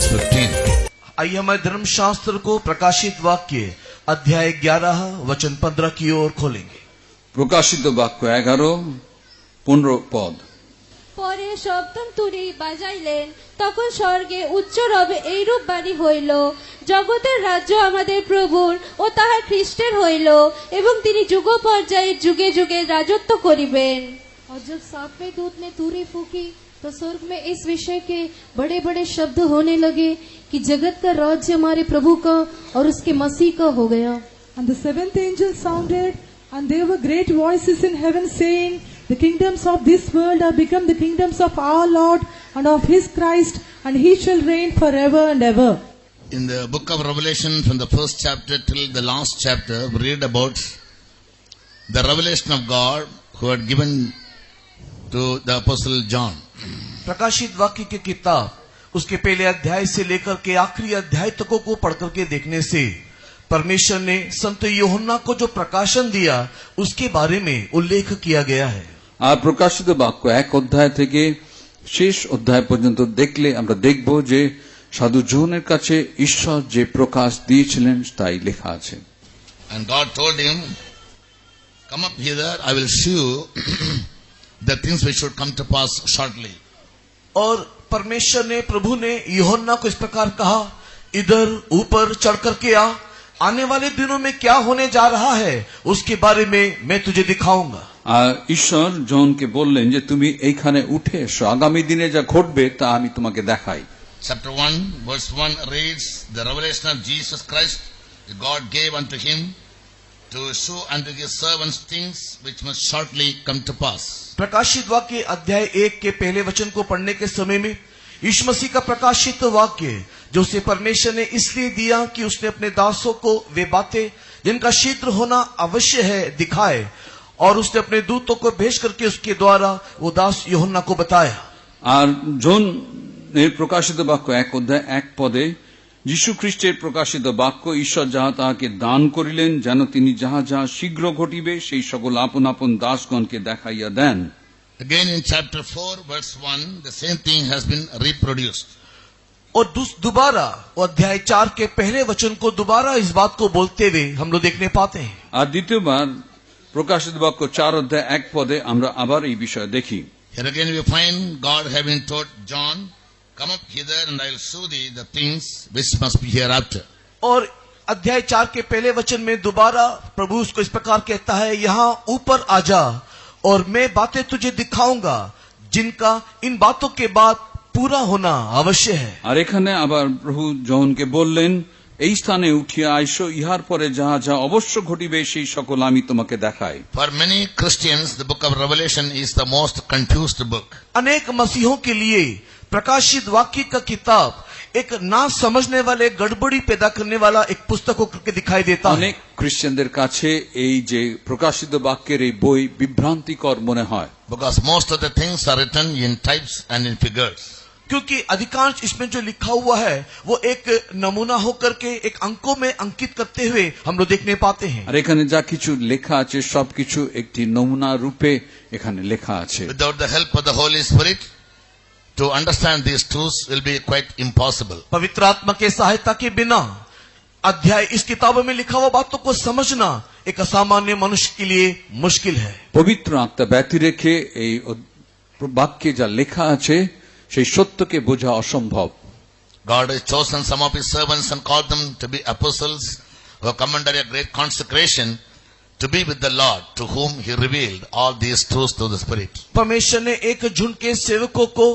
15. आइए हमारे धर्मशास्त्र को प्रकाशित वाक्य अध्याय 11 वचन 15 की ओर खोलेंगे। প্রকাশিত বাক্য 11-15 পদ। পরে সপ্তম তুরি বাজাইলেন, তখন স্বর্গে উচ্চ রবে এইরূপ বাণী হইল, জগতের রাজ্য আমাদের প্রভুর ও তাহার খ্রিস্টের হইল, এবং তিনি যুগ পর্যায়ে যুগে যুগে রাজত্ব করিবেন। और जब सातवें दूत ने तुरी फूकी तो स्वर्ग में इस विषय के बड़े बड़े शब्द होने लगे कि जगत का राज्य हमारे प्रभु का और उसके मसीह का हो गया। And the seventh angel sounded, and there were great voices in heaven saying, the kingdoms of this world are become the kingdoms of our Lord and of his Christ, and he shall reign forever and ever. In the book of Revelation, from the first chapter till the last chapter, we read about the revelation of God who had given to the apostle John. प्रकाशित वाक्य की किताब उसके पहले अध्याय से लेकर के आखिरी अध्याय तक को पढ़कर के देखने से परमेश्वर ने संत यूहन्ना को जो प्रकाशन दिया उसके बारे में उल्लेख किया गया है। আর প্রকাশিত বাক্য 1 অধ্যায় থেকে শেষ অধ্যায় পর্যন্ত দেখলে আমরা দেখব যে সাধু জোহনের কাছে ঈশ্বর যে প্রকাশ দিয়েছিলেন তাই লেখা আছে। And God told him, come up hither, I will show you the things which should come to pass shortly. और परमेश्वर ने प्रभु ने यूहन्ना को इस प्रकार कहा, इधर ऊपर चढ़ करके आ, आने वाले दिनों में क्या होने जा रहा है उसके बारे में मैं तुझे दिखाऊंगा। আর ঈশ্বর জোহনকে বললেন যে তুমি এইখানে উঠে এসো, আগামী দিনে যা ঘটবে তা আমি তোমাকে দেখাই। Chapter 1 verse 1 reads the revelation of Jesus Christ that God gave unto him to show unto his servants things which must shortly come to pass. प्रकाशित वाक्य अध्याय 1 के पहले वचन को पढ़ने के समय में यीशु मसीह का प्रकाशित वाक्य जो उसे परमेश्वर ने इसलिए दिया कि उसने अपने दासों को वे बातें जिनका शीघ्र होना अवश्य है दिखाए, और उसने अपने दूतों को भेज करके उसके द्वारा वो दास यूहन्ना को बताया। আর জোহনের প্রকাশিত বাক্য 1 অধ্যায় 1 পদে যীশু খ্রিস্টের প্রকাশিত বাক্য ঈশ্বর যাহা তাহাকে দান করিলেন যেন তিনি যাহা যাহা শীঘ্র ঘটিবে সেই সকল আপন আপন দাসগণকে দেখাইয়া দেন। Again in chapter 4 verse 1 the same thing has been reproduced. और दोबारा अध्याय 4 के पहले वचन को दोबारा इस बात को बोलते हुए हम लोग देखने पाते हैं। আর দ্বিতীয়বার প্রকাশিত বাক্য 4 অধ্যায় 1 পদে আমরা আবার এই বিষয় দেখি। Here again we find God having told John, come up hither and I will show thee the things which must be hereafter. और अध्याय 4 के पहले वचन में दोबारा प्रभु उसको इस प्रकार कहता है, यहाँ ऊपर आ जा और मैं बातें तुझे दिखाऊंगा जिनका इन बातों के बाद पूरा होना आवश्यक है। আর এখানে আবার প্রভু জোহনকে বললেন, এই স্থানে উঠিয়া আইসো, ইহার পরে যাহা যা অবশ্য ঘটিবে সেই সকল আমি তোমাকে দেখাই। For many Christians the book of Revelation is the most confused book. अनेक मसीहों के लिए प्रकाशित वाक्य का किताब एक ना समझने वाले गड़बड़ी पैदा करने वाला एक पुस्तक होकर दिखाई देता है। অনেক খ্রিস্টানদের কাছে এই যে প্রকাশিত বাক্যের এই বই বিভ্রান্তিকর মনে হয়, Because most of the things are written in types and in figures. क्योंकि अधिकांश इसमें जो लिखा हुआ है वो एक नमूना होकर के एक अंकों में अंकित करते हुए हम लोग देखने पाते हैं। আর এখানে যা কিছু লেখা আছে সবকিছু একটি নমুনা রূপে এখানে লেখা আছে। Without the help of the Holy Spirit to understand these truths will be quite impossible. पवित्र आत्मा के सहायता के बिना अध्याय इस किताबों में लिखा हुआ बातों को समझना एक असामान्य मनुष्य के लिए मुश्किल है। পবিত্র আত্মা ব্যতি রেখে এই বাক্যে যা লেখা আছে সেই সত্যকে বোঝা অসম্ভব। God has chosen some of his servants and called them to be apostles who have come under a great consecration to be with the Lord, to whom he revealed all these truths through the Spirit. परमेश्वर ने एक झुंड के सेवकों को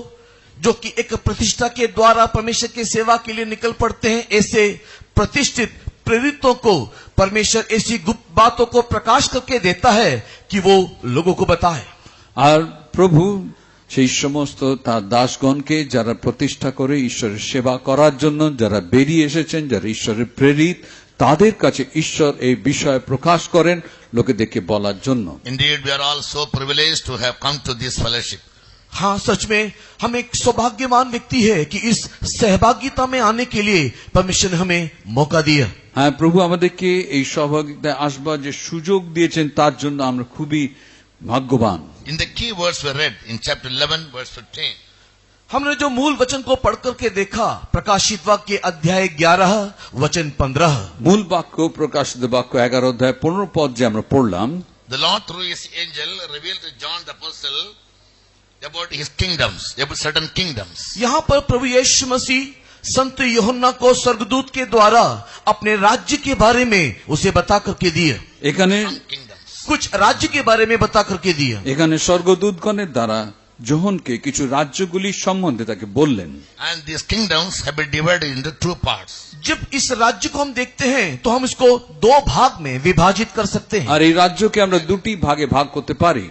जो कि एक प्रतिष्ठा के द्वारा परमेश्वर की सेवा के लिए निकल पड़ते हैं, ऐसे प्रतिष्ठित प्रेरितों को परमेश्वर ऐसी गुप्त बातों को प्रकाश करके देता है कि वो लोगों को बताए। আর প্রভু সেই সমস্ত তার দাসগণকে যারা প্রতিষ্ঠা করে ঈশ্বরের সেবা করার জন্য যারা বেরিয়ে এসেছেন, যারা ঈশ্বরের প্রেরিত, তাদের কাছে ঈশ্বর এই বিষয় প্রকাশ করেন লোকেদেরকে বলার জন্য। Indeed, we are all so privileged to have come to this fellowship. हाँ, सच में हम एक सौभाग्यवान व्यक्ति है कि इस सहभागिता में आने के लिए परमेश्वर ने हमें मौका दिया। হ্যাঁ, প্রভু আমাদেরকে এই সহভাগিতায় আসবার যে সুযোগ দিয়েছেন তার জন্য আমরা খুবই ভাগ্যবান। In the key words we read in chapter 11 verse 15, हमने जो मूल वचन को पढ़ करके देखा, प्रकाशित वाक्य अध्याय 11 वचन 15। মূল বাক্য প্রকাশিত বাক্য 11 অধ্যায় 15 পদ যে আমরা পড়লাম, The Lord through his angel revealed to John the apostle about his kingdoms, about certain kingdoms. यहाँ पर प्रभु यीशु मसीह संत यूहन्ना को स्वर्गदूत के द्वारा अपने राज्य के बारे में उसे बता करके दिए, এখানে Some kingdoms. कुछ राज्य के बारे में बता करके दिए। এখানে স্বর্গদূতগণের দ্বারা যোহনকে কিছু রাজ্যগুলির সম্বন্ধে তাকে বললেন। And these kingdoms have been divided into two parts. जब इस राज्य को हम देखते हैं तो हम इसको दो भाग में विभाजित कर सकते हैं। আর এই রাজ্যকে আমরা দুটি ভাগে ভাগ করতে পারি।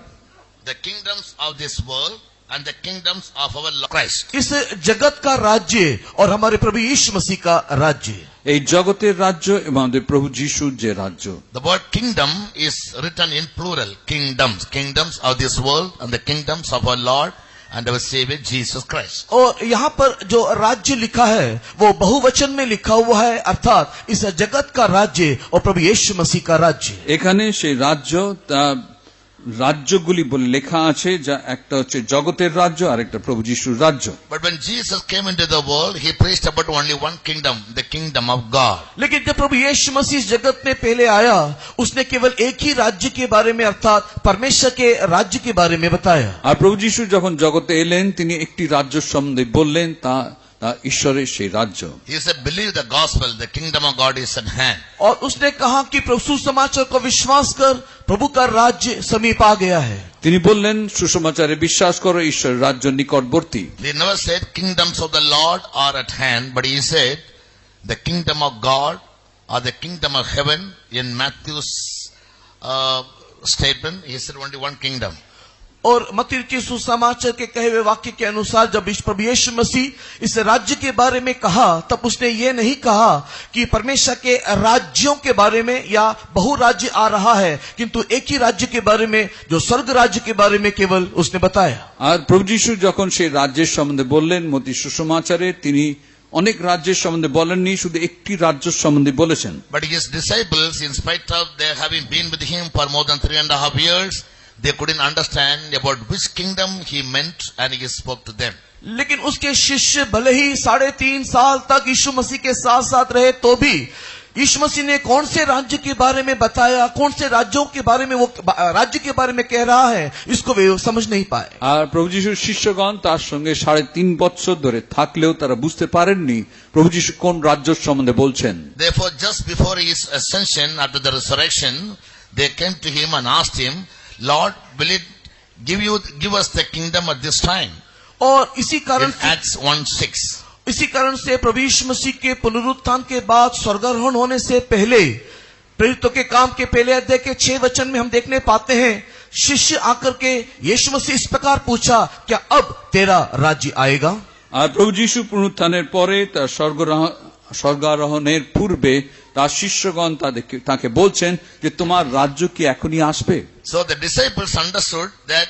The kingdoms of this world and the kingdoms of our Lord Christ. इस जगत का राज्य और हमारे प्रभु यीशु मसीह का राज्य। এই জগতের রাজ্য এবং আমাদের প্রভু যিশুর যে রাজ্য। The word kingdom is written in plural. Kingdoms. Kingdoms of this world and the kingdoms of our Lord and our Savior Jesus Christ. और यहाँ पर जो राज्य लिखा है वो बहुवचन में लिखा हुआ है, अर्थात इस जगत का राज्य और प्रभु यीशु मसीह का राज्य। এখানে সেই রাজ্য রাজ্যগুলি বলে লেখা আছে, যা একটা হচ্ছে জগতের রাজ্য আর একটা প্রভু যিশুর রাজ্য। But when Jesus came into the world, he preached about only one kingdom, the kingdom of God. लेकिन जब प्रभु यीशु मसीह इस जगत में पहले आया, उसने केवल एक ही राज्य के बारे में अर्थात परमेश्वर के राज्य के बारे में बताया। আর প্রভু যিশু যখন জগতে এলেন তিনি একটি রাজ্য সম্বন্ধে বললেন, তা ঈশ্বরের সেই রাজ্য। He said, believe the gospel, the kingdom of God is at hand. और उसने कहा कि प्रभु सुसमाचार को विश्वास कर, प्रभु का राज्य समीप आ गया है। তিনি বললেন সুসমাচারে বিশ্বাস করো, ঈশ্বরের রাজ্য নিকটবর্তী। He never said kingdoms of the Lord are at hand, but he said the kingdom of God or the kingdom of heaven. In Matthew's statement, he said only one kingdom. और मत्ती के सुसमाचार के कहे हुए वाक्य के अनुसार जब प्रभु यीशु मसीह इस राज्य के बारे में कहा, तब उसने ये नहीं कहा कि परमेश्वर के राज्यों के बारे में या बहु राज्य आ रहा है, किंतु एक ही राज्य के बारे में जो स्वर्ग राज्य के बारे में केवल उसने बताया। আর প্রভু যিশু যখন সেই রাজ্যের সম্বন্ধে বললেন মত্তি সুসমাচারে, তিনি অনেক রাজ্যের সম্বন্ধে বলেননি, শুধু একটি রাজ্যের সম্বন্ধে বলেছেন। But his disciples, in spite of their having been with him for more than 3.5 years, they couldn't understand about which kingdom he meant, and he spoke to them. लेकिन उसके शिष्य भले ही 3.5 साल तक यीशु मसीह के साथ साथ रहे, तो भी यीशु मसीह ने कौन से राज्य के बारे में बताया, कौन से राज्यों के बारे में वो राज्य के बारे में कह रहा है, इसको वे समझ नहीं पाए। আর প্রভু যিশুর শিষ্যগণ তার সঙ্গে 3.5 বছর ধরে থাকলেও তারা বুঝতে পারেননি প্রভু যিশু কোন রাজ্যের সম্বন্ধে বলছেন। Therefore, just before his ascension, after the resurrection, they came to him and asked him, Lord, will it give us the kingdom at this time? और इसी कारण In Acts 1:6. इसी कारण से प्रभु यीशु मसीह के पुनरुत्थान के बाद स्वर्गारोहण होने से पहले प्रेरितों के काम के पहले अध्याय के 6 वचन में हम देखने पाते हैं, शिष्य आकर के यीशु मसीह इस प्रकार पूछा, क्या अब तेरा राज्य आएगा? আর প্রভু যিশু পুনরুত্থানের পরে তার স্বর্গারোহণের পূর্বে তার শিষ্যগণ তাকে বলছেন যে তোমার রাজ্য কি এখনই আসবে? So the disciples understood that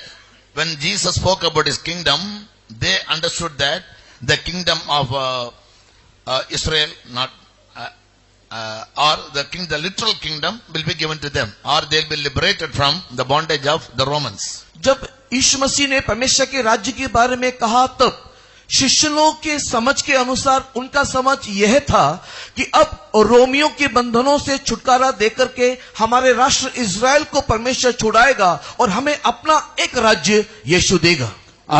when Jesus spoke about his kingdom, they understood that the kingdom of Israel, not or the literal kingdom will be given to them, or they'll be liberated from the bondage of the Romans. जब यीशु मसीह ने परमेश्वर के राज्य के बारे में कहा, तब शिष्य लोग के समझ के अनुसार उनका समझ यह था कि अब रोमियों के बंधनों से छुटकारा देकर के हमारे राष्ट्र इज़राइल को परमेश्वर छुड़ाएगा और हमें अपना एक राज्य यीशु देगा।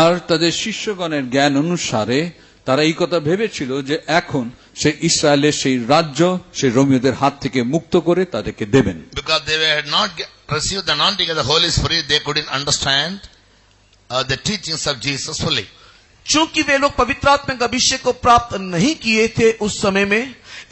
আর তাদের শিষ্যগণের জ্ঞান অনুসারে তারা এই কথা ভেবেছিল যে এখন সে ইসরায়েলের সেই রাজ্য সেই রোমীয়দের হাত থেকে মুক্ত করে তাদেরকে দেবেন। Because they had not received the anointing of the Holy Spirit, they couldn't understand the teachings of Jesus fully. चूंकि वे लोग पवित्र आत्मा के अभिषेक को प्राप्त नहीं किए थे उस समय में,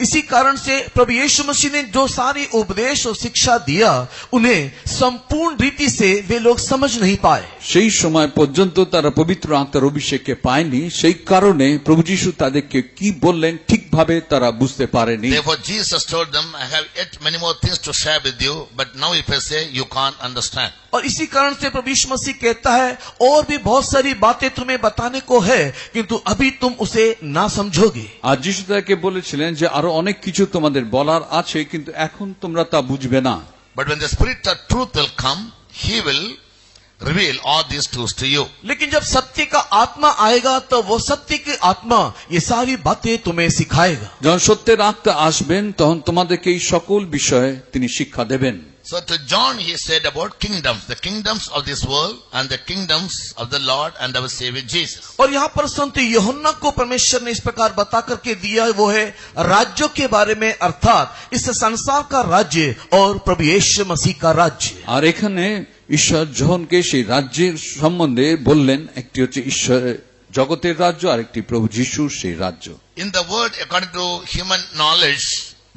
इसी कारण से प्रभु यीशु मसीह ने जो सारी उपदेश और शिक्षा दिया, उन्हें संपूर्ण रीति से वे लोग समझ नहीं पाए। সেই সময় পর্যন্ত তারা পবিত্র আত্মার অভিষেককে পায়নি, সেই কারণে প্রভু যিশু তাদেরকে কি বললেন ঠিকভাবে তারা বুঝতে পারেনি। Therefore Jesus told them, I have yet many more things to share with you, but now if I say, you can't understand. और इसी कारण से प्रभु यीशु मसीह कहता है, और भी बहुत सारी बातें तुम्हें बताने को है, किंतु अभी तुम उसे ना समझोगे। আর যিশু তাদেরকে বলেছিলেন যে আরো অনেক কিছু তোমাদের বলার আছে, কিন্তু এখন তোমরা তা বুঝবে না। But when the Spirit of truth will come, He will reveal all these truths to you. लेकिन जब सत्य सत्य का आत्मा आएगा तो वो सत्य की आत्मा ये सारी बातें तुम्हें सिखाएगा। যখন সত্যের আত্মা আসবেন তখন তোমাদেরকে এই সকল বিষয়ে তিনি শিক্ষা দেবেন। So to John he said about kingdoms, the kingdoms of this world and the kingdoms of the Lord and our Savior Jesus. और यहाँ पर संत यूहन्ना को परमेश्वर ने इस प्रकार बता करके दिया, वो है राज्यों के बारे में, अर्थात इस संसार का राज्य और प्रभु यीशु मसीह का राज्य। আর এখানে ঈশ্বর জোহনকে সেই রাজ্যের সম্বন্ধে বললেন, একটি হচ্ছে ঈশ্বরের জগতের রাজ্য, আর একটি প্রভু যিশুর সেই রাজ্য। In the word, according to human knowledge,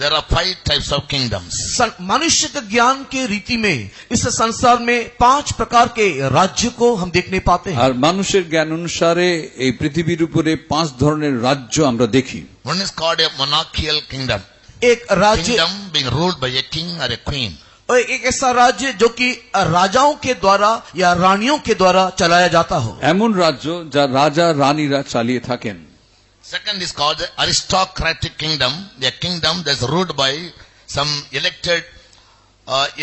there are 5 types of kingdoms. मनुष्य के ज्ञान के रीति में इस संसार में 5 प्रकार के राज्य को हम देखने पाते हैं। আর মানুষের জ্ঞান অনুসারে এই পৃথিবীর উপরে 5 ধরনের রাজ্য আমরা দেখি। One is called a monarchical kingdom. एक राज्य, Kingdom being ruled by a king or a queen. और एक ऐसा राज्य जो कि राजाओं के द्वारा या रानियों के द्वारा चलाया जाता हो। এমন রাজ্য যা রাজা রানীরা চালিয়ে থাকেন। Second is called the aristocratic kingdom, a kingdom that's ruled by some elected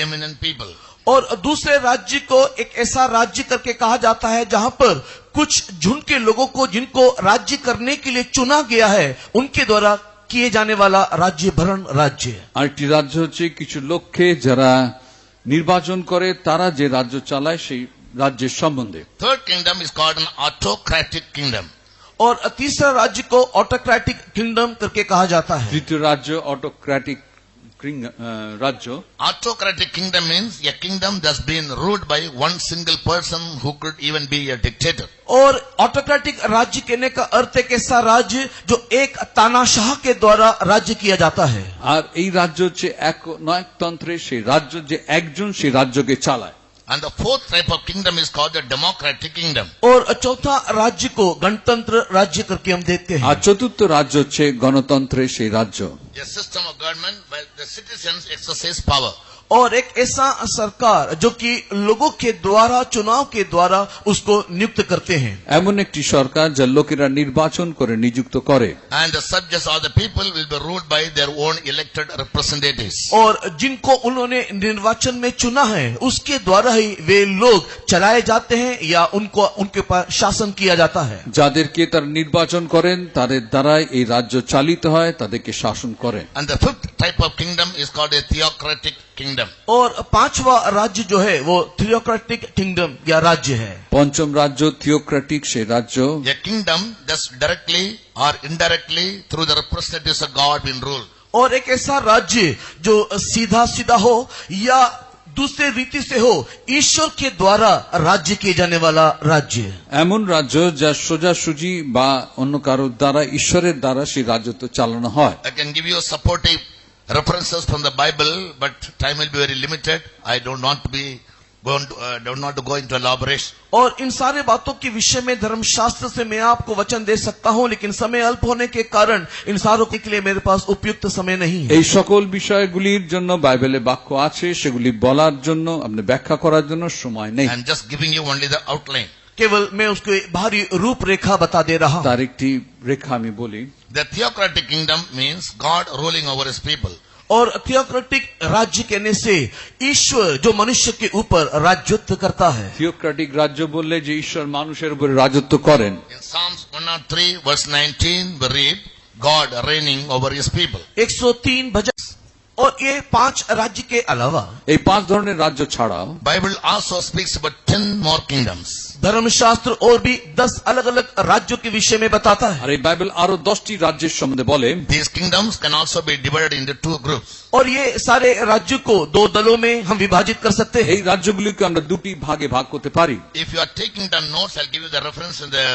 eminent people. और दूसरे राज्य को एक ऐसा राज्य करके कहा जाता है जहां पर कुछ झुंड के लोगों को, जिनको राज्य करने के लिए चुना गया है, उनके द्वारा किए जाने वाला राज्य भरण राज्य। আরেকটি রাজ্য হচ্ছে কিছু লোককে যারা নির্বাচন করে তারা যে রাজ্য চালায় সেই রাজ্যের সম্বন্ধে। Third kingdom is called an autocratic kingdom. और तीसरा राज्य को ऑटोक्रेटिक किंगडम करके कहा जाता है। তৃতীয় রাজ্য অটোক্র্যাটিক রাজ্য। Autocratic kingdom means a kingdom that's been ruled by one single person who could even be a dictator. और ऑटोक्रेटिक राज्य कहने का अर्थ एक ऐसा राज्य जो एक तानाशाह के द्वारा राज्य किया जाता है। আর এই রাজ্য হচ্ছে একনায়কতন্ত্রের সেই রাজ্য, যে একজন সেই রাজ্যকে চালায়। And the fourth type of kingdom is called the democratic kingdom. और चौथा राज्य को गणतंत्र राज्य करके हम देखते আর हैं। চতুর্থ রাজ্য হচ্ছে গণতন্ত্রের সেই রাজ্য। A system of government where the citizens exercise power. और एक ऐसा सरकार जो कि लोगों के द्वारा, चुनाव के द्वारा उसको नियुक्त करते हैं। এমন একটি সরকার যা লোকেরা নির্বাচন করে নিযুক্ত করে। And the subjects of the people will be ruled by their own elected representatives. और जिनको उन्होंने निर्वाचन में चुना है उसके द्वारा ही वे लोग चलाए जाते हैं या उनको उनके ऊपर शासन किया जाता है। যাদেরকে তারা নির্বাচন করেন তাদের দ্বারাই এই রাজ্য চালিত হয়, তাদেরকে শাসন করে। And the fifth type of kingdom is called a theocratic kingdom. और पांचवा राज्य जो है वो थियोक्रेटिक किंगडम या राज्य है। পঞ্চম রাজ্য থিওক্রেটিক সেই রাজ্য, A kingdom that's directly or indirectly through the representatives of God been ruled. और एक ऐसा राज्य जो सीधा सीधा हो या दूसरे रीति से हो, ईश्वर के द्वारा राज्य किए जाने वाला राज्य। এমন রাজ্য যা সোজাসুজি বা অন্য কারোর দ্বারা, ঈশ্বরের দ্বারা সেই রাজ্য তো চালানো হয়। I can give you supportive references from the Bible, but time will be very limited. I don't want to go into elaboration. और इन सारे बातों के विषय में धर्मशास्त्र से मैं आपको वचन दे सकता हूं, लेकिन समय अल्प होने के कारण इन सारों के लिए मेरे पास उपयुक्त समय नहीं है। এই সকল বিষয়গুলির জন্য বাইবেলে বাক্য আছে, সেগুলি বলার জন্য, আপনি ব্যাখ্যা করার জন্য সময় নেই। I'm just giving you only the outline. केवल मैं उसके बाहरी रूपरेखा बता दे रहा हूं। তার একটি রেখা আমি বলি। The theocratic kingdom means God ruling over his people. और थियोक्रेटिक राज्य कहने से ईश्वर जो मनुष्य के ऊपर राजत्व करता है। থিওক্রেটিক রাজ্য বললে যে ঈশ্বর মানুষের উপরে রাজত্ব করেন। In Psalms 103 verse 19 we read God reigning over his people. 103 भजन। और ये 5 राज्य के अलावा এই 5 ধরনের রাজ্য ছাড়াও Bible also speaks about 10 more kingdoms. धर्मशास्त्र और भी 10 अलग अलग राज्यों के विषय में बताता है। আর এই বাইবেল আরো 10টি রাজ্যের সম্বন্ধে বলে। These kingdoms can also be divided into 2 groups. और ये सारे राज्यों को 2 दलों में हम विभाजित कर सकते हैं। এই রাজ্যগুলিকে আমরা দুটি ভাগে ভাগ করতে পারি। If you are taking down notes, I'll give you the reference in the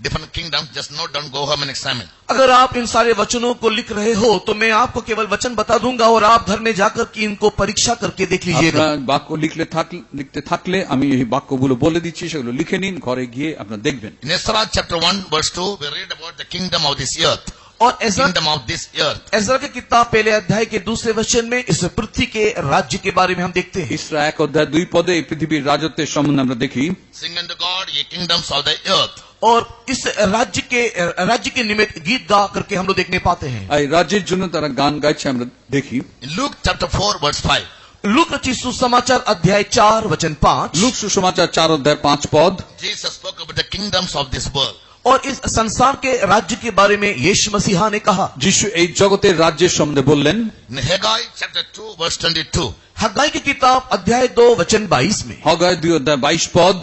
different kingdoms. Just note down, go home and examine. अगर आप इन सारे वचनों को लिख रहे हो तो मैं आपको केवल वचन बता दूंगा और आप घर में जाकर के इनको परीक्षा करके देख लीजिएगा। আপনারা বাক্য লিখতে থাকলে আমি এই বাক্যগুলো বলে দিচ্ছি, সেগুলো লিখে নিন, ঘরে গিয়ে আপনারা দেখবেন। In Ezra chapter 1 verse 2 we read about the kingdom of this earth. और Kingdom of this earth. Ezra की किताब पहले अध्याय के दूसरे वचन में इस पृथ्वी के राज्य के बारे में हम देखते हैं। ইসরা 1 অধ্যায় 2 পদে এই পৃথিবীর রাজত্বের সম্বন্ধে আমরা দেখি। Sing unto God, ye kingdoms of the earth. और इस राज्य के निमित्त गीत गा करके हम लोग देखने पाते हैं। এই রাজ্যের জন্য তারা গান গাইছে আমরা দেখি। In Luke chapter 4 verse 5. Look रचित सुसमाचार अध्याय 4 वचन 5। লুক সুসমাচার 4 অধ্যায় 5 পদ। Jesus spoke about the kingdoms of this world. और इस संसार के राज्य के बारे में यीशु मसीहा ने कहा। যিশু এই জগতের রাজ্যের সম্বন্ধে বললেন In Haggai chapter 2 verse 22, हग्गाई की किताब अध्याय 2 वचन 22 में হগায় 2:22 পদ।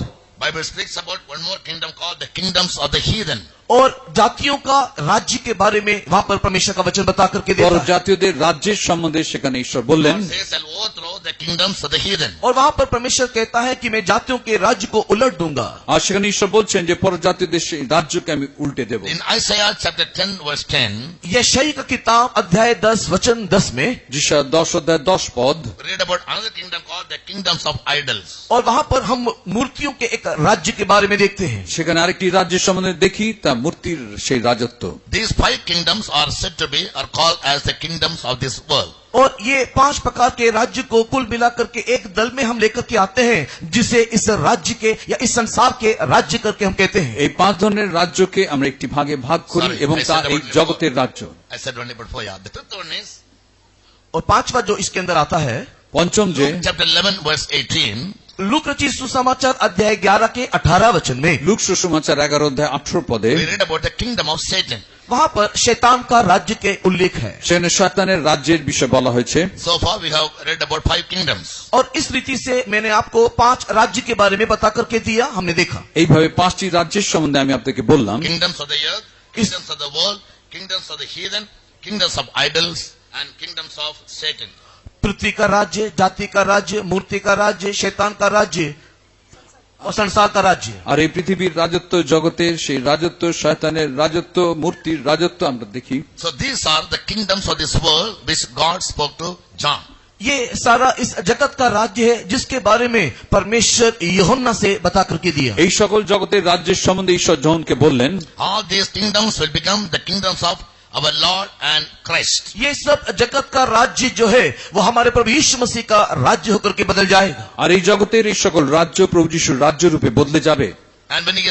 Bible speaks about one more kingdom called the kingdoms of the heathen. और जातियों का राज्य के बारे में वहां पर परमेश्वर का वचन बता करके देता পর है। জাতীয়দের রাজ্যের সম্বন্ধে সেখানে ঈশ্বর বললেন God says, I'll overthrow the kingdoms of the heathen. और वहां पर परमेश्वर कहता है कि मैं जातियों के राज्य को उलट दूंगा। আর সেখানে ঈশ্বর বলছেন যে পর জাতীয়দের সেই রাজ্যকে আমি উল্টে দেব। In Isaiah chapter 10 verse 10, यशायाह का किताब अध्याय 10 वचन 10 में যিশা 10:10 পদ। we read about another kingdom called the kingdoms of idols. और वहां पर हम मूर्तियों के एक राज्य के बारे में देखते हैं। সেখানে আরেকটি রাজ্যের সম্বন্ধে দেখি তা মূর্তির সেই রাজত্ব। These 5 kingdoms are said to be or called as the kingdoms of this world. और ये 5 प्रकार के राज्य को कुल मिलाकर के एक दल में हम लेकर के आते हैं, जिसे इस राज्य के या इस संसार के राज्य करके हम कहते हैं। এই 5 ধরনের রাজ্যকে আমরা একটি ভাগে ভাগ করি Sorry, এবং I তা said এই about জগতের রাজ্য। I said one before, yeah. The fifth one is और पांचवा जो इसके अंदर आता है, পঞ্চম যে Luke chapter 11 verse 18. लूक रचित सुसमाचार अध्याय 11 के 18 वचन में লুক সুসমাচার 11:18 পদে We read about the kingdom of Satan. वहां पर शैतान का राज्य के उल्लेख है। সেখানে শয়তানের রাজ্যের বিষয় বলা হয়েছে। So far we have read about 5 kingdoms. और इस रीति से मैंने आपको 5 राज्य के बारे में बता करके दिया, हमने देखा। এইভাবে 5টি রাজ্যের সম্বন্ধে আমি আপনাকে বললাম। Kingdoms of the earth, kingdoms of the world, kingdoms of the heathen, kingdoms of idols, and kingdoms of Satan. पृथ्वी का राज्य, जाति का राज्य, मूर्ति का राज्य, शैतान का राज्य और संसार का राज्य। আর এই পৃথিবীর রাজত্ব, জগতের সেই রাজত্ব, শয়তানের রাজত্ব, মূর্তির রাজত্ব আমরা দেখি। So these are the kingdoms of this world which God spoke to John. ये सारा इस जगत का राज्य है जिसके बारे में परमेश्वर यूहन्ना से बता करके दिया। এই সকল জগতের রাজ্যের সম্বন্ধে ঈশ্বর যোহনকে বললেন। All these kingdoms will become the kingdoms of our Lord and Christ. ये सब जगत का राज्य जो है वो हमारे प्रभु यीशु मसीह का राज्य होकर के बदल जाएगा। আর এই জগতের এই সকল রাজ্য প্রভু যিশুর রাজ্য রূপে বদলে যাবে। And when he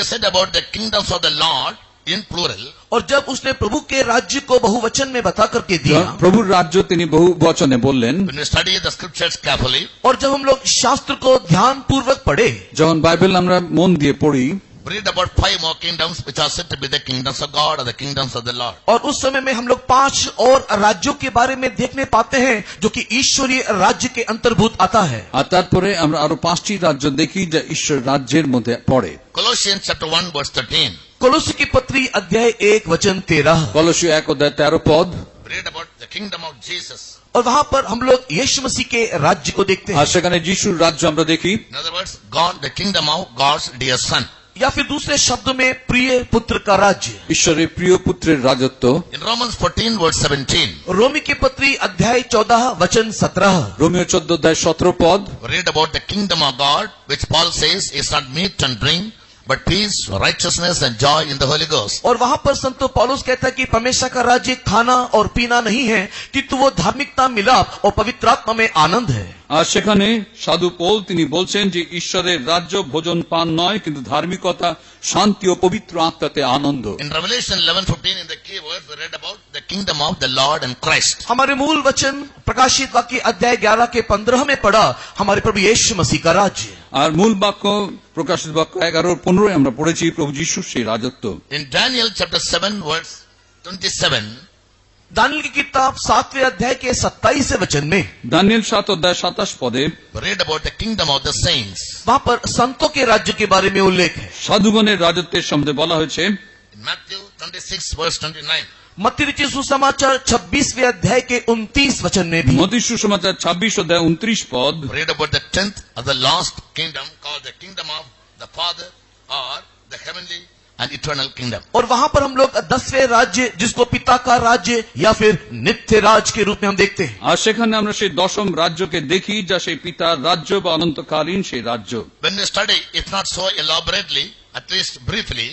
has said about the kingdoms of the Lord in plural, और जब उसने प्रभु के राज्य को बहुवचन में बता करके दिया, প্রভুর রাজ্য তিনি বহু বচনে বললেন। when we study the scriptures carefully, और जब हम लोग शास्त्र को ध्यान पूर्वक पढ़े, যখন বাইবেল আমরা মন দিয়ে পড়ি, we read about 5 more kingdoms which are said to be the kingdoms of God or the kingdoms of the Lord. और उस समय में हम लोग 5 और राज्यों के बारे में देखने पाते हैं जो कि ईश्वरीय राज्य के अंतर्भूत आता है। আর তারপরে আমরা আরো 5টি রাজ্য দেখি যা ঈশ্বর রাজ্যের মধ্যে পড়ে। Colossians chapter 1 verse 13. कोलोसी की पत्री अध्याय 1 वचन 13। কলসীয় 1:13 পদ। We read about the kingdom of Jesus. और वहां पर हम लोग यीशु मसीह के राज्य को देखते আর हैं, সেখানে যিশুর রাজ্য আমরা দেখি। In other words, God, the kingdom of God's dear son. या फिर दूसरे शब्दों में प्रिय पुत्र का राज्य। ঈশ্বরের প্রিয় পুত্রের রাজত্ব। In Romans 14 verse 17, रोमी की पत्री अध्याय 14 वचन 17। রোমিও 14:17 পদ। we read about the kingdom of God, which Paul says is not meat and drink, but peace, righteousness and joy in the Holy Ghost. और वहां पर संतो पौलुस कहता है कि परमेश्वर का राज्य खाना और पीना नहीं है, किंतु वो धार्मिकता, मिलाप और पवित्र आत्मा में आनंद है। আর সেখানে সাধু পৌল তিনি বলছেন যে ঈশ্বরের রাজ্য ভোজন পান নয়, কিন্তু ধার্মিকতা, শান্তি ও পবিত্র আত্মাতে আনন্দ। In Revelation 11:15, in the key words, we read about the kingdom of the Lord and Christ. हमारे मूल वचन प्रकाशित वाक्य अध्याय 11 के 15 में पढ़ा हमारे प्रभु यीशु मसीह का राज्य। আর মূল বাক্য প্রকাশিত বাক্য 11:15 আমরা পড়েছি প্রভু যিশুর সেই রাজত্ব। In Daniel chapter 7 verse 27, Daniel की किताब 7वें अध्याय के 27 वचन में দানিয়েল 7:27 পদে we read about the kingdom of the saints. वहां पर संतों के राज्य के बारे में उल्लेख है। সাধুগণের রাজত্বের সম্বন্ধে বলা হয়েছে। In Matthew 26 verse 29, मत्ती रचित सुसमाचार 26वें अध्याय के 29 वचन में भी মత్తই সুসমাচার 26:29 পদ। we read about the 10th of the lost kingdom called the kingdom of the Father or the heavenly and eternal kingdom. और वहां पर हम लोग 10वें राज्य जिसको पिता का राज्य या फिर नित्य राज के रूप में हम देखते हैं। আর সেখানে আমরা সেই দশম রাজ্যকে দেখি যা সেই পিতার রাজ্য বা অনন্তকালীন সেই রাজ্য। When we study, if not so elaborately, at least briefly,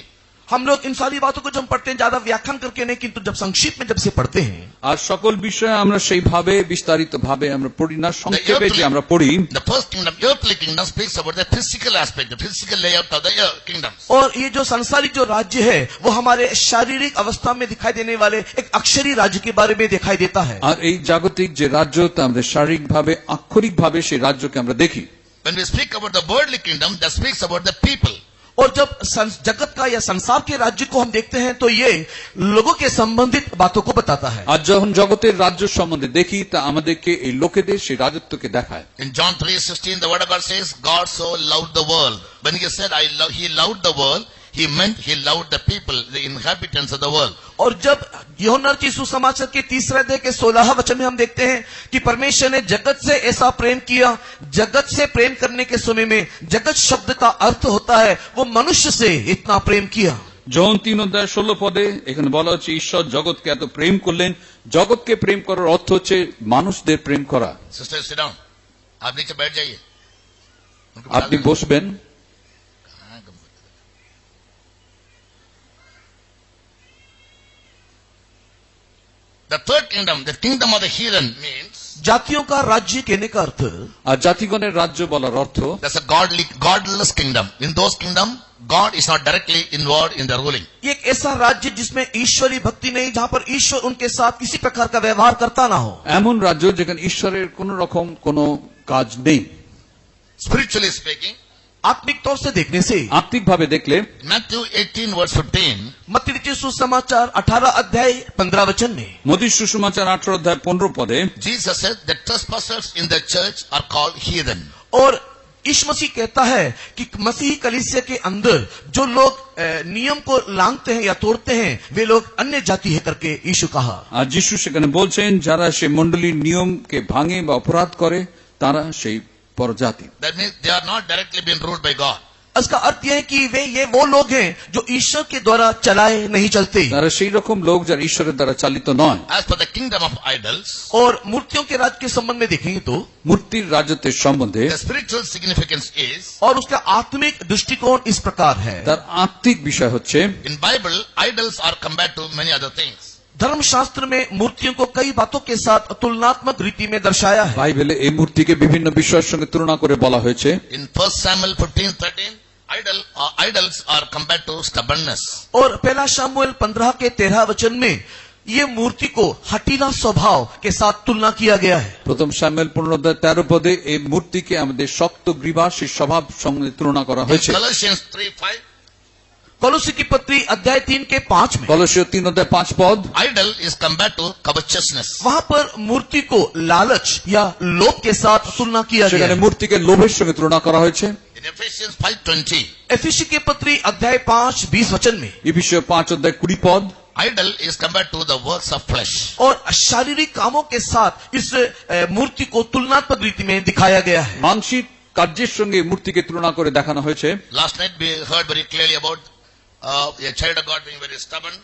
हम लोग इन सारी बातों को जब हम पढ़ते हैं ज्यादा व्याख्यान करके नहीं, किंतु जब संक्षिप्त में जब से पढ़ते हैं, আর সকল বিষয়ে আমরা সেইভাবে বিস্তারিত ভাবে আমরা পড়ি না, সংক্ষেপে যে আমরা পড়ি। the first kingdom, earthly kingdom, speaks about the physical aspect, the physical layout of the kingdoms. और ये जो सांसारिक जो राज्य है वो हमारे शारीरिक अवस्था में दिखाई देने वाले एक अक्षरी राज्य के बारे में दिखाई देता है। আর এই জাগতিক যে রাজ্য তা আমাদের শারীরিক ভাবে, আক্ষরিক ভাবে সেই রাজ্যকে আমরা দেখি। When we speak about the worldly kingdom, that speaks about the people. और जब जगत का या संसार के राज्य को हम देखते हैं तो ये लोगों के संबंधित बातों को बताता है। আর যখন জগতের রাজ্য সম্বন্ধে দেখি তা আমাদেরকে এই লোকেদের সেই রাজত্বকে দেখায়। In John 3:16, the word of God says, God so loved the world. When he said, he loved the world, he meant he loved the people, the inhabitants of the world. और जब यूहन्ना रचित सुसमाचार के 3 अध्याय के 16 वचन में हम देखते हैं कि परमेश्वर ने जगत से ऐसा प्रेम किया। जगत से प्रेम करने के समय में जगत शब्द का अर्थ होता है वो मनुष्य से इतना प्रेम किया। যৌন 3:16 পদে এখানে বলা হচ্ছে ঈশ্বর জগৎকে এত প্রেম করলেন। জগৎকে প্রেম করার অর্থ হচ্ছে মানুষদের প্রেম করা। Sister, sit down. आप नीचे बैठ जाइए। আপনি বসবেন। The third kingdom, the kingdom of the heathen, means जातियों का राज्य कहने का अर्थ আর জাতিগণের রাজ্য বলার অর্থ that's a godless kingdom. In those kingdom, God is not directly involved in the ruling. ये एक ऐसा राज्य जिसमें ईश्वरी भक्ति नहीं, जहां पर ईश्वर उनके साथ किसी प्रकार का व्यवहार करता ना हो। এমন রাজ্য যেখানে ঈশ্বরের কোন রকম কোন কাজ নেই। Spiritually speaking, आत्मिक तौर से देखने से আত্মিকভাবে দেখলে Matthew 18:15, मत्ती रचित सुसमाचार 18 अध्याय 15 वचन में মতীয় সুসমাচার 18:15 পদে Jesus said that trespassers in the church are called heathen. और यीशु मसीह कहता है कि मसीही कलीसिया के अंदर जो लोग नियम को लांघते हैं या तोड़ते हैं वे लोग अन्य जाति है करके यीशु कहा। আর যিশু সেখানে বলছেন যারা সেই মণ্ডলীর নিয়মকে ভাঙে বা অপরাধ করে তারা সেই পরজাতি। That means they are not directly being ruled by God. इसका अर्थ यह है कि ये वो लोग हैं जो ईश्वर के द्वारा चलाए नहीं चलते। তারা সেই রকম লোক যারা ঈশ্বরের দ্বারা চালিত নয়। As for the kingdom of idols, और मूर्तियों के राज्य के संबंध में देखेंगे तो মূর্তির রাজত্বের সম্বন্ধে the spiritual significance is, और उसका आत्मिक दृष्टिकोण इस प्रकार है। তার আত্মিক বিষয় হচ্ছে in Bible, idols are compared to many other things. धर्मशास्त्र में मूर्तियों को कई बातों के साथ तुलनात्मक रीति में दर्शाया है। বাইবেলে এই মূর্তিকে বিভিন্ন বিষয়ের সঙ্গে তুলনা করে বলা হয়েছে। In 1 Samuel 15:13, idols are compared to stubbornness. और पहला शमूएल 15 के 13 वचन में ये मूर्ति को हठीला स्वभाव के साथ तुलना किया गया है। প্রথম শামুয়েল 15:13 পদে এই মূর্তিকে আমাদের শক্ত গ্রীবাসী স্বভাব সঙ্গে তুলনা করা In হয়েছে। Colossians 3:5, कोलोसी की पत्री अध्याय 3 के 5 में কলসীয় 3:5 পদ idol is compared to covetousness. वहां पर मूर्ति को लालच या लोभ के साथ तुलना किया गया সেখানে है। মূর্তিকে লোভের সঙ্গে তুলনা করা হয়েছে। In Ephesians 5:20, एफिसी की पत्री अध्याय 5:20 वचन में ইফিসীয় 5:20 পদ idol is compared to the works of flesh. और शारीरिक कामों के साथ इस मूर्ति को तुलनात्मक रीति में दिखाया गया है। মানসিক কার্যের সঙ্গে মূর্তিকে তুলনা করে দেখানো হয়েছে। Last night we heard very clearly about a child of God being very stubborn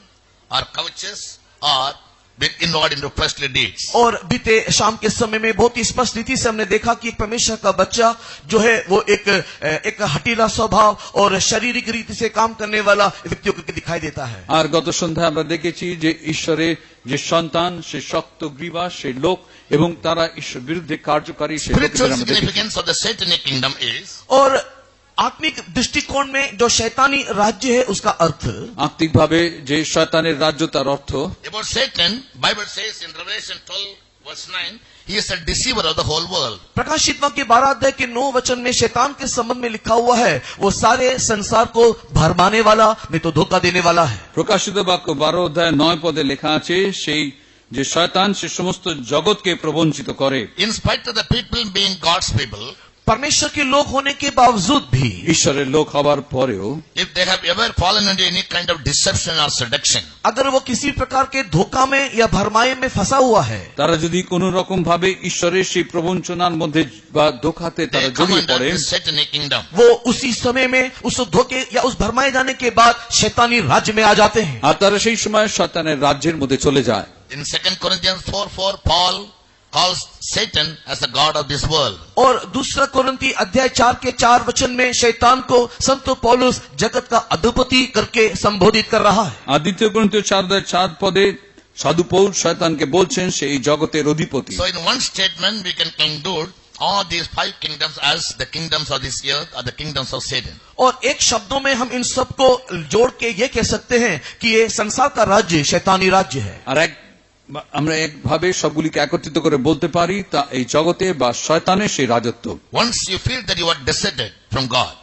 or covetous or being involved into fleshly deeds. और बीते शाम के समय में बहुत ही स्पष्ट रीति से हमने देखा कि एक परमेश्वर का बच्चा जो है वो एक हठीला स्वभाव और शारीरिक रीति से काम करने वाला व्यक्तियों को दिखाई देता है। আর গত সন্ধ্যায় আমরা দেখেছি যে ঈশ্বরের যে সন্তান সে শক্ত গ্রীবা সেই লোক এবং তারা ঈশ্বর বিরুদ্ধে কার্যকারী সেই Spiritual লোকদের আমরা দেখেছি। significance of the satanic kingdom is, और आत्मिक दृष्टिकोण में जो शैतानी राज्य है उसका अर्थ আত্মিকভাবে যে শয়তানের রাজ্য তার অর্থ about Satan, Bible says in Revelation 12:9, he is a deceiver of the whole world. प्रकाशित वाक्य 12 अध्याय के 9 वचन में शैतान के संबंध में लिखा हुआ है वो सारे संसार को भरमाने वाला नहीं तो धोखा देने वाला है। প্রকাশিত বাক্য 12:9 পদে লেখা আছে সেই যে শয়তান সে সমস্ত জগৎকে প্রবঞ্চিত করে। In spite of the people being God's people, परमेश्वर के लोग होने के बावजूद भी ঈশ্বরের লোক হবার পরেও if they have ever fallen into any kind of deception or seduction, अगर वो किसी प्रकार के धोखा में या भरमाए में फंसा हुआ है তারা যদি কোন রকম ভাবে ঈশ্বরের সেই প্রবঞ্চনার মধ্যে বা ধোঁকাতে তারা they come জড়িয়ে under পড়ে the satanic kingdom. वो उसी समय में उस धोखे या उस भरमाए जाने के बाद शैतानी राज्य में आ जाते हैं। আর তারা সেই সময় শয়তানের রাজ্যের মধ্যে চলে যায়। In 2 Corinthians 4:4, Paul calls Satan as the god of this world. और दूसरा कोरिन्थी अध्याय 4 के 4 वचन में शैतान को संत पौलुस जगत का अधिपति करके संबोधित कर रहा है। আর দ্বিতীয় করিন্থীয় 4:4 পদে সাধু পৌল শয়তানকে বলছেন সে এই জগতের অধিপতি। So in one statement we can conclude all these 5 kingdoms as the kingdoms of this earth or the kingdoms of Satan. और एक शब्दों में हम इन सबको जोड़ के ये कह सकते हैं कि ये संसार का राज्य शैतानी राज्य है। আর আমরা একভাবে সবগুলিকে একত্রিত করে বলতে পারি তা এই জগতে বা শয়তানের সেই রাজত্ব। Once you feel that you are deserted from God,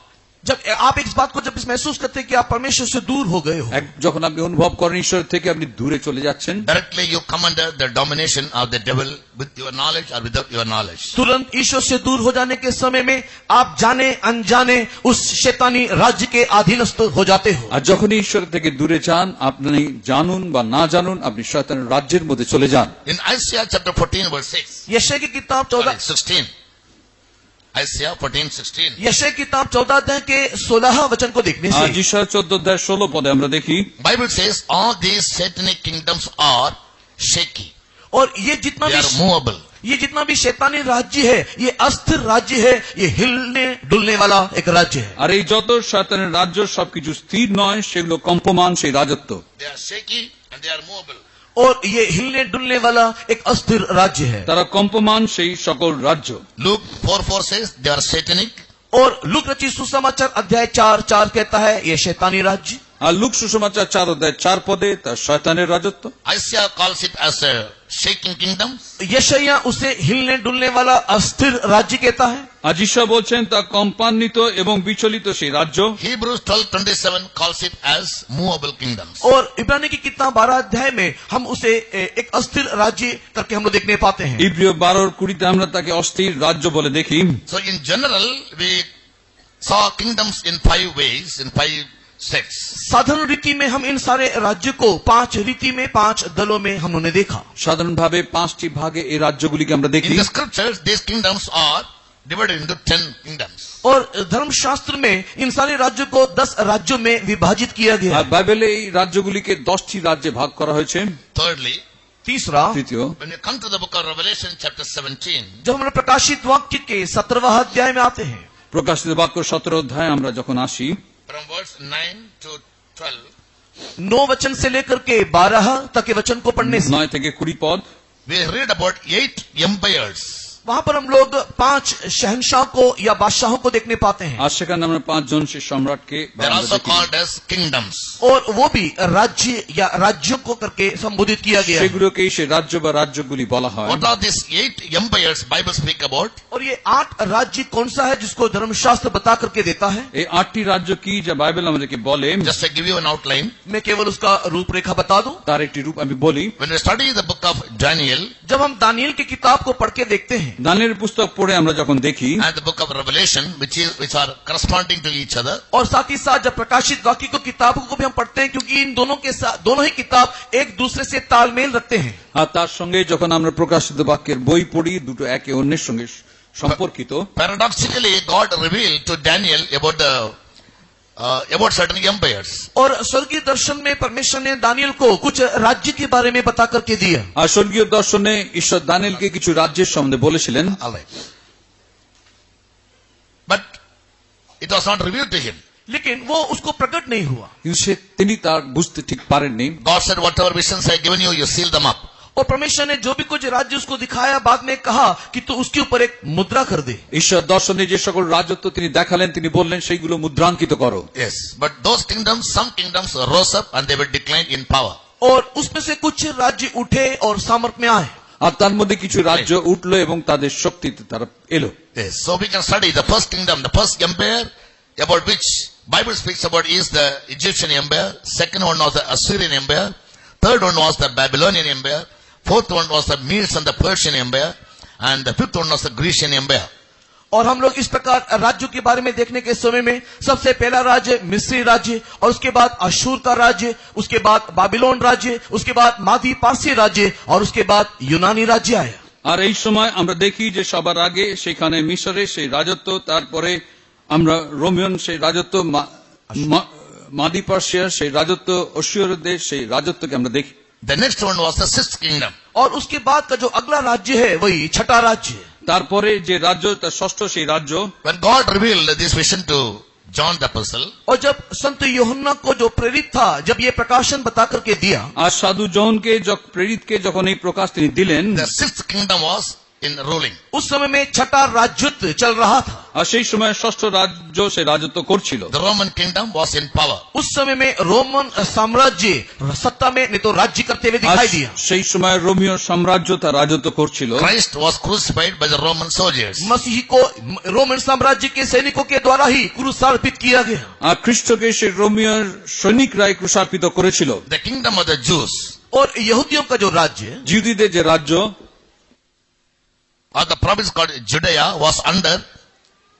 जब आप इस बात को जब इस महसूस करते हैं कि आप परमेश्वर से दूर हो गए हो, যখন আপনি অনুভব করেন ঈশ্বর থেকে আপনি দূরে চলে যাচ্ছেন, directly you come under the domination of the devil with your knowledge or without your knowledge. तुरंत ईश्वर से दूर हो जाने के समय में आप जाने अनजाने उस शैतानी राज्य के अधीनस्थ हो जाते हो। আর যখনই ঈশ্বর থেকে দূরে যান, আপনি জানুন বা না জানুন, আপনি শয়তানের রাজ্যের মধ্যে চলে যান। In Isaiah chapter 14 verse 6, यशाया की किताब 16. Isaiah 14:16. यशाया की किताब 14 अध्याय के 16 वचन को देखने আর से যিশায়া 14:16 পদে আমরা দেখি, Bible says all these satanic kingdoms are shaky. और ये जितना They भी are movable. ये जितना भी शैतानी राज्य है, ये अस्थिर राज्य है, ये हिलने डुलने वाला एक राज्य है। আর এই যত শয়তানের রাজ্য সবকিছু স্থির নয়, সেগুলো কম্পমান সেই রাজত্ব। They are shaky and they are movable. और ये हिलने डुलने वाला एक अस्थिर राज्य है। তারা কম্পমান সেই সকল রাজ্য। Luke 4:4 says they are satanic. और लूक रचित सुसमाचार अध्याय 4:4 कहता है ये शैतानी राज्य। আর লুক সুসমাচার 4:4 পদে তার শয়তানের রাজত্ব। Isaiah calls it as a shaking kingdom. यशाया उसे हिलने डुलने वाला अस्थिर राज्य कहता है। আর যিশায়া বলছেন তা কম্পান্বিত এবং বিচলিত সেই রাজ্য। Hebrews 12:27 calls it as movable kingdoms. और इब्रानी की किताब 12 अध्याय में हम उसे एक अस्थिर राज्य करके हम लोग देखने पाते हैं। ইব্রিয় 12:20 আমরা তাকে অস্থির রাজ্য বলে দেখি। So in general, we saw kingdoms in 5 ways, in 5 sects. साधारण रीति में हम इन सारे राज्य को 5 रीति में 5 दलों में हमने देखा। সাধারণভাবে 5টি ভাগে এই রাজ্যগুলিকে আমরা দেখি। In the scriptures, these kingdoms are divided into 10 kingdoms. और धर्मशास्त्र में इन सारे राज्यों को 10 राज्यों में विभाजित किया गया আর है। বাইবেলে এই রাজ্যগুলিকে 10টি রাজ্যে ভাগ করা হয়েছে। Thirdly, तीसरा, তৃতীয়, when you come to the book of Revelation chapter 17, जब हम लोग प्रकाशित वाक्य के 17वां अध्याय में आते हैं, প্রকাশিত বাক্য 17 অধ্যায় আমরা যখন আসি, from verse 9 to 12, 9 वचन से लेकर के 12 तक के वचन को पढ़ने से 9 থেকে 20 পদ, we read about 8 empires. वहां पर हम लोग 5 शहंशाह को या बादशाहों को देखने पाते हैं। আর সেখানে আমরা 5 জন সেই সম্রাটকে They are also called as kingdoms. और वो भी राज्य या राज्यों को करके संबोधित किया गया है। সেগুলোকেই সে রাজ্য বা রাজ্যগুলি বলা হয়। What are these 8 empires Bible speak about? और ये 8 राज्य कौन सा है जिसको धर्मशास्त्र बता करके देता है? এই 8টি রাজ্য কি যা বাইবেল আমাদেরকে বলে, Just to give you an outline, मैं केवल उसका रूपरेखा बता दूं। তার একটি রূপ আমি বলি। when we study the book of Daniel जब हम दानियल की किताब को पढ़ के देखते हैं দানিয়েলের পুস্তক পড়ে আমরা যখন দেখি, and the book of Revelation, which are corresponding to each other, और साथ ही साथ जब प्रकाशित वाक्य को किताबों को भी हम पढ़ते हैं, क्योंकि इन दोनों के साथ दोनों ही किताब एक दूसरे से तालमेल रखते हैं। আর তার সঙ্গে যখন আমরা প্রকাশিত বাক্যের বই পড়ি, দুটো একে অন্যের সঙ্গে সম্পর্কিত। paradoxically God revealed to Daniel about certain empires. और स्वर्गीय दर्शन में परमेश्वर ने दानियल को कुछ राज्य के बारे में बता करके दिया। আর স্বর্গীয় দর্শনে ঈশ্বর দানিয়েলকে কিছু রাজ্যের সম্বন্ধে বলেছিলেন, All right. But it was not revealed to him. लेकिन वो उसको प्रकट नहीं हुआ। কিন্তু তিনি তার বুঝতে ঠিক পারেননি। God said, whatever visions I have given you, you seal them up. और परमेश्वर ने जो भी कुछ राज्य उसको दिखाया, बाद में कहा कि तू उसके ऊपर एक मुद्रा कर दे। ঈশ্বর দর্শনে যে সকল রাজত্ব তিনি দেখালেন, তিনি বললেন সেইগুলো মুদ্রাঙ্কিত করো। Yes. But those kingdoms, some kingdoms rose up and they were declined in power. और उसमें से कुछ राज्य उठे और सामर्थ्य में आए। আর তার মধ্যে কিছু রাজ্য উঠলো এবং তাদের শক্তিতে তারা এলো। Yes. So we can study the first kingdom, the first empire about which Bible speaks about is the Egyptian empire. Second one was the Assyrian empire. Third one was the Babylonian empire. Fourth one was the Medes and the Persian empire. And the fifth one was the Grecian empire. और हम लोग इस प्रकार राज्यों के बारे में देखने के समय में सबसे पहला राज्य मिस्री राज्य, और उसके बाद अशूर का राज्य, उसके बाद बाबिलोन राज्य, उसके बाद मादी पारसी राज्य, और उसके बाद यूनानी राज्य आया। আর এই সময় আমরা দেখি যে সবার আগে সেখানে মিশরের সেই রাজত্ব, তারপরে আমরা রোমিয়ন সেই রাজত্ব, মাদি পার্সিয়ার সেই রাজত্ব, অসুরদের সেই রাজত্বকে আমরা দেখি। The next one was the sixth kingdom. और उसके बाद का जो अगला राज्य है वही छठा राज्य है। তারপরে যে রাজ্য, তার ষষ্ঠ সেই রাজ্য। When God revealed this vision to John the Apostle, और जब संत यूहन्ना को जो प्रेरित था, जब ये प्रकाशन बता करके दिया, আর সাধু জনকে প্রেরিতকে যখন এই প্রকাশ তিনি দিলেন, the sixth kingdom was in ruling. उस समय में छठा राज्यत्व चल रहा था। আর সেই সময় ষষ্ঠ রাজ্য সে রাজত্ব করছিল। The Roman kingdom was in power. उस समय में रोमन साम्राज्य सत्ता में नहीं तो राज्य करते हुए আর दिखाई दिया। সেই সময় রোমীয় সাম্রাজ্য তার রাজত্ব করছিল। Christ was crucified by the Roman soldiers. मसीह को रोमन साम्राज्य के सैनिकों के द्वारा ही क्रूसार्पित किया गया। আর খ্রিস্টকে সেই রোমীয় সৈনিকরাই ক্রুশার্পিত করেছিল। The kingdom of the Jews और यहूदियों का जो राज्य জিহুদীদের যে রাজ্য or the province called Judea was under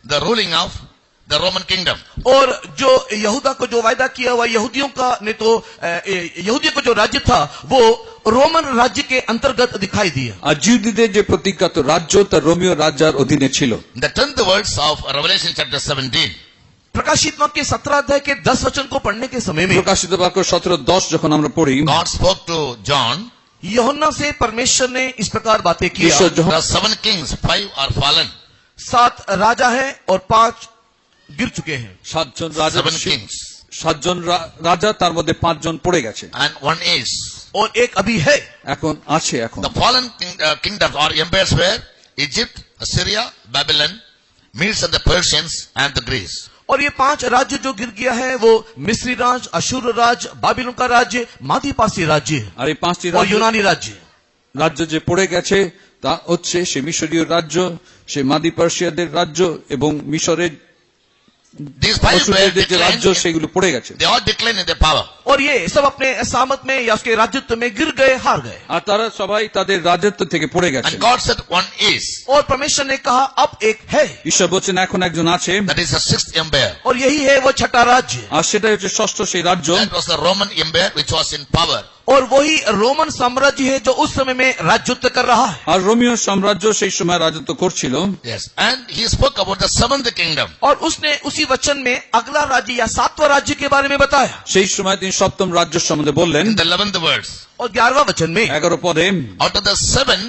the ruling of the Roman kingdom. और जो यहूदा को जो वायदा किया हुआ यहूदियों का नहीं तो यहूदियों को जो राज्य था वो रोमन राज्य के अंतर्गत दिखाई दिया। আর জিহুদীদের যে প্রতিজ্ঞাত রাজ্য তা রোমীয় রাজ্যের অধীনে ছিল। The 10th verse of Revelation chapter 17. प्रकाशित वाक्य के 17 अध्याय के 10 वचन को पढ़ने के समय में প্রকাশিত বাক্য 17:10 যখন আমরা পড়ি, God spoke to John. यूहन्ना से परमेश्वर ने इस प्रकार बातें किया। ঈশ্বর There যখন are 7 kings, 5 are fallen. 7 राजा हैं और 5 गिर चुके हैं। সাতজন রাজা 7 kings. সাতজন রাজা তার মধ্যে 5 জন পড়ে গেছে, And 1 is. और एक अभी है। এখন আছে। এখন The fallen kingdoms or empires were Egypt, Assyria, Babylon, Medes and the Persians and the Greece. और ये 5 राज्य जो गिर गया है वो मिस्री राज, अशूर राज, बाबिलोन का राज्य, मादीपासी राज्य আর এই 5টি और রাজ্য यूनानी राज्य। রাজ্য যে পড়ে গেছে তা হচ্ছে সে মিশরীয় রাজ্য, সে মাদি পার্সিয়াদের রাজ্য এবং মিশরের These 5 were অসুরদের যে রাজ্য declined. সেগুলো পড়ে গেছে। They all declined in their power. और ये सब अपने सामत में या उसके राज्यत्व में गिर गए, हार गए। আর তারা সবাই তাদের রাজত্ব থেকে পড়ে গেছে। And God said 1 is. और परमेश्वर ने कहा अब एक है ঈশ্বর বলছেন এখন একজন আছে, That is the 6th empire. और यही है वो छठा राज्य। আর সেটাই হচ্ছে ষষ্ঠ সেই রাজ্য। That was the Roman empire which was in power. और वही रोमन साम्राज्य है जो उस समय में राज्यत्व कर रहा है। আর রোমীয় সাম্রাজ্য সেই সময় রাজত্ব করছিল। Yes. And he spoke about the 7th kingdom. और उसने उसी वचन में अगला राज्य या 7वां राज्य के बारे में बताया। সেই সময় তিনি সপ্তম রাজ্য সম্বন্ধে বললেন। In the 11th verse. और 11वां वचन में 11 পদে, Out of the 7,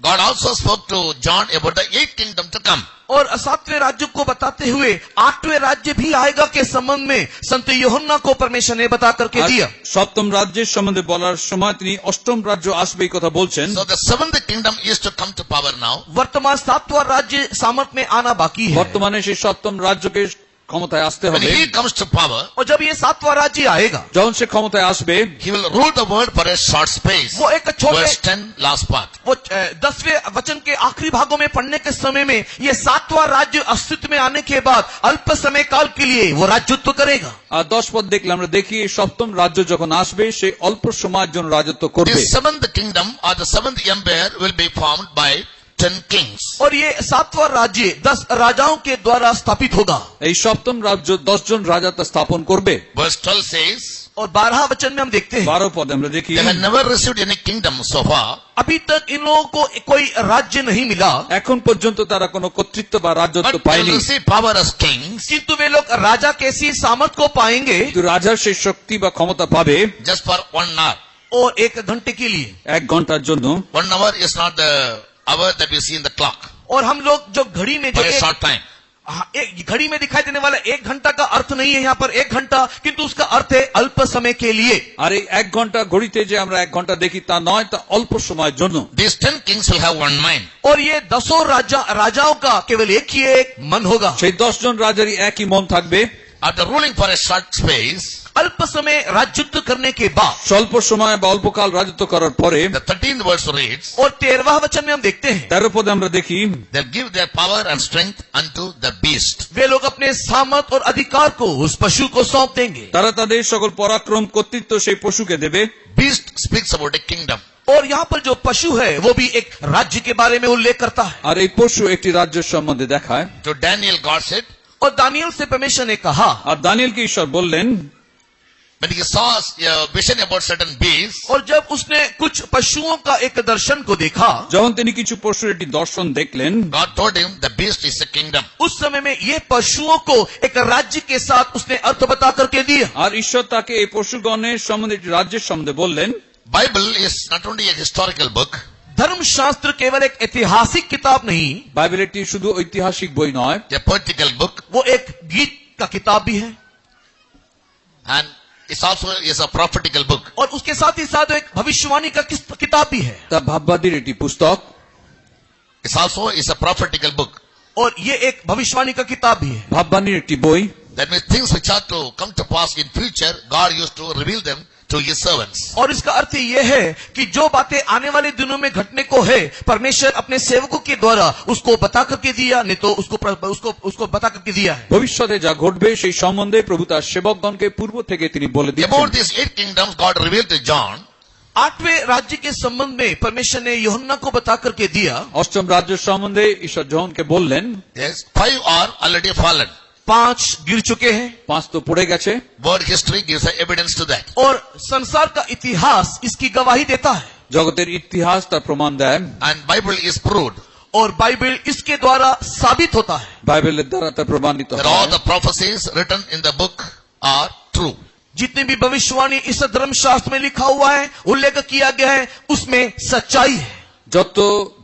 God also spoke to John about the 8th kingdom to come. और 7वें राज्य को बताते हुए 8वें राज्य भी आएगा के संबंध में संत यूहन्ना को परमेश्वर ने बता करके আর दिया। সপ্তম রাজ্যের সম্বন্ধে বলার সময় তিনি অষ্টম রাজ্য আসবে এই কথা বলছেন। So the 7th kingdom is to come to power now. वर्तमान 7वां राज्य सामर्थ में आना बाकी है। বর্তমানে সেই সপ্তম রাজ্যকে ক্ষমতায় আসতে When হবে। he comes to power, और जब ये 7वां राज्य आएगा যখন সে ক্ষমতায় আসবে he will rule the world for a short space. वो एक छोटे Verse 10, last part. वो 10वें वचन के आखिरी भागों में पढ़ने के समय में ये 7वां राज्य अस्तित्व में आने के बाद अल्प समय काल के लिए वो राज्यत्व करेगा। আর 10 পদ দেখলে আমরা দেখি এই সপ্তম রাজ্য যখন আসবে সে অল্প সময়ের জন্য রাজত্ব করবে। This 7th kingdom or the 7th empire will be formed by 10 kings. और ये 7वां राज्य 10 राजाओं के द्वारा स्थापित होगा। এই সপ্তম রাজ্য 10 জন রাজা তা স্থাপন করবে। Verse 12 says, और 12 वचन में हम देखते हैं 12 পদে আমরা দেখি they have never received any kingdom so far. अभी तक इन लोगों को कोई राज्य नहीं मिला, এখন পর্যন্ত তারা কোনো কর্তৃত্ব বা রাজত্ব But they পায়নি। will receive power as kings किंतु वे लोग राजा कैसी सामर्थ को पाएंगे কিন্তু রাজার সেই শক্তি বা ক্ষমতা পাবে just for 1 hour. और 1 घंटे के लिए। 1 ঘন্টার জন্য। 1 hour is not the hour that we see in the clock. और हम लोग जो घड़ी में जो For a short time. एक घड़ी में दिखाई देने वाला 1 घंटा का अर्थ नहीं है यहाँ पर 1 घंटा, किंतु उसका अर्थ है अल्प समय के लिए। আর এই 1 ঘন্টা ঘড়িতে যে আমরা 1 ঘন্টা দেখি তা নয়, তা অল্প সময়ের জন্য। These 10 kings will have one mind. और ये 10 राजाओं का केवल एक ही एक मन होगा। সেই 10 জন রাজারই একই মন থাকবে। After ruling for a short space, अल्प समय राज्यत्व करने के बाद স্বল্প সময় বা অল্পকাল রাজত্ব করার পরে the 13th verse reads, और 13वां वचन में हम देखते हैं 13 পদে আমরা দেখি they'll give their power and strength unto the beast. वे लोग अपने सामर्थ और अधिकार को उस पशु को सौंप देंगे। তারা তাদের সকল পরাক্রম কর্তৃত্ব সেই পশুকে দেবে। Beast speaks about a kingdom. और यहाँ पर जो पशु है वो भी एक राज्य के बारे में उल्लेख करता है। আর এই পশু একটি রাজ্যের সম্বন্ধে দেখায়। To Daniel, God said, और दानियल से परमेश्वर ने कहा, আর দানিয়েলকে ঈশ্বর বললেন, when he saw a vision about certain beasts, और जब उसने कुछ पशुओं का एक दर्शन को देखा, যখন তিনি কিছু পশুর একটি দর্শন দেখলেন, God told him the beast is a kingdom. उस समय में ये पशुओं को एक राज्य के साथ उसने अर्थ बता करके दिया। আর ঈশ্বর তাকে এই পশুগণের সম্বন্ধে একটি রাজ্যের সম্বন্ধে বললেন। Bible is not only a historical book, धर्मशास्त्र केवल एक ऐतिहासिक किताब नहीं, বাইবেল একটি শুধু ঐতিহাসিক বই নয়, a poetical book, वो एक गीत का किताब भी है, and it's also is a prophetical book. और उसके साथ ही साथ एक भविष्यवाणी का किताब भी है। তা ভাববাদীর একটি পুস্তক। It's also is a prophetical book. और ये एक भविष्यवाणी का किताब भी है। ভাববাণীর একটি বই। That means things which are to come to pass in future, God used to reveal them to His servants. और इसका अर्थ ये है कि जो बातें आने वाले दिनों में घटने को है, परमेश्वर अपने सेवकों के द्वारा उसको बता करके दिया, नहीं तो उसको बता करके दिया है। ভবিষ্যতে যা ঘটবে সেই সম্বন্ধে প্রভু তার সেবকগণকে পূর্ব থেকে তিনি বলে About দিয়েছেন। these 8 kingdoms, God revealed to John. 8वें राज्य के संबंध में परमेश्वर ने यूहन्ना को बता करके दिया। অষ্টম রাজ্যের সম্বন্ধে ঈশ্বর যোহনকে বললেন। Yes, 5 are already fallen. 5 गिर चुके हैं। 5 তো পড়ে গেছে। World history gives us evidence to that. और संसार का इतिहास इसकी गवाही देता है। জগতের ইতিহাস তার প্রমাণ দেয়। And Bible is proved और बाइबल इसके द्वारा साबित होता है। বাইবেলের দ্বারা তা প্রমাণিত that all হয়। the prophecies written in the book are true. जितनी भी भविष्यवाणी इस धर्मशास्त्र में लिखा हुआ है, उल्लेख किया गया है, उसमें सच्चाई है। যত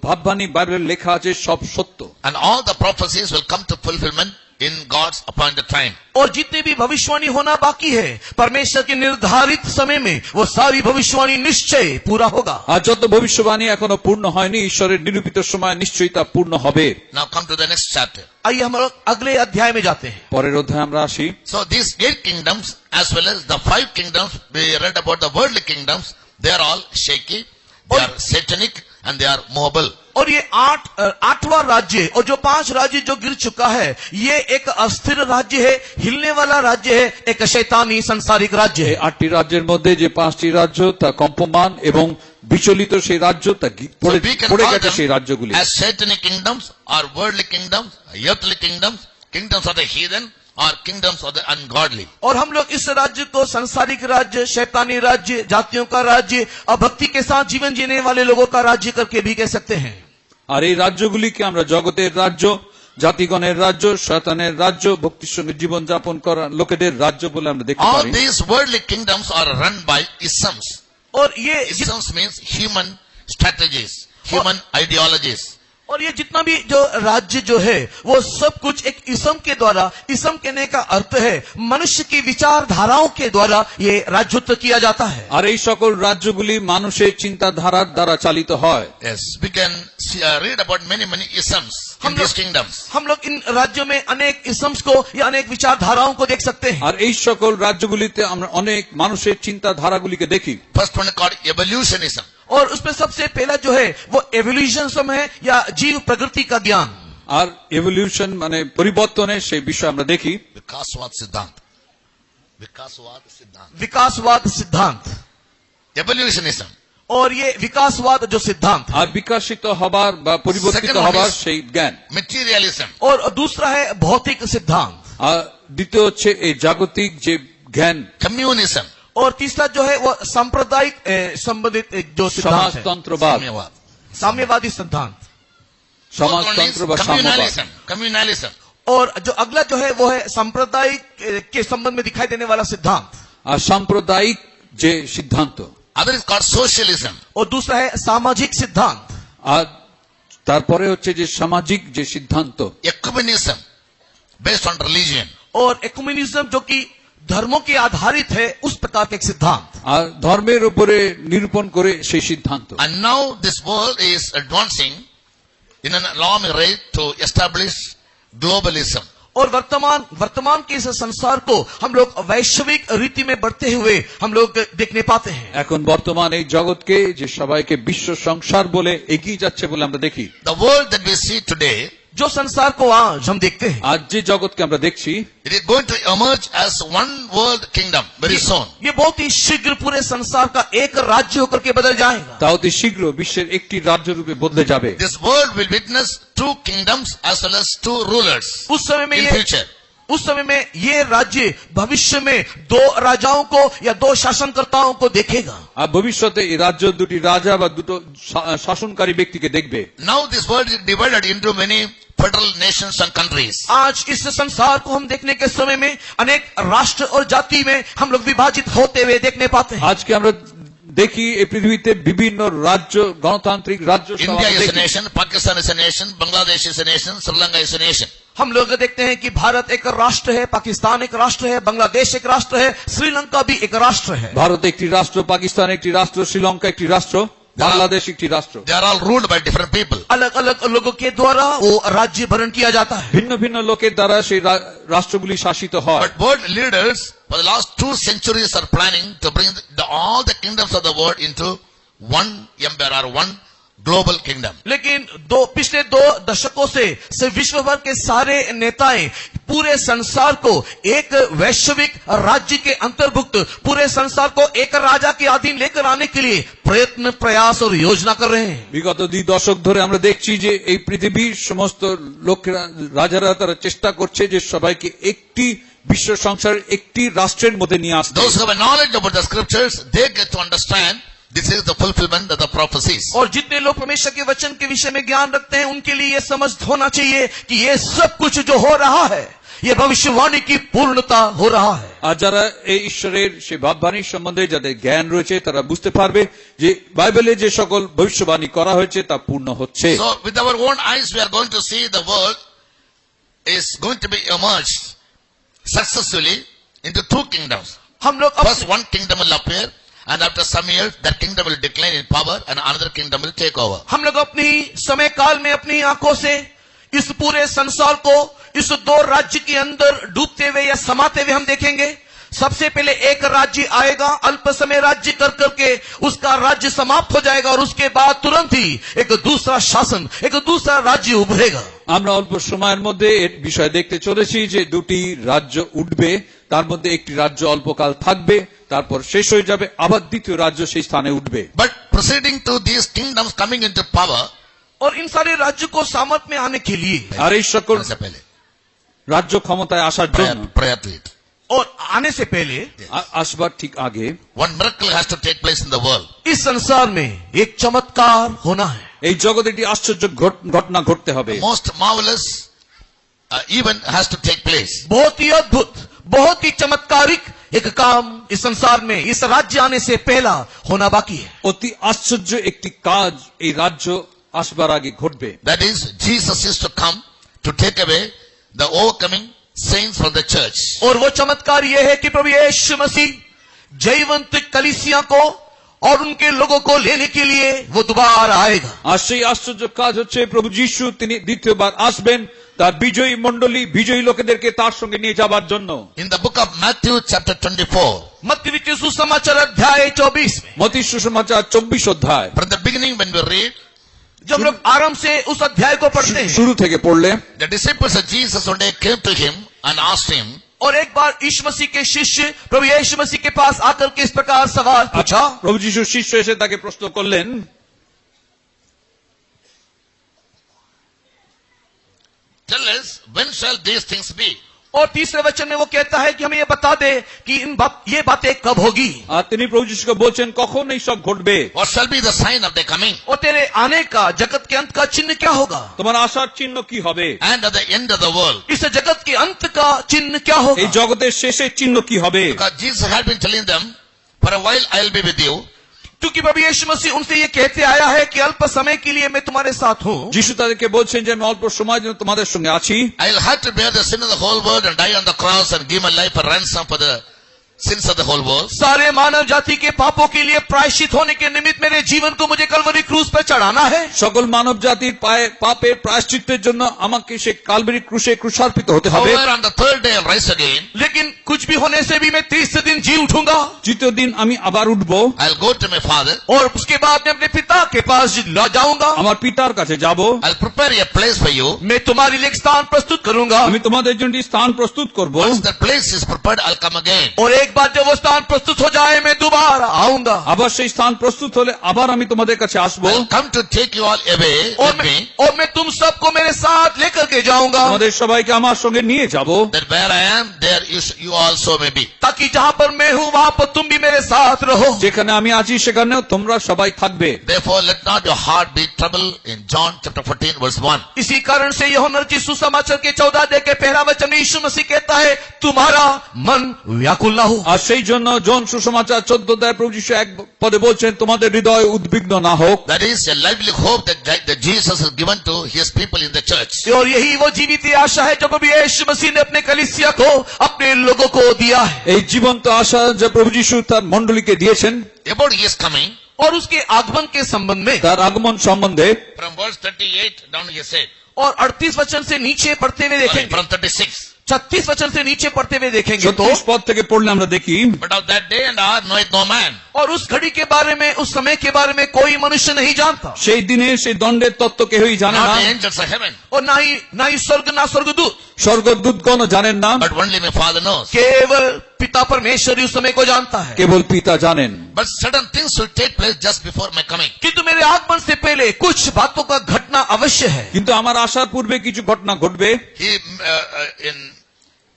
ভাববাণী বাইবেলে লেখা আছে সব সত্য। And all the prophecies will come to fulfillment in God's appointed time. और जितनी भी भविष्यवाणी होना बाकी है, परमेश्वर के निर्धारित समय में वो सारी भविष्यवाणी निश्चय पूरा होगा। আর যত ভবিষ্যবাণী এখনো পূর্ণ হয়নি, ঈশ্বরের নিরূপিত সময় নিশ্চয়ই তা পূর্ণ হবে। Now come to the next chapter. आइए हम लोग अगले अध्याय में जाते हैं। পরের অধ্যায়ে আমরা আসি। So these 8 kingdoms as well as the 5 kingdoms we read about, the worldly kingdoms, they are all shaky, they are satanic and they are movable. और ये 8वां राज्य और जो 5 राज्य जो गिर चुका है, ये एक अस्थिर राज्य है, हिलने वाला राज्य है, एक शैतानी सांसारिक राज्य এই है। 8টি রাজ্যের মধ্যে যে 5টি রাজ্য তা কম্পমান এবং বিচলিত সেই রাজ্য তা So we can পড়ে call গেছে সেই them রাজ্যগুলি। as satanic kingdoms or worldly kingdoms, earthly kingdoms, kingdoms of the heathen or kingdoms of the ungodly. और हम लोग इस राज्य को सांसारिक राज्य, शैतानी राज्य, जातियों का राज्य, अभक्ति के साथ जीवन जीने वाले लोगों का राज्य करके भी कह सकते हैं। আর এই রাজ্যগুলিকে আমরা জগতের রাজ্য, জাতিগণের রাজ্য, শয়তানের রাজ্য, ভক্তির সঙ্গে জীবন যাপন করা লোকেদের রাজ্য বলে আমরা দেখতে All পারি। these worldly kingdoms are run by isms. और ये Isms means human strategies, human ideologies. और ये जितना भी जो राज्य जो है, वो सब कुछ एक इसम के द्वारा, इसम कहने का अर्थ है मनुष्य की विचारधाराओं के द्वारा ये राज्यत्व किया जाता है। আর এই সকল রাজ্যগুলি মানুষের চিন্তাধারার দ্বারা চালিত হয়। Yes, we can read about many isms in these kingdoms. हम लोग इन राज्यों में अनेक इसम्स को या अनेक विचारधाराओं को देख सकते हैं। আর এই সকল রাজ্যগুলিতে আমরা অনেক মানুষের চিন্তাধারাগুলিকে দেখি। First one is called evolutionism. और उसमें सबसे पहला जो है वो एवोल्यूशनिज्म है या जीव प्रकृति का ज्ञान। আর এভলিউশন মানে পরিবর্তনের সেই বিষয় আমরা দেখি। विकासवाद सिद्धांत, विकासवाद सिद्धांत, विकासवाद सिद्धांत। evolutionism. और ये विकासवाद जो सिद्धांत है, আর বিকশিত হবার বা পরিবর্তিত Second one হবার is সেই জ্ঞান। materialism. और दूसरा है भौतिक सिद्धांत, আর দ্বিতীয় হচ্ছে এই জাগতিক যে জ্ঞান। communism, और तीसरा जो है वो सांप्रदायिक संबंधित जो सिद्धांत है, সমাজতন্ত্রবাদ, साम्यवाद. साम्यवादी सिद्धांत। Fourth one is সমাজতন্ত্র বা সাম্যবাদ। communalism. और जो अगला जो है वो है सांप्रदायिक के संबंध में दिखाई देने वाला सिद्धांत। আর সাম্প্রদায়িক যে সিদ্ধান্ত। Other is called socialism. और दूसरा है सामाजिक सिद्धांत। আর তারপরে হচ্ছে যে সামাজিক যে সিদ্ধান্ত। Ecumenism, based on religion. और एकुमेनिज्म जो कि धर्मों के आधारित है, उस प्रकार का एक सिद्धांत। আর ধর্মের উপরে নিরূপণ করে সেই সিদ্ধান্ত। And now this world is advancing in an alarming rate to establish globalism. और वर्तमान के इस संसार को हम लोग वैश्विक रीति में बढ़ते हुए हम लोग देखने पाते हैं। এখন বর্তমান এই জগৎকে যে সবাইকে বিশ্ব সংসার বলে এগিয়ে যাচ্ছে বলে আমরা দেখি। The world that we see today, जो संसार को आज हम देखते हैं, আজ যে জগৎকে আমরা দেখছি it is going to emerge as one world kingdom very soon. ये बहुत ही शीघ्र पूरे संसार का एक राज्य होकर के बदल जाएगा। তা অতি শীঘ্র বিশ্বের একটি রাজ্য রূপে বদলে যাবে। This world will witness 2 kingdoms as well as 2 rulers उस समय में in ये future. उस समय में ये राज्य भविष्य में 2 राजाओं को या 2 शासनकर्ताओं को देखेगा। আর ভবিষ্যতে এই রাজ্য দুটি রাজা বা দুটো শাসনকারী ব্যক্তিকে দেখবে। Now this world is divided into many federal nations and countries. आज इस संसार को हम देखने के समय में अनेक राष्ट्र और जाति में हम लोग विभाजित होते हुए देखने पाते हैं। আজকে আমরা দেখি এই পৃথিবীতে বিভিন্ন রাজ্য, গণতান্ত্রিক রাজ্য সহ India আমরা is a দেখি। nation, Pakistan is a nation, Bangladesh is a nation, Sri Lanka is a nation. हम लोग देखते हैं कि भारत एक राष्ट्र है, पाकिस्तान एक राष्ट्र है, बांग्लादेश एक राष्ट्र है, श्रीलंका भी एक राष्ट्र है। ভারত একটি রাষ্ট্র, পাকিস্তান একটি রাষ্ট্র, শ্রীলঙ্কা একটি রাষ্ট্র। বাংলাদেশ একটি রাষ্ট্র, They are all ruled by different people. अलग अलग लोगों के द्वारा वो राज्य भरण किया जाता है। ভিন্ন ভিন্ন লোকের দ্বারা সেই রাষ্ট্রগুলি শাসিত হয়। But world leaders for the last 2 centuries are planning to bring all the kingdoms of the world into one empire or one global kingdom. लेकिन पिछले 2 दशकों से विश्व भर के सारे नेताएं पूरे संसार को एक वैश्विक राज्य के अंतर्भुक्त पूरे संसार को एक राजा के अधीन लेकर आने के लिए प्रयत्न, प्रयास और योजना कर रहे हैं। বিগত 2 দশক ধরে আমরা দেখছি যে এই পৃথিবীর সমস্ত লোকেরা, রাজারা তারা চেষ্টা করছে যে সবাইকে একটি বিশ্ব সংসারের একটি রাষ্ট্রের মধ্যে নিয়ে আসতে। Those who have a knowledge about the scriptures, they get to understand this is the fulfillment of the prophecies. और जितने लोग परमेश्वर के वचन के विषय में ज्ञान रखते हैं उनके लिए यह समझ होना चाहिए कि ये सब कुछ जो हो रहा है ये भविष्यवाणी की पूर्णता हो रहा है। আর যারা এই ঈশ্বরের সেই ভাববাণীর সম্বন্ধে যাদের জ্ঞান রয়েছে তারা বুঝতে পারবে যে বাইবেলে যে সকল ভবিষ্যবাণী করা হয়েছে তা পূর্ণ হচ্ছে। So with our own eyes we are going to see the world is going to be emerged successfully into 2 kingdoms. हम लोग First one kingdom will appear and after some years that kingdom will decline in power and another kingdom will take over. हम लोग अपनी समय काल में अपनी आंखों से इस पूरे संसार को इस 2 राज्य के अंदर डूबते हुए या समाते हुए हम देखेंगे। सबसे पहले एक राज्य आएगा, अल्प समय राज्य कर करके उसका राज्य समाप्त हो जाएगा और उसके बाद तुरंत ही एक दूसरा शासन, एक दूसरा राज्य उभरेगा। আমরা অল্প সময়ের মধ্যে এর বিষয় দেখতে চলেছি যে 2টি রাজ্য উঠবে, তার মধ্যে একটি রাজ্য অল্পকাল থাকবে, তারপর শেষ হয়ে যাবে, আবার দ্বিতীয় রাজ্য সেই স্থানে উঠবে। But proceeding to these kingdoms coming into power, और इन सारे राज्य को सामर्थ में आने के लिए আর এই সকল से पहले রাজ্য ক্ষমতায় আসার জন্য prior to it, और आने से पहले আসবার ঠিক আগে one miracle has to take place in the world. इस संसार में एक चमत्कार होना है। এই জগতে একটি আশ্চর্য ঘটনা ঘটতে হবে। Most marvelous event has to take place. बहुत ही अद्भुत, बहुत ही चमत्कारिक एक काम इस संसार में इस राज्य आने से पहला होना बाकी है। অতি আশ্চর্য একটি কাজ এই রাজ্য আসবার আগে ঘটবে। That is, Jesus is to come to take away the overcoming saints from the church. और वो चमत्कार ये है कि प्रभु यीशु मसीह जयवंत कलीसिया को और उनके लोगों को लेने के लिए वो दोबारा आएगा। আর সেই আশ্চর্য কাজ হচ্ছে প্রভু যীশু তিনি দ্বিতীয়বার আসবেন তার বিজয়ী মণ্ডলী, বিজয়ী লোকেদেরকে তার সঙ্গে নিয়ে যাবার জন্য। In the book of Matthew chapter 24, मत्ती के सुसमाचार अध्याय 24 में মত্তী সুসমাচার 24 অধ্যায় from the beginning when we read, जब लोग आराम से उस अध्याय को पढ़ते हैं শুরু থেকে পড়লে the disciples of Jesus one day came to him and asked him, और एक बार यीशु मसीह के शिष्य प्रभु यीशु मसीह के पास आकर के इस प्रकार सवाल पूछा। প্রভু যীশুর শিষ্য এসে তাকে প্রশ্ন করলেন, tell us, when shall these things be? और तीसरे वचन में वो कहता है कि हमें ये बता दे कि ये बातें कब होगी আর তিনি প্রভু যীশুকে বলছেন কখন এই সব ঘটবে, What shall be the sign of their coming और तेरे आने का जगत के अंत का चिन्ह क्या होगा, তোমার আসার চিহ্ন কি হবে, and at the end of the world? इस जगत के अंत का चिन्ह क्या होगा। এই জগতের শেষের চিহ্ন কি হবে। Because Jesus had been telling them, for a while I will be with you, क्योंकि प्रभु यीशु मसीह उनसे ये कहते आया है कि अल्प समय के लिए मैं तुम्हारे साथ हूँ। যীশু তাদেরকে বলছেন যে আমি অল্প সময়ের জন্য তোমাদের সঙ্গে আছি। I will have to bear the sin of the whole world and die on the cross and give my life a ransom for the sins of the whole world. सारे मानव जाति के पापों के लिए प्रायश्चित होने के निमित्त मेरे जीवन को मुझे कलवरी क्रूस पर चढ़ाना है। সকল মানব জাতির পাপের প্রায়শ্চিত্তের জন্য আমাকে সেই কালভারি ক্রুশে ক্রুশার্পিত হতে হবে। However, on the third day I will rise again. लेकिन कुछ भी होने से भी मैं 30 दिन जी उठूंगा তৃতীয় দিন আমি আবার উঠব, I will go to my Father. और उसके बाद मैं अपने पिता के पास जाऊंगा। আমার পিতার কাছে যাব, I will prepare a place for you. मैं तुम्हारे लिए एक स्थान प्रस्तुत करूंगा। আমি তোমাদের জন্য একটি স্থান প্রস্তুত করব। Once the place is prepared, I will come again. और एक बार जब वो स्थान प्रस्तुत हो जाए मैं दोबारा आऊंगा। আবার সেই স্থান প্রস্তুত হলে আবার আমি তোমাদের কাছে আসব, I will come to take you all away with me, और मैं तुम सबको मेरे साथ लेकर के जाऊंगा, তোমাদের সবাইকে আমার সঙ্গে নিয়ে যাব, that where I am, there you also may be. ताकि जहां पर मैं हूं वहां पर तुम भी मेरे साथ रहो। যেখানে আমি আছি সেখানেও তোমরা সবাই থাকবে। Therefore, let not your heart be troubled. In John chapter 14 verse 1. इसी कारण से यूहन्ना रचित सुसमाचार के 14 अध्याय के पहला वचन में यीशु मसीह कहता है तुम्हारा मन व्याकुल ना हो। আর সেই জন্য জন সুসমাচার 14 অধ্যায় প্রভু যীশু এক পদে বলছেন তোমাদের হৃদয় উদ্বিগ্ন না হোক। That is a lively hope that Jesus has given to his people in the church. और यही वो जीवित आशा है जो प्रभु यीशु मसीह ने अपने कलीसिया को अपने लोगों को दिया है। এই জীবন্ত আশা যা প্রভু যীশু তার মণ্ডলীকে দিয়েছেন, About his coming, और उसके आगमन के संबंध में, তার আগমন সম্বন্ধে From verse 38 down he said, और 38 वचन से नीचे पढ़ते हुए sorry, देखेंगे, from 36. 36 वचन से नीचे पढ़ते हुए देखेंगे तो, 36 পদ থেকে পড়লে আমরা দেখি, But of that day and hour knoweth no man. और उस घड़ी के बारे में, उस समय के बारे में कोई मनुष्य नहीं जानता, সেই দিনে সেই দণ্ডের তত্ত্ব কেউই জানে Not না, the angels of heaven, और ना ही स्वर्ग ना स्वर्गदूत, স্বর্গদূতগণও জানেন না, but only my Father knows. केवल पिता परमेश्वर ही उस समय को जानता है। কেবল পিতা জানেন। But certain things will take place just before my coming. किंतु मेरे आगमन से पहले कुछ बातों का घटना अवश्य है। কিন্তু আমার আসার পূর্বে কিছু ঘটনা ঘটবে।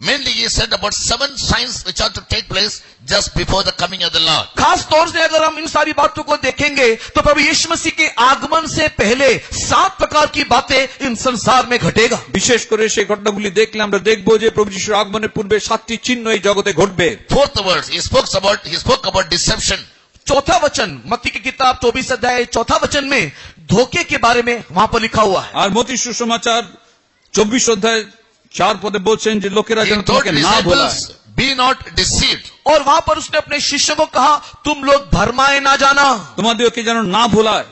Mainly he said about 7 signs which are to take place just before the coming of the Lord. खास तौर से अगर हम इन सारी बातों को देखेंगे तो प्रभु यीशु मसीह के आगमन से पहले 7 प्रकार की बातें इन संसार में घटेगा। বিশেষ করে সেই ঘটনাগুলি দেখলে আমরা দেখব যে প্রভু যিশুর আগমনের পূর্বে 7টি চিহ্ন এই জগতে ঘটবে। Fourth verse, he spoke about deception. चौथा वचन मत्ती की किताब 24 अध्याय चौथा वचन में धोखे के बारे में वहां पर लिखा हुआ है। আর মত্তী সুসমাচার 24 অধ্যায় 4 পদে বলছেন যে লোকেরা He যেন told তোমাকে না ভোলায়। disciples, be not deceived. और वहां पर उसने अपने शिष्यों को कहा, तुम लोग भरमाए ना जाना, তোমাদেরকে যেন না ভোলায়,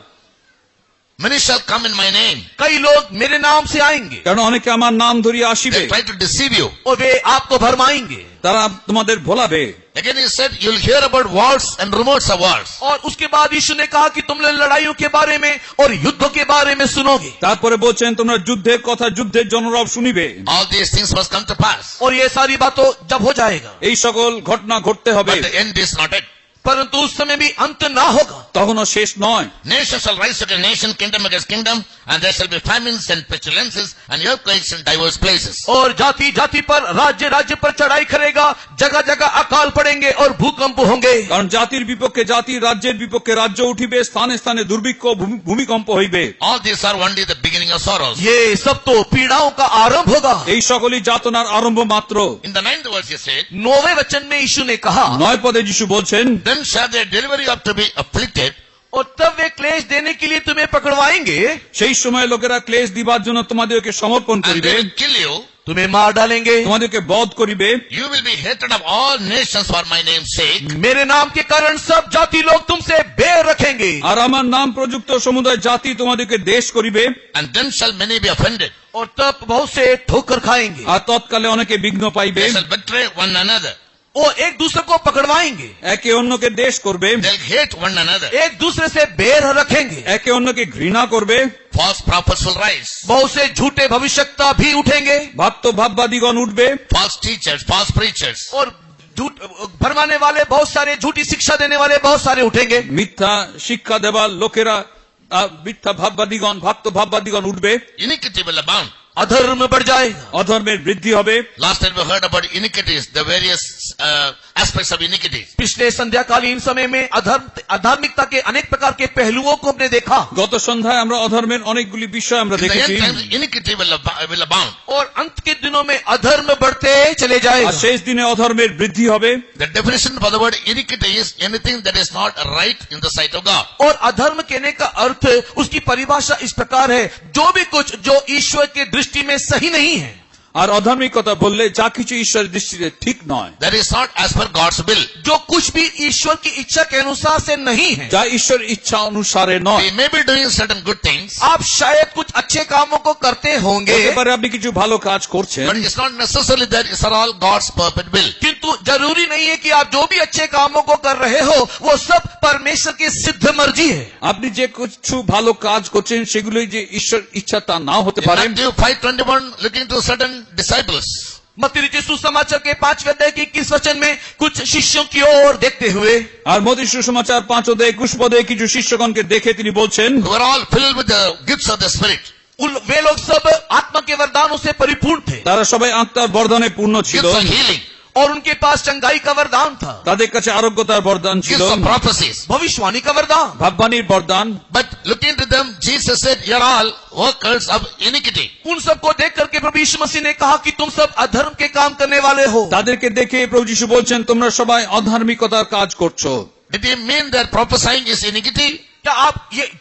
Many shall come in my name. कई लोग मेरे नाम से आएंगे কারণ অনেকে আমার নাম ধরিয়ে আসিবে, They try to deceive you. और वे आपको भरमाएंगे। তারা তোমাদের ভোলাবে। Again he said, you'll hear about wars and rumors of wars. और उसके बाद यीशु ने कहा कि तुम लोग लड़ाइयों के बारे में और युद्धों के बारे में सुनोगे, তারপরে বলছেন তোমরা যুদ্ধের কথা, যুদ্ধের জনরব শুনিবে। All these things must come to pass. और ये सारी बातों जब हो जाएगा, এই সকল ঘটনা ঘটতে হবে, But the end is not it. परंतु उस समय भी अंत ना होगा। তখনও শেষ নয়। Nation shall rise against nation, kingdom against kingdom, and there shall be famines and pestilences and earthquakes in diverse places. और जाति जाति पर, राज्य राज्य पर चढ़ाई करेगा, जगह जगह अकाल पड़ेंगे और भूकंप होंगे। কারণ জাতির বিপক্ষে জাতি, রাজ্যের বিপক্ষে রাজ্য উঠিবে, স্থানে স্থানে দুর্ভিক্ষ, ভূমিকম্প হইবে। All these are only the beginning of sorrows. ये सब तो पीड़ाओं का आरंभ होगा। এই সকলই যাতনার আরম্ভ মাত্র। In the 9th verse he said, 9वें वचन में यीशु ने कहा, 9 পদে যিশু বলছেন, then shall their delivery up to be afflicted, और तब वे क्लेश देने के लिए तुम्हें पकड़वाएंगे, সেই সময় লোকেরা ক্লেশ দিবার জন্য তোমাদেরকে সমর্পণ and করিবে, they will kill you. तुम्हें मार डालेंगे, তোমাদেরকে বধ করিবে। You will be hated of all nations for my name's sake. मेरे नाम के कारण सब जाति लोग तुमसे बैर रखेंगे, আর আমার নাম প্রযুক্ত সমুদায় জাতি তোমাদেরকে দেশ করিবে। And then shall many be offended. और तब बहुत से ठोकर खाएंगे। আর তৎকালে অনেকে বিঘ্ন পাইবে। They shall betray one another. वो एक दूसरे को पकड़वाएंगे, একে অন্যকে দেশ করবে, They'll hate one another. एक दूसरे से बैर रखेंगे, একে অন্যকে ঘৃণা করবে। False prophets will rise. बहुत से झूठे भविष्यवक्ता भी उठेंगे, ভাত্য ভাববাদীগণ উঠবে। False teachers, false preachers. और झूठ भरमाने वाले बहुत सारे, झूठी शिक्षा देने वाले बहुत सारे उठेंगे। মিথ্যা শিক্ষা দেবার লোকেরা, মিথ্যা ভাববাদীগণ, ভাত্য ভাববাদীগণ উঠবে। Iniquity will abound. अधर्म बढ़ जाएगा। অধর্মের বৃদ্ধি হবে। Last time we heard about iniquities, the various aspects of iniquities. पिछले संध्याकालीन समय में अधार्मिकता के अनेक प्रकार के पहलुओं को हमने देखा, গত সন্ধ্যায় আমরা অধর্মের অনেকগুলি বিষয় আমরা In the দেখেছি। end times, iniquity will abound. और अंत के दिनों में अधर्म बढ़ते चले আর जाएगा। শেষ দিনে অধর্মের বৃদ্ধি হবে। The definition for the word iniquity is anything that is not right in the sight of God. और अधर्म कहने का अर्थ, उसकी परिभाषा इस प्रकार है, जो भी कुछ जो ईश्वर के दृष्टि में सही नहीं है। আর অধার্মিকতা বললে যা কিছু ঈশ্বরের দৃষ্টিতে ঠিক নয়, That is not as per God's will. जो कुछ भी ईश्वर की इच्छा के अनुसार से नहीं है। যা ঈশ্বর ইচ্ছা অনুসারে We নয়। may be doing certain good things, आप शायद कुछ अच्छे कामों को करते होंगे, হতে পারে আপনি কিছু ভালো কাজ করছেন, but it's not necessarily that it's all God's perfect will. किंतु जरूरी नहीं है कि आप जो भी अच्छे कामों को कर रहे हो वो सब परमेश्वर की सिद्ध मर्जी है। আপনি যে কিছু ভালো কাজ করছেন সেগুলোই যে ঈশ্বর ইচ্ছা তা নাও হতে In পারে। Matthew 5:21, looking to certain disciples, मत्ती रचित सुसमाचार के 5वें अध्याय के 21 वचन में कुछ शिष्यों की ओर देखते हुए, আর মত্তী সুসমাচার 5 অধ্যায় 21 পদে কিছু শিষ্যগণকে দেখে তিনি বলছেন, who were all filled with the gifts of the Spirit. वे लोग सब आत्मा के वरदानों से परिपूर्ण थे, তারা সবাই আত্মার বরদানে পূর্ণ ছিল। Gifts of healing, और उनके पास चंगाई का वरदान था, তাদের কাছে আরোগ্যতার বরদান ছিল, gifts of prophecies. भविष्यवाणी का वरदान। ভাববাণীর বরদান। But looking to them, Jesus said, "You're all workers of iniquity." उन सबको देख करके प्रभु यीशु मसीह ने कहा कि तुम सब अधर्म के काम करने वाले हो। তাদেরকে দেখে প্রভু যিশু বলছেন তোমরা সবাই অধার্মিকতার কাজ করছো। Did he mean that prophesying is iniquity?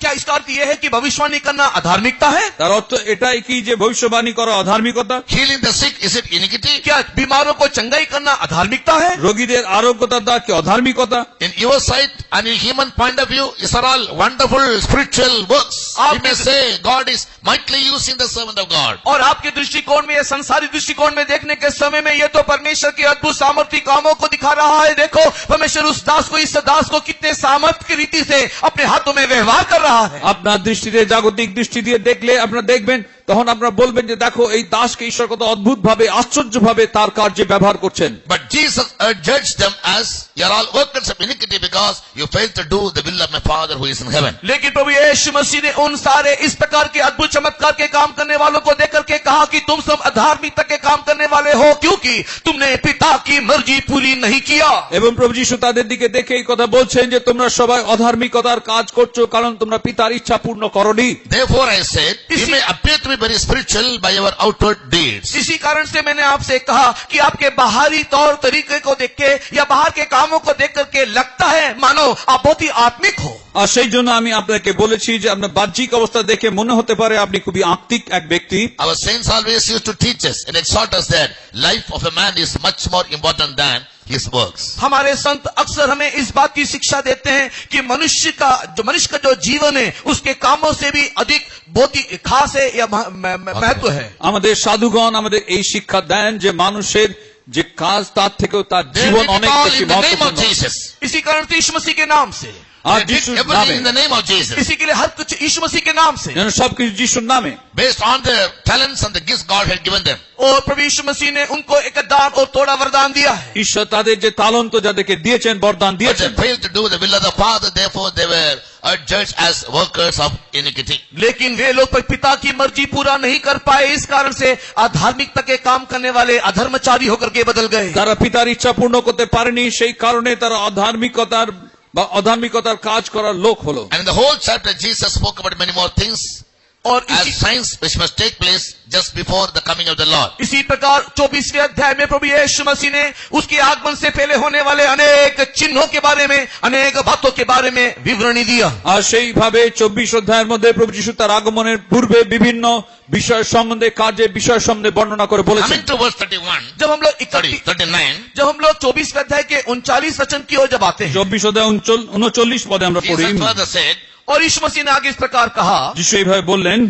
क्या इसका अर्थ ये है कि भविष्यवाणी करना अधार्मिकता है? তার অর্থ এটাই কি যে ভবিষ্যবাণী করা অধার্মিকতা? Healing the sick, is it iniquity? क्या बीमारों को चंगाई करना अधार्मिकता है? রোগীদের আরোগ্যতা দেওয়া কি অধার্মিকতা? In your sight, and in human point of view, these are all wonderful spiritual works. We may say God is mightily using the servant of God. और आपके दृष्टिकोण में, या संसारी दृष्टिकोण में देखने के समय में, ये तो परमेश्वर के अद्भुत सामर्थ्य कामों को दिखा रहा है। देखो परमेश्वर उस दास को, इस दास को कितने सामर्थ्य की रीति से अपने हाथों में व्यवहार कर रहा है। আপনার দৃষ্টিতে, জাগতিক দৃষ্টি দিয়ে দেখলে আপনারা দেখবেন, তখন আপনারা বলবেন যে দেখো এই দাসকে ঈশ্বর কত অদ্ভুত ভাবে, আশ্চর্য ভাবে তার কার্যে ব্যবহার করছেন। But Jesus judged them as you are all workers of iniquity because you failed to do the will of my Father who is in heaven. लेकिन प्रभु यीशु मसीह ने उन सारे इस प्रकार के अद्भुत चमत्कार के काम करने वालों को देख करके कहा कि तुम सब अधार्मिकता के काम करने वाले हो, क्योंकि तुमने पिता की मर्जी पूरी नहीं किया। এবং প্রভু যীশু তাদের দিকে দেখে এই কথা বলছেন যে তোমরা সবাই অধার্মিকতার কাজ করছো, কারণ তোমরা পিতার ইচ্ছা পূর্ণ করনি। Therefore I said, you may appear to be very spiritual by your outward deeds. इसी कारण से मैंने आपसे कहा कि आपके बाहरी तौर तरीके को देख के या बाहर के कामों को देख करके लगता है मानो आप बहुत ही आत्मिक हो। আর সেই জন্য আমি আপনাকে বলেছি যে আপনার বাহ্যিক অবস্থা দেখে মনে হতে পারে আপনি খুবই আত্মিক এক ব্যক্তি। Our saints always used to teach us and exhort us that life of a man is much more important than his works. हमारे संत अक्सर हमें इस बात की शिक्षा देते हैं कि मनुष्य का जो जीवन है उसके कामों से भी अधिक बहुत ही खास है या महत्व है। আমাদের সাধুগণ আমাদের এই শিক্ষা দেন যে মানুষের যে কাজ তার থেকেও তার জীবন অনেক বেশি In the name of মহত্বপূর্ণ। Jesus. इसी कारण से यीशु मसीह के नाम से, আর They did যিশুর everything নামে, in the name of Jesus. इसी के लिए हर कुछ यीशु मसीह के नाम से, যেন সবকিছু যিশুর নামে। Based on the talents and the gifts God had given them. और प्रभु यीशु मसीह ने उनको एक दान और थोड़ा वरदान दिया है। ঈশ্বর তাদের যে তালন্ত যাদেরকে দিয়েছেন, বরদান But দিয়েছেন, they failed to do the will of the Father, therefore they were judged as workers of iniquity. लेकिन वे लोग पिता की मर्जी पूरा नहीं कर पाए, इस कारण से अधार्मिकता के काम करने वाले अधर्मचारी होकर के बदल गए। তারা পিতার ইচ্ছা পূর্ণ করতে পারেনি, সেই কারণে তারা অধার্মিকতার কাজ করার লোক হলো। And in the whole chapter Jesus spoke about many more things और as signs which must take place just before the coming of the Lord. इसी प्रकार 24वें अध्याय में प्रभु यीशु मसीह ने उसके आगमन से पहले होने वाले अनेक चिन्हों के बारे में, अनेक बातों के बारे में विवरणी दिया। আর সেইভাবে 24 অধ্যায়ের মধ্যে প্রভু যীশু তার আগমনের পূর্বে বিভিন্ন বিষয় সম্বন্ধে, কাজের বিষয় সম্বন্ধে বর্ণনা করে বলেছেন। Coming to verse 39, जब हम लोग 24 अध्याय के 39 वचन की ओर जब आते हैं, 24 অধ্যায় 39 পদে আমরা পড়ি, Jesus further said, और यीशु मसीह ने आगे इस प्रकार कहा, যিশু এইভাবে বললেন,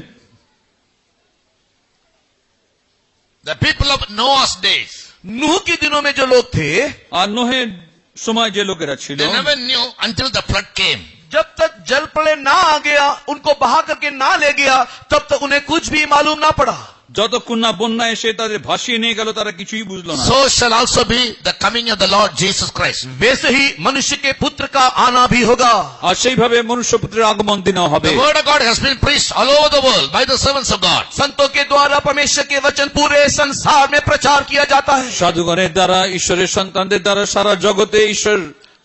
the people of Noah's days, नूह के दिनों में जो लोग थे, আর নোহের সময় যে লোকেরা ছিল, they never knew until the flood came. जब तक जल प्रलय ना आ गया, उनको बहा करके ना ले गया, तब तक उन्हें कुछ भी मालूम ना पड़ा। যতক্ষণ না বন্যা এসে তাদের ভাসিয়ে নিয়ে গেল তারা কিছুই বুঝলো না। So shall also be the coming of the Lord Jesus Christ. वैसे ही मनुष्य के पुत्र का आना भी होगा। আর সেইভাবে মনুষ্যপুত্রের আগমন দিনও হবে। The word of God has been preached all over the world by the servants of God. संतों के द्वारा परमेश्वर के वचन पूरे संसार में प्रचार किया जाता है। সাধুগণের দ্বারা, ঈশ্বরের সন্তানদের দ্বারা সারা জগতে ঈশ্বর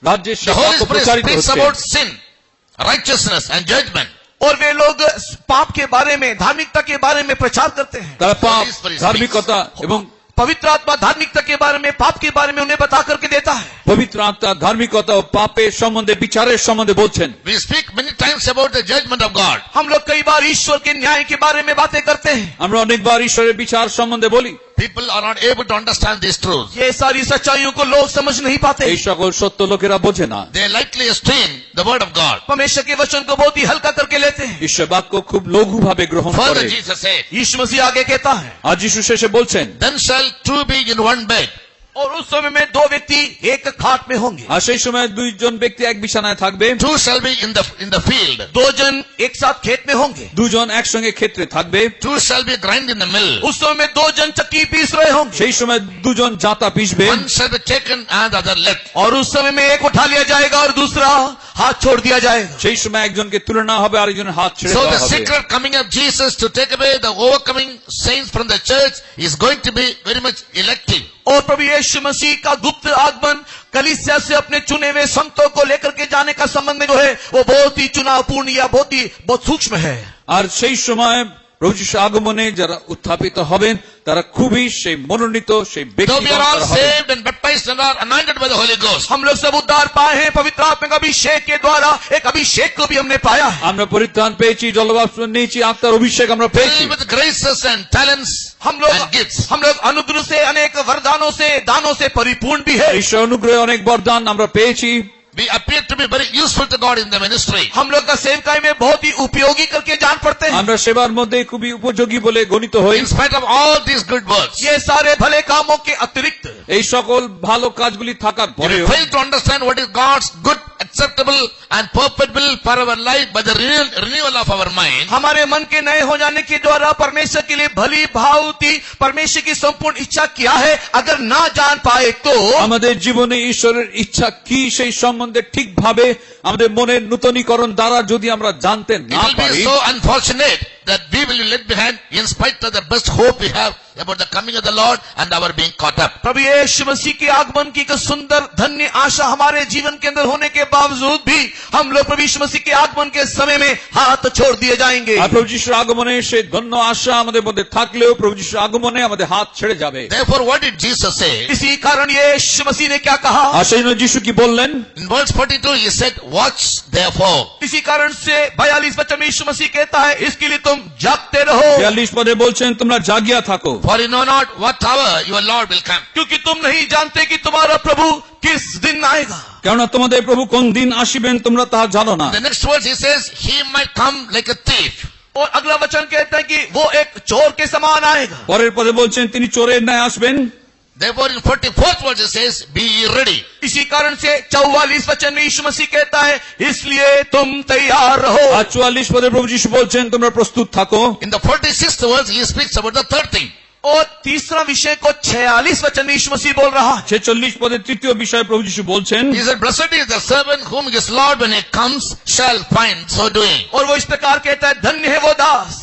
রাজ্যের The Holy সেবা Spirit প্রচারিত speaks হচ্ছে। about sin, righteousness and judgment. और वे लोग पाप के बारे में, धार्मिकता के बारे में प्रचार करते हैं। তারা পাপ, ধার্মিকতা এবং पवित्र आत्मा धार्मिकता के बारे में, पाप के बारे में उन्हें बता करके देता है। পবিত্র আত্মা ধার্মিকতা ও পাপের সম্বন্ধে, বিচারের সম্বন্ধে বলছেন। We speak many times about the judgment of God. हम लोग कई बार ईश्वर के न्याय के बारे में बातें करते हैं। আমরা অনেকবার ঈশ্বরের বিচার সম্বন্ধে বলি। People are not able to understand these truths. ये सारी सच्चाइयों को लोग समझ नहीं पाते। এই সকল সত্য লোকেরা বোঝে না। They lightly esteem the word of God. परमेश्वर के वचन को बहुत ही हल्का करके लेते हैं। ঈশ্বর বাক্য খুব লঘুভাবে গ্রহণ করে। Further Jesus said, यीशु मसीह आगे कहता है, আর যিশু শেষে বলছেন, then shall two be in one bed. और उस समय में दो व्यक्ति एक खाट में होंगे। আর সেই সময় দুইজন ব্যক্তি এক বিছানায় থাকবে, Two shall be in the field. दो जन एक साथ खेत में होंगे। দুজন একসঙ্গে ক্ষেত্রে থাকবে। Two shall be grind in the mill. उस समय में दो जन चक्की पीस रहे होंगे। সেই সময় দুজন জাঁতা পিষবে। One shall be taken and the other left. और उस समय में एक उठा लिया जाएगा और दूसरा हाथ छोड़ दिया जाएगा। সেই সময় একজনকে তুলে নেওয়া হবে, আরেকজনের হাত ছেড়ে So দেওয়া the হবে। secret coming of Jesus to take away the overcoming saints from the church is going to be very much elective. और प्रभु यीशु मसीह का गुप्त आगमन कलीसिया से अपने चुने हुए संतों को लेकर के जाने का संबंध जो है वो बहुत ही चुनावपूर्ण या बहुत सूक्ष्म है। আর সেই সময় প্রভু যিশুর আগমনে যারা উত্থাপিত হবেন তারা খুবই সেই মনোনীত, সেই Though we are ব্যক্তিগত all হবে। saved and baptized and are anointed by the Holy Ghost, हम लोग सब उद्धार पाए हैं, पवित्र आत्मा के अभिषेक के द्वारा एक अभिषेक को भी हमने पाया है। আমরা পরিত্রাণ পেয়েছি, জলবাষ্প নিয়েছি, আত্মার অভিষেক আমরা পেয়েছি। filled with graces and talents हम लोग and gifts. अनुग्रह से, अनेक वरदानों से, दानों से परिपूर्ण भी है। ঈশ্বর অনুগ্রহে অনেক বরদান আমরা পেয়েছি। we appear to be very useful to God in the ministry. हम लोग का सेवकाई में बहुत ही उपयोगी करके जान पड़ते हैं। আমরা সেবার মধ্যে খুবই উপযোগী বলে গণিত হই। In spite of all these good works, ये सारे भले कामों के अतिरिक्त এই সকল ভালো কাজগুলি থাকার if পরেও we fail to understand what is God's good, acceptable and perfect will for our life by the renewal of our mind, हमारे मन के नए हो जाने के द्वारा परमेश्वर के लिए भली भांति परमेश्वर की संपूर्ण इच्छा क्या है अगर ना जान पाए तो আমাদের জীবনে ঈশ্বরের ইচ্ছা কি সেই সম্বন্ধে ঠিকভাবে আমাদের মনের নূতনীকরণ দ্বারা যদি আমরা জানতে it না will be পারি, so unfortunate that we will be left behind in spite of the best hope we have about the coming of the Lord and our being caught up. प्रभु यीशु मसीह के आगमन की एक सुंदर धन्य आशा हमारे जीवन के अंदर होने के बावजूद भी हम लोग प्रभु यीशु मसीह के आगमन के समय में हाथ छोड़ दिए जाएंगे। আর প্রভু যিশুর আগমনে সেই ধন্য আশা আমাদের মধ্যে থাকলেও প্রভু যিশুর আগমনে আমাদের হাত ছেড়ে যাবে। Therefore, what did Jesus say? इसी कारण यीशु मसीह ने क्या कहा? আর সেই জন্য যিশু কি বললেন? In verse 42, he said, watch therefore. इसी कारण से 42 वचन में यीशु मसीह कहता है इसके लिए तुम जागते रहो 42 পদে বলছেন তোমরা জাগিয়া থাকো, For you know not what hour your Lord will come. क्योंकि तुम नहीं जानते कि तुम्हारा प्रभु किस दिन आएगा। কেননা তোমাদের প্রভু কোন দিন আসিবেন তোমরা তাহা জানো না। The next verse he says, he might come like a thief. और अगला वचन कहता है कि वो एक चोर के समान आएगा। পরের পদে বলছেন তিনি চোরের ন্যায় আসবেন। Therefore, in 44th verse he says, be ye ready. इसी कारण से 44 वचन में यीशु मसीह कहता है इसलिए तुम तैयार रहो। আর 44 পদে প্রভু যিশু বলছেন তোমরা প্রস্তুত থাকো। In the 46th verse he speaks about the third thing. और तीसरा विषय को 46 वचन में यीशु मसीह बोल रहा है। 46 পদে তৃতীয় বিষয় প্রভু যিশু বলছেন, He said, blessed is the servant whom his Lord when he comes shall find so doing. और वो इस प्रकार कहता है धन्य है वो दास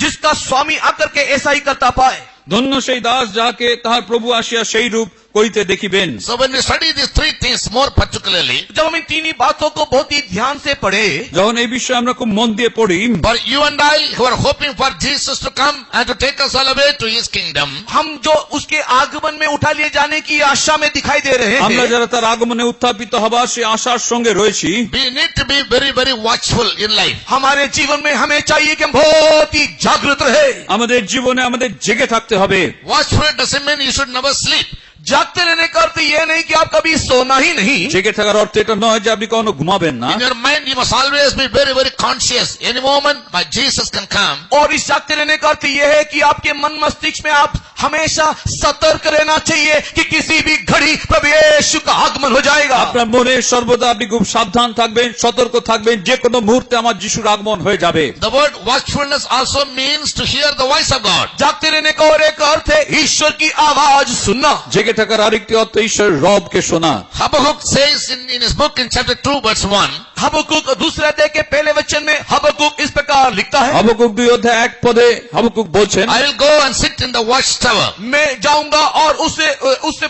जिसका स्वामी आकर के ऐसा ही करता पाए। ধন্য সেই দাস যাহাকে তাহার প্রভু আসিয়া সেই রূপ করিতে দেখিবেন। So when we study these three things more particularly, जब हम इन तीन ही बातों को बहुत ही ध्यान से पढ़े, যখন এই বিষয়ে আমরা খুব মন দিয়ে পড়ি, for you and I who are hoping for Jesus to come and to take us all away to his kingdom, हम जो उसके आगमन में उठा लिए जाने की आशा में दिखाई दे रहे আমরা हैं, যারা তার আগমনে উত্থাপিত হবার সেই আশার সঙ্গে রয়েছি, we need to be very, very watchful in life. हमारे जीवन में हमें चाहिए कि हम बहुत ही जागृत रहे। আমাদের জীবনে আমাদের জেগে থাকতে হবে। Watchful doesn't mean you should never sleep. जागते रहने का अर्थ ये नहीं कि आप कभी सोना ही नहीं। জেগে থাকার অর্থ এটা নয় যে আপনি কখনো ঘুমাবেন না। In your mind you must always be very, very conscious. Any moment my Jesus can come. और इस जागते रहने का अर्थ यह है कि आपके मन मस्तिष्क में आप हमेशा सतर्क रहना चाहिए कि किसी भी घड़ी प्रभु यीशु का आगमन हो जाएगा। আপনার মনে সর্বদা আপনি খুব সাবধান থাকবেন, সতর্ক থাকবেন, যে কোনো মুহূর্তে আমার যিশুর আগমন হয়ে যাবে। The word watchfulness also means to hear the voice of God. जागते रहने का और एक अर्थ है ईश्वर की आवाज सुनना। জেগে থাকার আরেকটি অর্থ ঈশ্বরের রবকে শোনা। Habakkuk says in his book in chapter 2 verse 1, हबक्कुक दूसरे अध्याय के पहले वचन में हबक्कुक इस प्रकार लिखता है, হাবাকুক 2 অধ্যায় 1 পদে হাবাকুক বলছেন, I will go and sit in the watchtower. मैं जाऊंगा और उससे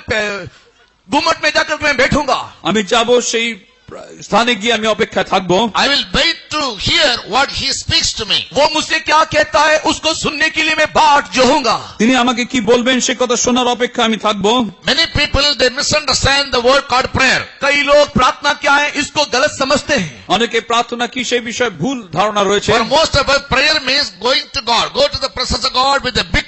गुम्मट में जाकर मैं बैठूंगा। আমি যাব সেই স্থানে গিয়ে আমি অপেক্ষায় থাকবো। I will wait to hear what he speaks to me. वो मुझसे क्या कहता है उसको सुनने के लिए मैं बाट जोहूंगा। তিনি আমাকে কি বলবেন সে কথা শোনার অপেক্ষা আমি থাকবো। Many people they misunderstand the word called prayer. कई लोग प्रार्थना क्या है इसको गलत समझते हैं। অনেকে প্রার্থনা কি সেই বিষয়ে ভুল ধারণা রয়েছে। For most of us, prayer means going to God, go to the presence of God with a big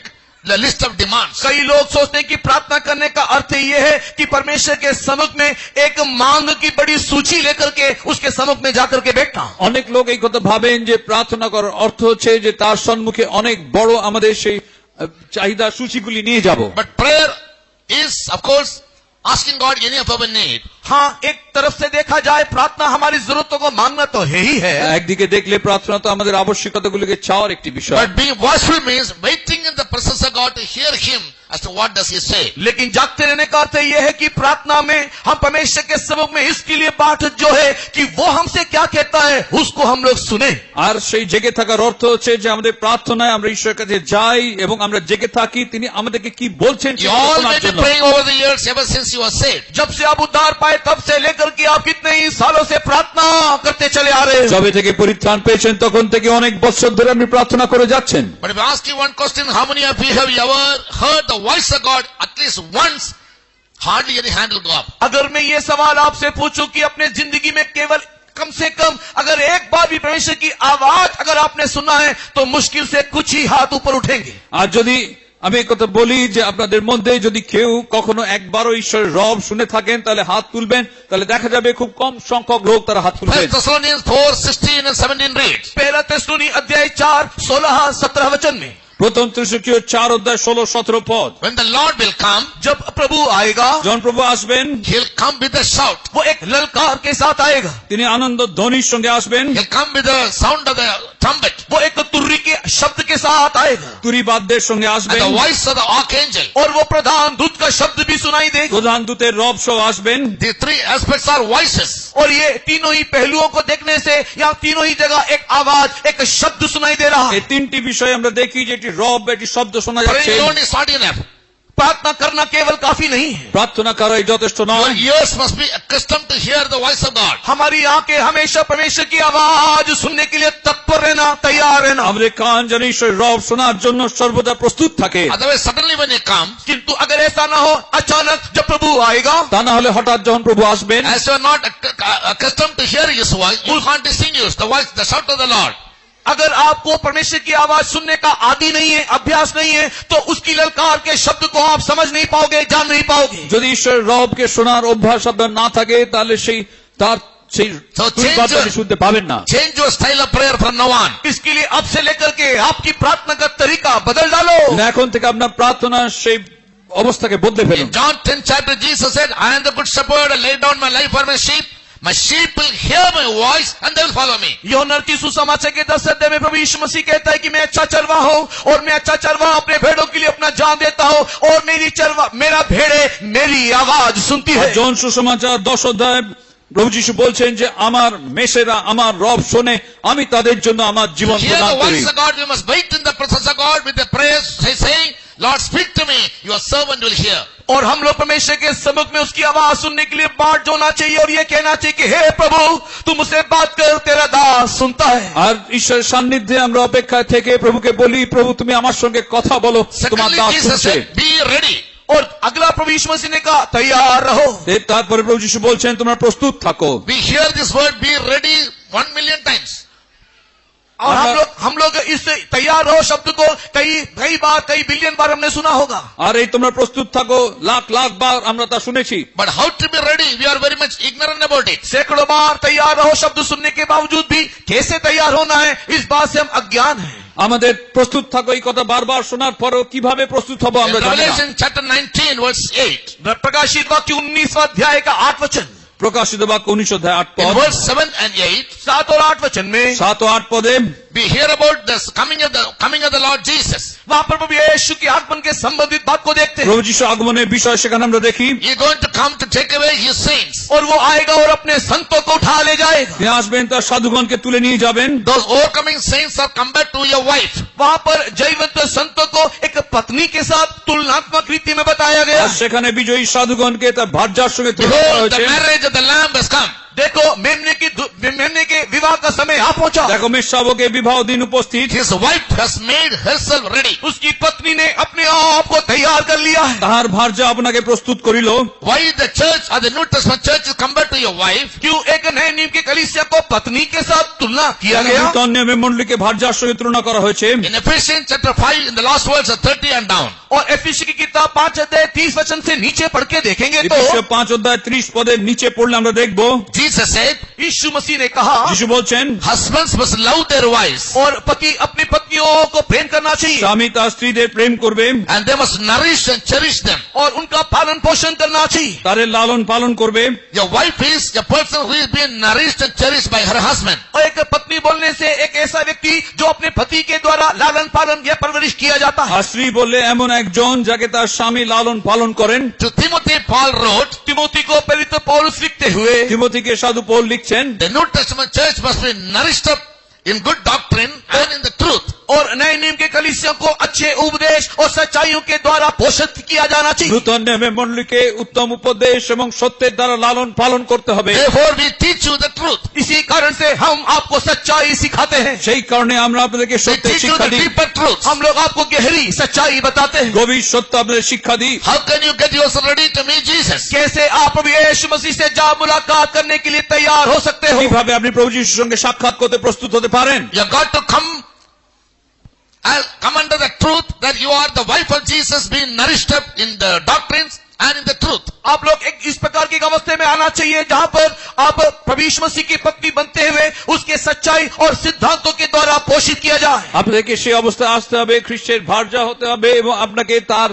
list of demands. कई लोग सोचते हैं कि प्रार्थना करने का अर्थ ये है कि परमेश्वर के सम्मुख में एक मांग की बड़ी सूची लेकर के उसके सम्मुख में जाकर के बैठना। অনেক লোক এই কথা ভাবেন যে প্রার্থনা করার অর্থ হচ্ছে যে তার সম্মুখে অনেক বড় আমাদের সেই চাহিদা সূচিগুলি নিয়ে যাব। But prayer is of course asking God any of our need. हाँ, एक तरफ से देखा जाए प्रार्थना हमारी जरूरतों को मांगना तो है ही है, একদিকে দেখলে প্রার্থনা তো আমাদের আবশ্যকতাগুলোকে চাওয়ার একটি বিষয়। But being watchful means waiting in the presence of God to hear him as to what does he say. लेकिन जागते रहने का अर्थ यह है कि प्रार्थना में हम परमेश्वर के सम्मुख में इसके लिए बाट जो है कि वो हमसे क्या कहता है उसको हम लोग सुने। আর সেই জেগে থাকার অর্থ হচ্ছে যে আমাদের প্রার্থনায় আমরা ঈশ্বরের কাছে যাই এবং আমরা জেগে থাকি তিনি আমাদেরকে কি বলছেন You all may be praying over the years ever since you were saved. जब से आप उद्धार पाए तब से लेकर के आप कितने ही सालों से प्रार्थना करते चले आ रहे हैं। যবে থেকে পরিত্রাণ পেয়েছেন তখন থেকে অনেক বছর ধরে আপনি প্রার্থনা করে যাচ্ছেন। But if I ask you one question, how many of you have ever heard the voice of God at least once? Hardly any hand will go up. अगर मैं ये सवाल आपसे पूछूं कि अपने जिंदगी में केवल कम से कम अगर एक बार भी परमेश्वर की आवाज अगर आपने सुना है तो मुश्किल से कुछ ही हाथ ऊपर उठेंगे। আর যদি আমি এই কথা বলি যে আপনাদের মধ্যে যদি কেউ কখনো একবারও ঈশ্বরের রব শুনে থাকেন তাহলে হাত তুলবেন, তাহলে দেখা যাবে খুব কম সংখ্যক লোক তারা হাত তুলবেন। 1 Thessalonians 4:16 and 17 reads. पहला थिस्सलुनी अध्याय 4, 16, 17 वचन में, প্রথম তিমোথেয় 4:16-17 পদ। When the Lord will come, जब प्रभु आएगा যখন প্রভু আসবেন He'll come with a shout. वो एक ललकार के साथ आएगा, তিনি আনন্দ ধ্বনির সঙ্গে আসবেন, He'll come with the sound of the trumpet वो एक तुर्री के शब्द के साथ आएगा, তুরি বাদ্যের সঙ্গে and আসবেন, the voice of the archangel. और वो प्रधान दूत का शब्द भी सुनाई देगा। প্রধান দূতের রব সহ আসবেন। The three aspects are voices. और ये तीनों ही पहलुओं को देखने से यहाँ तीनों ही जगह एक आवाज, एक शब्द सुनाई दे रहा है। এই তিনটি বিষয় আমরা দেখি যে এটি রব, এটি শব্দ শোনা যাচ্ছে। Praying alone is not enough. प्रार्थना करना केवल काफी नहीं है, প্রার্থনা করাই যথেষ্ট Your নয়। ears must be accustomed to hear the voice of God. हमारी आंखें हमेशा परमेश्वर की आवाज सुनने के लिए तत्पर रहना, तैयार रहना। আমাদের কান যেন ঈশ্বরের রব শোনার জন্য সর্বদা প্রস্তুত থাকে। Otherwise, suddenly when He comes, किंतु अगर ऐसा ना हो, अचानक जब प्रभु आएगा, তা না হলে হঠাৎ যখন প্রভু আসবেন, as you are not accustomed to hearing His voice, you can't distinguish the voice, the shout of the Lord. अगर आपको परमेश्वर की आवाज सुनने का आदि नहीं है, अभ्यास नहीं है, तो उसकी ललकार के शब्द को आप समझ नहीं पाओगे, जान नहीं पाओगे। যদি ঈশ্বরের রবকে শোনার অভ্যাস আপনার না থাকে তাহলে সেই So change বার্তাটি শুনতে পাবেন না। Change your style of prayer from now on. इसके लिए अब से लेकर के आपकी प्रार्थना का तरीका बदल डालो। এখন থেকে আপনার প্রার্থনা সেই অবস্থাকে বদলে ফেলুন। In John 10 chapter, Jesus said, I am the good shepherd, I lay down my life for my sheep. My sheep will hear my voice and they will follow me. यूहन्ना की सुसमाचार के 10 अध्याय में प्रभु यीशु मसीह कहता है कि मैं अच्छा चरवा हूँ और मैं अच्छा चरवा अपने भेड़ों के लिए अपना जान देता हूँ और मेरा भेड़े मेरी आवाज सुनती है। জন সুসমাচার 10 অধ্যায় প্রভু যিশু বলছেন যে আমার মেষেরা আমার রব শোনে, আমি তাদের জন্য আমার জীবন To hear প্রদান the করি। voice of God, we must wait in the presence of God with the prayers, saying, Lord, speak to me, your servant will hear. और हम लोग परमेश्वर के सम्मुख में उसकी आवाज सुनने के लिए बाट जोना चाहिए और ये कहना चाहिए कि हे प्रभु तू मुझसे बात कर, तेरा दास सुनता है। আর ঈশ্বরের সান্নিধ্যে আমরা অপেক্ষায় থেকে প্রভুকে বলি, প্রভু তুমি আমার সঙ্গে কথা বলো, তোমার Secondly, দাস Jesus শুনছে। said, be ready. और अगला प्रभु यीशु मसीह ने कहा तैयार रहो। তারপরে প্রভু যিশু বলছেন তোমরা প্রস্তুত থাকো। We hear this word, be ready, 1 million times. और हम लोग इस तैयार रहो शब्द को कई बार, कई बिलियन बार हमने सुना होगा। আর এই তোমরা প্রস্তুত থাকো লাখ লাখ বার আমরা তা শুনেছি। But how to be ready? We are very much ignorant about it. सैकड़ों बार तैयार रहो शब्द सुनने के बावजूद भी कैसे तैयार होना है, इस बात से हम अज्ञान हैं। আমাদের প্রস্তুত থাকো এই কথা বারবার শোনার পরও কিভাবে প্রস্তুত হব In আমরা জানি না। Revelation chapter 19 verse 8, प्रकाशित वाक्य 19वां अध्याय का 8 वचन, প্রকাশিত বাক্য 19 অধ্যায় 8 in পদ, verse 7 and 8, 7 और 8 वचन में 7 ও 8 পদে we hear about the coming of the Lord Jesus. वहां पर प्रभु यीशु के आगमन के संबंधित बात को देखते हैं। প্রভু যিশু আগমনের বিষয় সেখানে আমরা দেখি। He is going to come to take away his saints. और वो आएगा और अपने संतों को उठा ले जाएगा। তিনি আসবেন তার সাধুগণকে তুলে নিয়ে যাবেন। Those overcoming saints are compared to your wife. वहां पर जयवंत संतों को एक पत्नी के साथ तुलनात्मक रीति में बताया गया। আর সেখানে বিজয়ী সাধুগণকে তার ভার্যার সঙ্গে তুলনা করা Behold, the হয়েছে। marriage of the Lamb has come. देखो मेमने के विवाह का समय आ पहुंचा। দেখো মেষশাবকের বিবাহ দিন উপস্থিত। His wife has made herself ready. उसकी पत्नी ने अपने आप को तैयार कर लिया है। তাহার ভার্যা আপনাকে প্রস্তুত করিল। Why the church or the New Testament church is compared to your wife? क्यों एक नए नियम की कलीसिया को पत्नी के साथ तुलना किया गया? নূতন নিয়মে মণ্ডলীকে ভার্যার সঙ্গে তুলনা করা হয়েছে। In Ephesians chapter 5, in the last verse of 30 and down, और एफिसी की किताब 5 अध्याय 30 वचन से नीचे पढ़ के देखेंगे तो এফেসীয় 5 অধ্যায় 30 পদের নিচে পড়লে আমরা দেখব Jesus said, यीशु मसीह ने कहा যিশু বলছেন husbands must love their wives और पति अपनी पत्नियों को प्रेम करना चाहिए স্বামী তার স্ত্রীদের প্রেম করবে, and they must nourish and cherish them. और उनका पालन पोषण करना चाहिए। তাদের লালন পালন করবে। Your wife is a person who is being nourished and cherished by her husband. और एक पत्नी बोलने से एक ऐसा व्यक्ति जो अपने पति के द्वारा लालन पालन या परवरिश किया जाता है। আর স্ত্রী বললে এমন একজন যাকে তার স্বামী লালন পালন করেন। To Timothy, Paul wrote, Timothy को पवित्र पौलुस लिखते हुए তিমোথীকে সাধু পৌল লিখছেন, the New Testament church must be nourished up in good doctrine and in the truth. और नए नियम के कलीसिया को अच्छे उपदेश और सच्चाइयों के द्वारा पोषित किया जाना चाहिए। নূতন নিয়মে মণ্ডলীকে উত্তম উপদেশ এবং সত্যের দ্বারা লালন পালন করতে হবে। Therefore, we teach you the truth. इसी कारण से हम आपको सच्चाई सिखाते हैं। সেই কারণে আমরা আপনাদেরকে We সত্যের teach you শিক্ষা the দিই। deeper truth. हम लोग आपको गहरी सच्चाई बताते हैं। গভীর সত্য আপনাদের শিক্ষা দিই। How can you get yourself ready to meet Jesus? कैसे आप प्रभु यीशु मसीह से जा मुलाकात करने के लिए तैयार हो सकते हो? কিভাবে আপনি প্রভু যিশুর সঙ্গে সাক্ষাৎ করতে প্রস্তুত হতে পারেন? You got to come I'll come under the truth that you are the wife of Jesus, being nourished up in the doctrines and in the truth. आप लोग एक इस प्रकार की अवस्था में आना चाहिए जहां पर आप प्रभु यीशु मसीह की पत्नी बनते हुए उसके सच्चाई और सिद्धांतों के द्वारा पोषित किया जाए। আপনাদেরকে সেই অবস্থা আসতে হবে, খ্রিস্টের ভার্যা হতে হবে এবং আপনাকে তার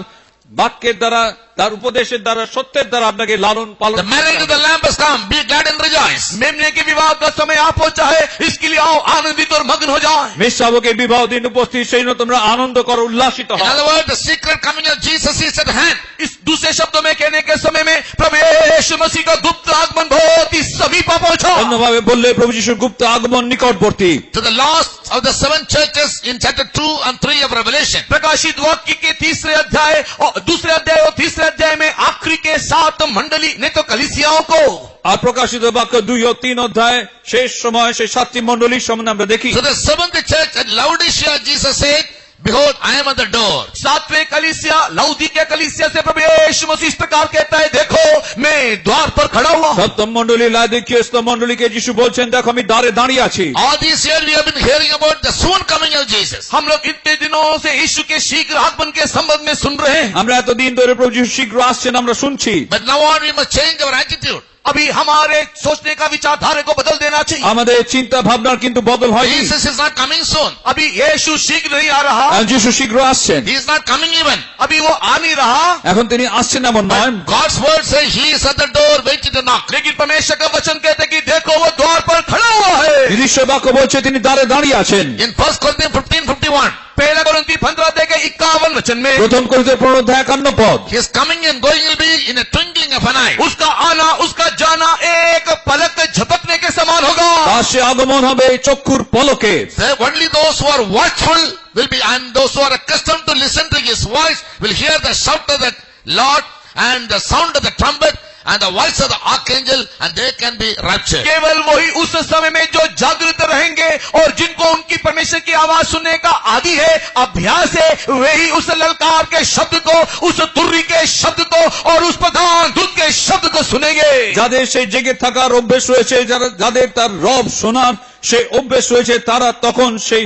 বাক্যের দ্বারা, তার উপদেশের দ্বারা, সত্যের দ্বারা আপনাকে লালন পালন। The marriage of the Lamb has come. Be glad and rejoice. मेमने के विवाह का समय आ पहुंचा है, इसके लिए आओ आनंदित और मग्न हो जाए। মেষশাবকের বিবাহ দিন উপস্থিত, সেই জন্য তোমরা আনন্দ করো, উল্লাসিত In হও। other words, the secret coming of Jesus is at hand. इस दूसरे शब्दों में कहने के समय में प्रभु यीशु मसीह का गुप्त आगमन बहुत ही समीप पहुंचा। অন্যভাবে বললে প্রভু যিশুর গুপ্ত আগমন নিকটবর্তী। To the lost of the seven churches in chapter 2 and 3 of Revelation. प्रकाशित वाक्य के तीसरे अध्याय और दूसरे अध्याय और तीसरे अध्याय में आखिरी के 7 मंडली ने तो कलीसियाओं को, আর প্রকাশিত বাক্য 2 ও 3 অধ্যায় শেষ সময় সেই 7টি মণ্ডলীর সম্বন্ধে আমরা দেখি। So the seventh church at Laodicea, Jesus said, behold, I am at the door. 7वें कलीसिया लाउदीकिया कलीसिया से प्रभु यीशु मसीह इस प्रकार कहता है, देखो मैं द्वार पर खड़ा हुआ हूं। সপ্তম মণ্ডলী লাউদিকীয় মণ্ডলীকে যিশু বলছেন, দেখো আমি দ্বারে দাঁড়িয়ে আছি। All these years we have been hearing about the soon coming of Jesus. हम लोग इतने दिनों से यीशु के शीघ्र आगमन के संबंध में सुन रहे हैं। আমরা এতদিন ধরে প্রভু যিশু শীঘ্র আসছেন আমরা শুনছি। But now on we must change our attitude. अभी हमारे सोचने का विचारधारा को बदल देना चाहिए। আমাদের চিন্তা ভাবনার কিন্তু বদল হয়নি। Jesus is not coming soon. अभी यीशु शीघ्र नहीं आ रहा, যিশু শীঘ্র আসছেন, He is not coming even. अभी वो आ नहीं रहा, এখন তিনি আসছেন এমন নয়। God's word says He is at the door waiting to knock. लेकिन परमेश्वर का वचन कहते कि देखो वो द्वार पर खड़ा हुआ है। ঈশ্বর বাক্য বলছে তিনি দ্বারে দাঁড়িয়ে আছেন। In 1 Corinthians 15:51, पहला कोरिन्थी 15 अध्याय के 51 वचन में প্রথম করিন্থীয় 15 অধ্যায় 51 পদ। His coming and going will be in a twinkling of an eye. उसका आना उसका जाना एक पलक झपकने के समान होगा। তার সে আগমন হবে চক্ষুর পলকে। So only those who are watchful will be, and those who are accustomed to listen to His voice will hear the shout of the Lord and the sound of the trumpet and the voice of the archangel, and they can be raptured. केवल वही उस समय में जो जागृत रहेंगे और जिनको उनकी परमेश्वर की आवाज सुनने का आदि है, अभ्यास है, वही उस ललकार के शब्द को, उस तुर्री के शब्द को और उस प्रधान दूत के शब्द को सुनेंगे। যাদের সেই জেগে থাকার অভ্যেস রয়েছে, যাদের তার রব শোনার সেই অভ্যেস রয়েছে, তারা তখন সেই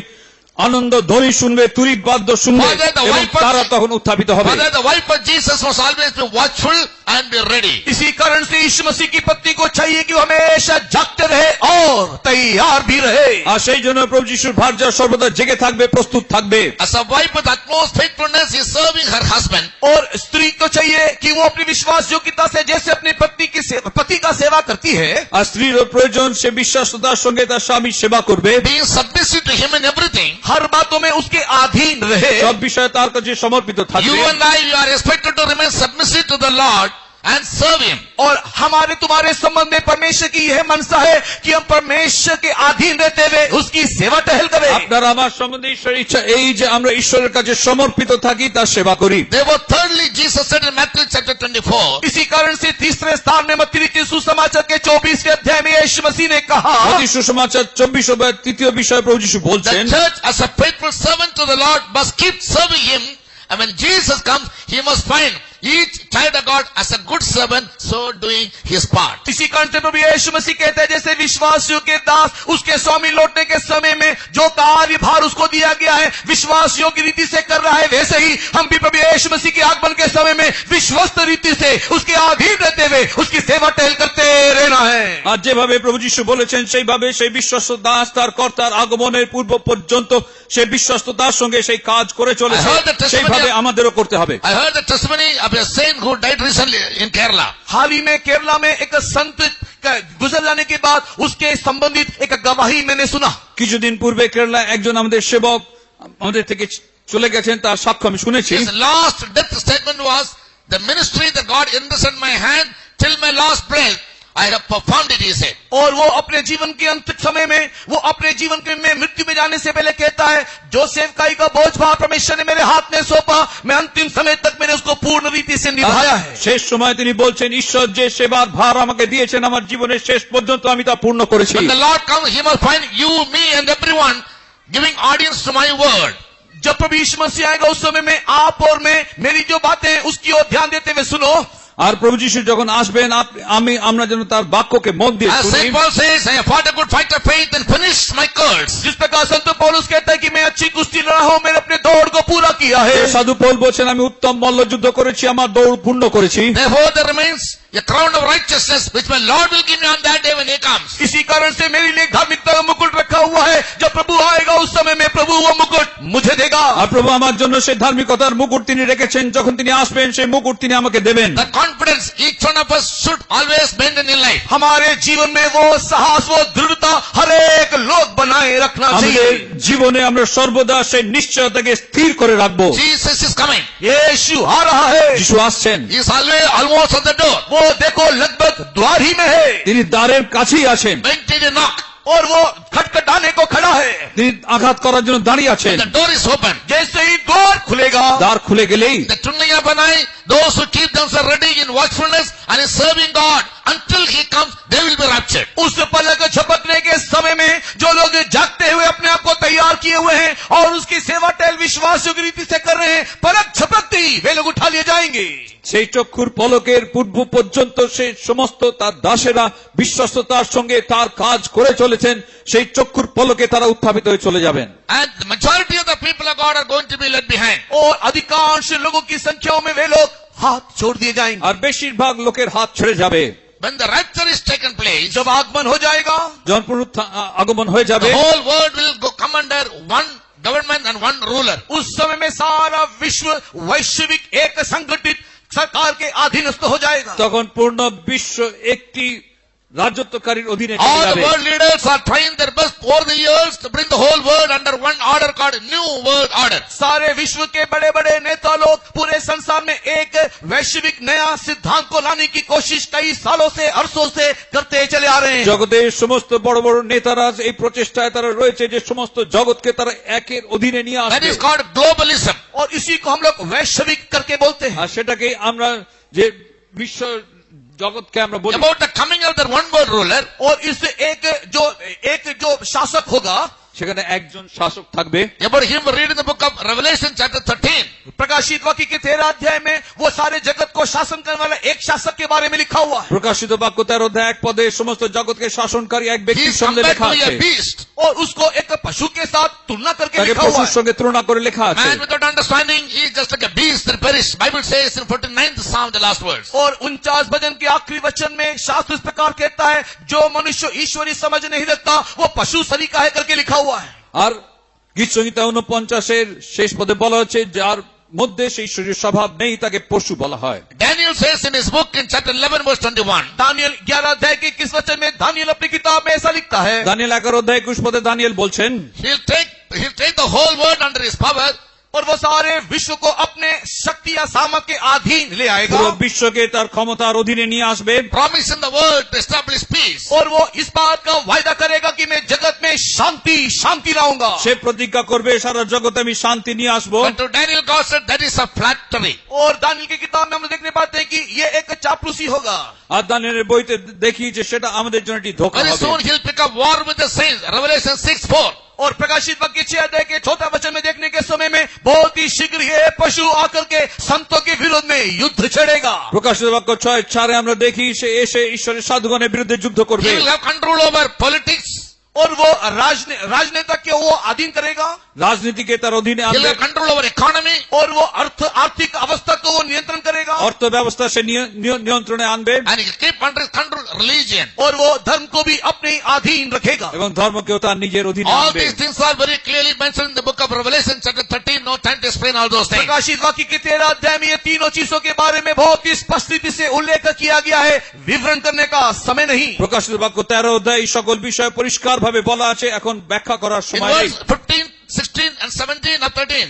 আনন্দ ধ্বনি শুনবে, তুরি বাদ্য শুনবে এবং তারা তখন উত্থাপিত হবে। Father, the wife of Jesus must always be watchful and be ready. इसी कारण से यीशु मसीह की पत्नी को चाहिए कि वो हमेशा जागते रहे और तैयार भी रहे। আর সেই জন্য প্রভু যিশুর ভার্যা সর্বদা জেগে থাকবে, প্রস্তুত থাকবে। As a wife with utmost faithfulness is serving her husband. और स्त्री को चाहिए कि वो अपनी विश्वास योग्यता से जैसे अपनी पत्नी की पति का सेवा करती है, আর স্ত্রীরও প্রয়োজন সে বিশ্বাসতার সঙ্গে তার স্বামীর সেবা করবে, Being submissive to him in everything. हर बातों में उसके अधीन रहे। সব বিষয়ে তার কাছে সমর্পিত You থাকবে। and I, you are expected to remain submissive to the Lord and serve Him. और हमारे तुम्हारे संबंध में परमेश्वर की यह मनसा है कि हम परमेश्वर के अधीन रहते हुए उसकी सेवा टहल करें। আপনার আমার সম্বন্ধে ঈশ্বরের ইচ্ছা এই যে আমরা ঈশ্বরের কাছে সমর্পিত থাকি, তার সেবা করি। Therefore, thirdly, Jesus said in Matthew chapter 24, इसी कारण से तीसरे स्थान में मत्ती लिखित सुसमाचार के 24वें अध्याय में यीशु मसीह ने कहा, মত্তী সুসমাচার 24 অধ্যায় 3য় বিষয়ে প্রভু যিশু the বলছেন, church as a faithful servant to the Lord must keep serving Him, and when Jesus comes, He must find each child of God as a good servant, so doing his part. इसी कारण से प्रभु यीशु मसीह कहते हैं जैसे विश्वासियों के दास उसके स्वामी लौटने के समय में जो कार्यभार उसको दिया गया है विश्वासियों की रीति से कर रहा है, वैसे ही हम भी प्रभु यीशु मसीह के आगमन के समय में विश्वस्त रीति से उसके अधीन रहते हुए उसकी सेवा टहल करते रहना है। আর যেভাবে প্রভু যিশু বলেছেন সেইভাবে সেই বিশ্বস্ত দাস তার কর্তার আগমনের পূর্ব পর্যন্ত সেই বিশ্বস্ততার সঙ্গে সেই কাজ করে চলেছে, সেইভাবে আমাদেরও করতে হবে। I heard the testimony of a saint who died recently in Kerala. हाल ही में केरला में एक संत का गुजर जाने के बाद उसके संबंधित एक गवाही मैंने सुना। কিছুদিন পূর্বে কেরালায় একজন আমাদের সেবক আমাদের থেকে চলে গেছেন, তার সাক্ষ্য আমি শুনেছি। His last death statement was, the ministry that God entrusted in my hand till my last breath, I have performed it, he said. और वो अपने जीवन के अंत समय में वो अपने जीवन के में मृत्यु में जाने से पहले कहता है, जो सेवकाई का बोझ भार परमेश्वर ने मेरे हाथ में सौंपा, मैं अंतिम समय तक मैंने उसको पूर्ण रीति से निभाया है। শেষ সময় তিনি বলছেন, ঈশ্বর যে সেবার ভার আমাকে দিয়েছেন আমার জীবনের শেষ পর্যন্ত আমি তা পূর্ণ করেছি। When the Lord comes, He must find you, me and everyone giving audience to my word. जब प्रभु यीशु मसीह आएगा उस समय में आप और मैं मेरी जो बातें हैं उसकी ओर ध्यान देते हुए सुनो। আর প্রভু যীশু যখন আসবেন আমরা যেন তার বাক্যকে মন দিয়ে As শুনি। Saint Paul says, I have fought a good fight of faith and finished my course. जिस प्रकार संत पौलुस कहता है कि मैं अच्छी कुश्ती लड़ा हूं, मैंने अपने दौड़ को पूरा किया है। সাধু পৌল বলছেন আমি উত্তম মল্লযুদ্ধ করেছি, আমার দৌড় পূর্ণ করেছি। Therefore there remains a crown of righteousness which my Lord will give me on that day when he comes. इसी कारण से मेरे लिए धार्मिकता का मुकुट रखा हुआ है। जब प्रभु आएगा उस समय में प्रभु वो मुकुट मुझे देगा। আর প্রভু আমার জন্য সেই ধার্মিকতার মুকুট তিনি রেখেছেন, যখন তিনি আসবেন সেই মুকুট তিনি আমাকে দেবেন। The confidence each one of us should always maintain in life. हमारे जीवन में वो साहस, वो दृढ़ता हर एक लोग बनाए रखना আমাদের चाहिए। জীবনে আমরা সর্বদা সেই নিশ্চয়তাকে স্থির করে রাখবো। Jesus is coming. यीशु आ रहा है। যিশু আসছেন, He is almost at the door. वो देखो लगभग द्वार ही में है তিনি দ্বারের কাছেই আছেন, Waiting to knock. और वो खटखटाने को खड़ा है। তিনি আঘাত করার জন্য দাঁড়িয়ে আছেন। The door is open. जैसे ही द्वार खुलेगा, দ্বার খুলে গেলেই The twinkling of an eye, those who keep themselves ready in watchfulness and in serving God until he comes, they will be raptured. उस पलक झपकने के समय में जो लोग जागते हुए अपने आप को तैयार किए हुए हैं और उसकी सेवा टहल विश्वास योग्य रीति से कर रहे हैं, पलक झपकते ही वे लोग उठा लिए जाएंगे। সেই চক্ষুর পলকের পূর্ব পর্যন্ত সেই সমস্ত তার দাসেরা বিশ্বস্ততার সঙ্গে তার কাজ করে চলেছেন, সেই চক্ষুর পলকে তারা উত্থাপিত হয়ে চলে যাবেন। And the majority of the people of God are going to be left behind. और अधिकांश लोगों की संख्याओं में वे लोग हाथ छोड़ दिए जाएंगे। আর বেশিরভাগ লোকের হাত ছেড়ে যাবে। When the rapture is taken place, जब आगमन हो जाएगा, যখন আগমন হয়ে যাবে, the whole world will come under one government and one ruler. उस समय में सारा विश्व वैश्विक एक संगठित सरकार के अधीनस्थ हो जाएगा। তখন পূর্ণ বিশ্ব একটি রাজত্বকারীর অধীনে চলে All the যাবে। world leaders are trying their best over the years to bring the whole world under one order called New World Order. सारे विश्व के बड़े बड़े नेता लोग पूरे संसार में एक वैश्विक नया सिद्धांत को लाने की कोशिश कई सालों से अरसों से करते चले आ रहे हैं। জগতের সমস্ত বড় বড় নেতারা এই প্রচেষ্টায় তারা রয়েছে যে সমস্ত জগৎকে তারা একের অধীনে নিয়ে That আসবে। is called globalism. और इसी को हम लोग वैश्विक करके बोलते हैं। আর সেটাকে আমরা যে বিশ্ব জগৎকে আমরা বলি। About the coming of the one world ruler, और इस एक जो शासक होगा, সেখানে একজন শাসক থাকবে। about him we read in the book of Revelation chapter 13. प्रकाशित वाक्य के 13 अध्याय में वो सारे जगत को शासन करने वाला एक शासक के बारे में लिखा हुआ है। প্রকাশিত বাক্য 13 অধ্যায় 1 পদে সমস্ত জগৎকে শাসনকারী এক He ব্যক্তির is সঙ্গে compared লেখা to a আছে। beast. और उसको एक पशु के साथ तुलना करके তাকে लिखा हुआ পশুর है। সঙ্গে তুলনা করে লেখা আছে। Man without understanding, he is just like a beast that perished. Bible says in 49th Psalm, the last words. और 49 भजन के आखिरी वचन में शास्त्र इस प्रकार कहता है, जो मनुष्य ईश्वरी समझ नहीं रखता वो पशु सरीका है करके लिखा हुआ है। আর গীত সংহিতা 49 শেষ পদে বলা হচ্ছে যার মধ্যে সেই ঈশ্বরীয় স্বভাব নেই তাকে পশু বলা হয়। Daniel says in his book in chapter 11 verse 21. Daniel 11 अध्याय के किस वचन में दानियल अपनी किताब में ऐसा लिखता है, দানিয়েল 11 অধ্যায় 21 পদে দানিয়েল বলছেন, He'll take the whole world under his power. और वो सारे विश्व को अपने शक्ति या सामर्थ के अधीन ले आएगा। পুরো বিশ্বকে তার ক্ষমতার অধীনে নিয়ে আসবে। Promising the world to establish peace. और वो इस बात का वायदा करेगा कि मैं जगत में शांति लाऊंगा। সে প্রতিজ্ঞা করবে সারা জগতে আমি শান্তি নিয়ে আসবো। But to Daniel God said that is a flattery. और दानियल की किताब में हम देखने पाते हैं कि ये एक चापलूसी होगा। আর দানিয়েলের বইতে দেখি যে সেটা আমাদের জন্য একটি ধোঁকা Very হবে। soon he'll pick up war with the saints. Revelation 6:4. और प्रकाशित वाक्य 6 अध्याय के 4 वचन में देखने के समय में बहुत ही शीघ्र ये पशु आकर के संतों के विरोध में युद्ध छेड़ेगा। প্রকাশিত বাক্য 6:4 আমরা দেখি সে এসে ঈশ্বরের সাধুগণের বিরুদ্ধে যুদ্ধ করবে। He will have control over politics. और वो राजनेता के वो अधीन करेगा। রাজনীতিকে তার অধীনে He'll আনবে। have control over economy. और वो आर्थिक अवस्था को वो नियंत्रण करेगा। অর্থ ব্যবস্থা সে নিয়ন্ত্রণে আনবে And he'll keep under his control religion. और वो धर्म को भी अपने अधीन रखेगा। এবং ধর্মকেও তার নিজের অধীনে All আনবে। these things are very clearly mentioned in the book of Revelation chapter 13. No time to explain all those things. प्रकाशित वाक्य के 13 अध्याय में ये तीनों चीजों के बारे में बहुत ही स्पष्ट रीति से उल्लेख किया गया है, विवरण करने का समय नहीं। প্রকাশিত বাক্য 13 অধ্যায় এই সকল বিষয় পরিষ্কার ভাবে বলা আছে, এখন ব্যাখ্যা করার In সময় নেই। verse 15, 16 and 17 of 13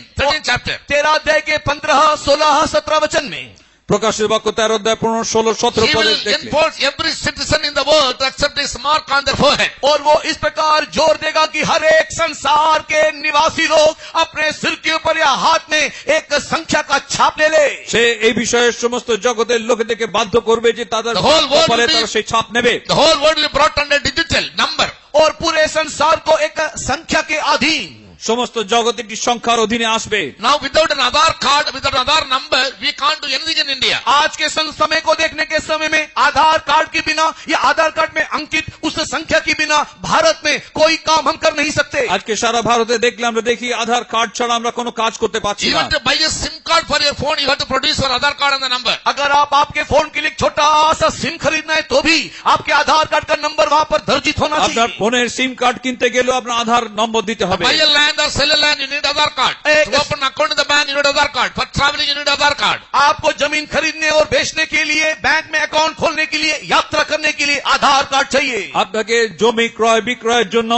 chapter. 13 अध्याय के 15, 16, 17 वचन में প্রকাশিত বাক্য 13 অধ্যায় 15, 16, 17 He পদে will দেখলে enforce every citizen in the world to accept his mark on their forehead. और वो इस प्रकार जोर देगा कि हर एक संसार के निवासी लोग अपने सिर के ऊपर या हाथ में एक संख्या का छाप ले ले। সে এই বিষয়ে সমস্ত জগতের লোকেদেরকে বাধ্য করবে যে তাদের The whole world কপালে will be- তারা সেই ছাপ নেবে। The whole world will be brought under digital number. और पूरे संसार को एक संख्या के अधीन সমস্ত জগৎ একটি সংখ্যার অধীনে আসবে। Now without an Aadhaar card, without an Aadhaar number, we can't do anything in India. आज के समय को देखने के समय में आधार कार्ड के बिना या आधार कार्ड में अंकित उस संख्या के बिना भारत में कोई काम हम कर नहीं सकते। আজকে সারা ভারতে দেখলে আমরা দেখি আধার কার্ড ছাড়া আমরা কোনো কাজ করতে পারছি না। Even to buy a SIM card for your phone, you have to produce your Aadhaar card and the number. अगर आप आपके फोन के लिए छोटा सा सिम खरीदना है तो भी आपके आधार कार्ड का नंबर वहां पर दर्जित होना আপনার चाहिए। ফোনের সিম কার্ড কিনতে গেলেও আপনার আধার নম্বর দিতে হবে। Buy a land or sell a land, you need Aadhaar card. To open an account in the bank, you need Aadhaar card. For traveling, you need Aadhaar card. आपको जमीन खरीदने और बेचने के लिए, बैंक में अकाउंट खोलने के लिए, यात्रा करने के लिए आधार कार्ड चाहिए। আপনাকে জমি ক্রয় বিক্রয়ের জন্য,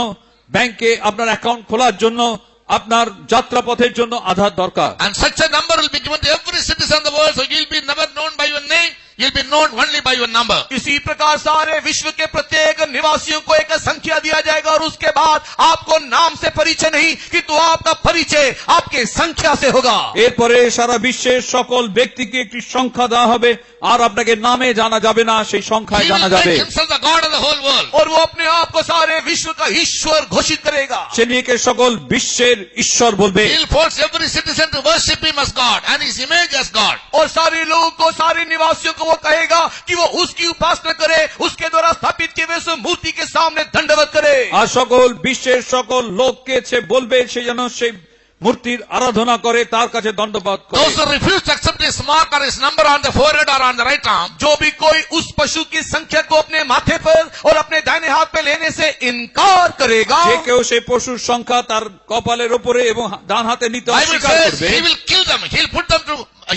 ব্যাংকে আপনার অ্যাকাউন্ট খোলার জন্য, আপনার যাত্রাপথের জন্য আধার দরকার। And such a number will be given to every citizen of the world, so you'll be never known by your name, you'll be known only by your number. इसी प्रकार सारे विश्व के प्रत्येक निवासियों को एक संख्या दिया जाएगा और उसके बाद आपको नाम से परिचय नहीं, किंतु आपका परिचय आपके संख्या से होगा। এরপরে সারা বিশ্বের সকল ব্যক্তিকে একটি সংখ্যা দেওয়া হবে, আর আপনাকে নামে জানা যাবে না, সেই সংখ্যায় He জানা will যাবে। make himself the God of the whole world. और वो अपने आप को सारे विश्व का ईश्वर घोषित करेगा। সে নিজেকে সকল বিশ্বের ঈশ্বর বলবে। He'll force every citizen to worship him as God and his image as God. और सारे लोगों को, सारे निवासियों को वो कहेगा कि वो उसकी उपासना करे, उसके द्वारा स्थापित किए हुए उस मूर्ति के सामने दंडवत करे। আর সকল বিশ্বের সকল লোককে সে বলবে সে যেন সেই মূর্তির আরাধনা করে, তার কাছে দণ্ডবত করে। Those who refuse to accept his mark or his number on the forehead or on the right arm, जो भी कोई उस पशु की संख्या को अपने माथे पर और अपने दाहिने हाथ पे लेने से इनकार करेगा, যে কেউ সেই পশুর সংখ্যা তার কপালের উপরে এবং ডান হাতে নিতে Bible অস্বীকার says করবে, he will kill them.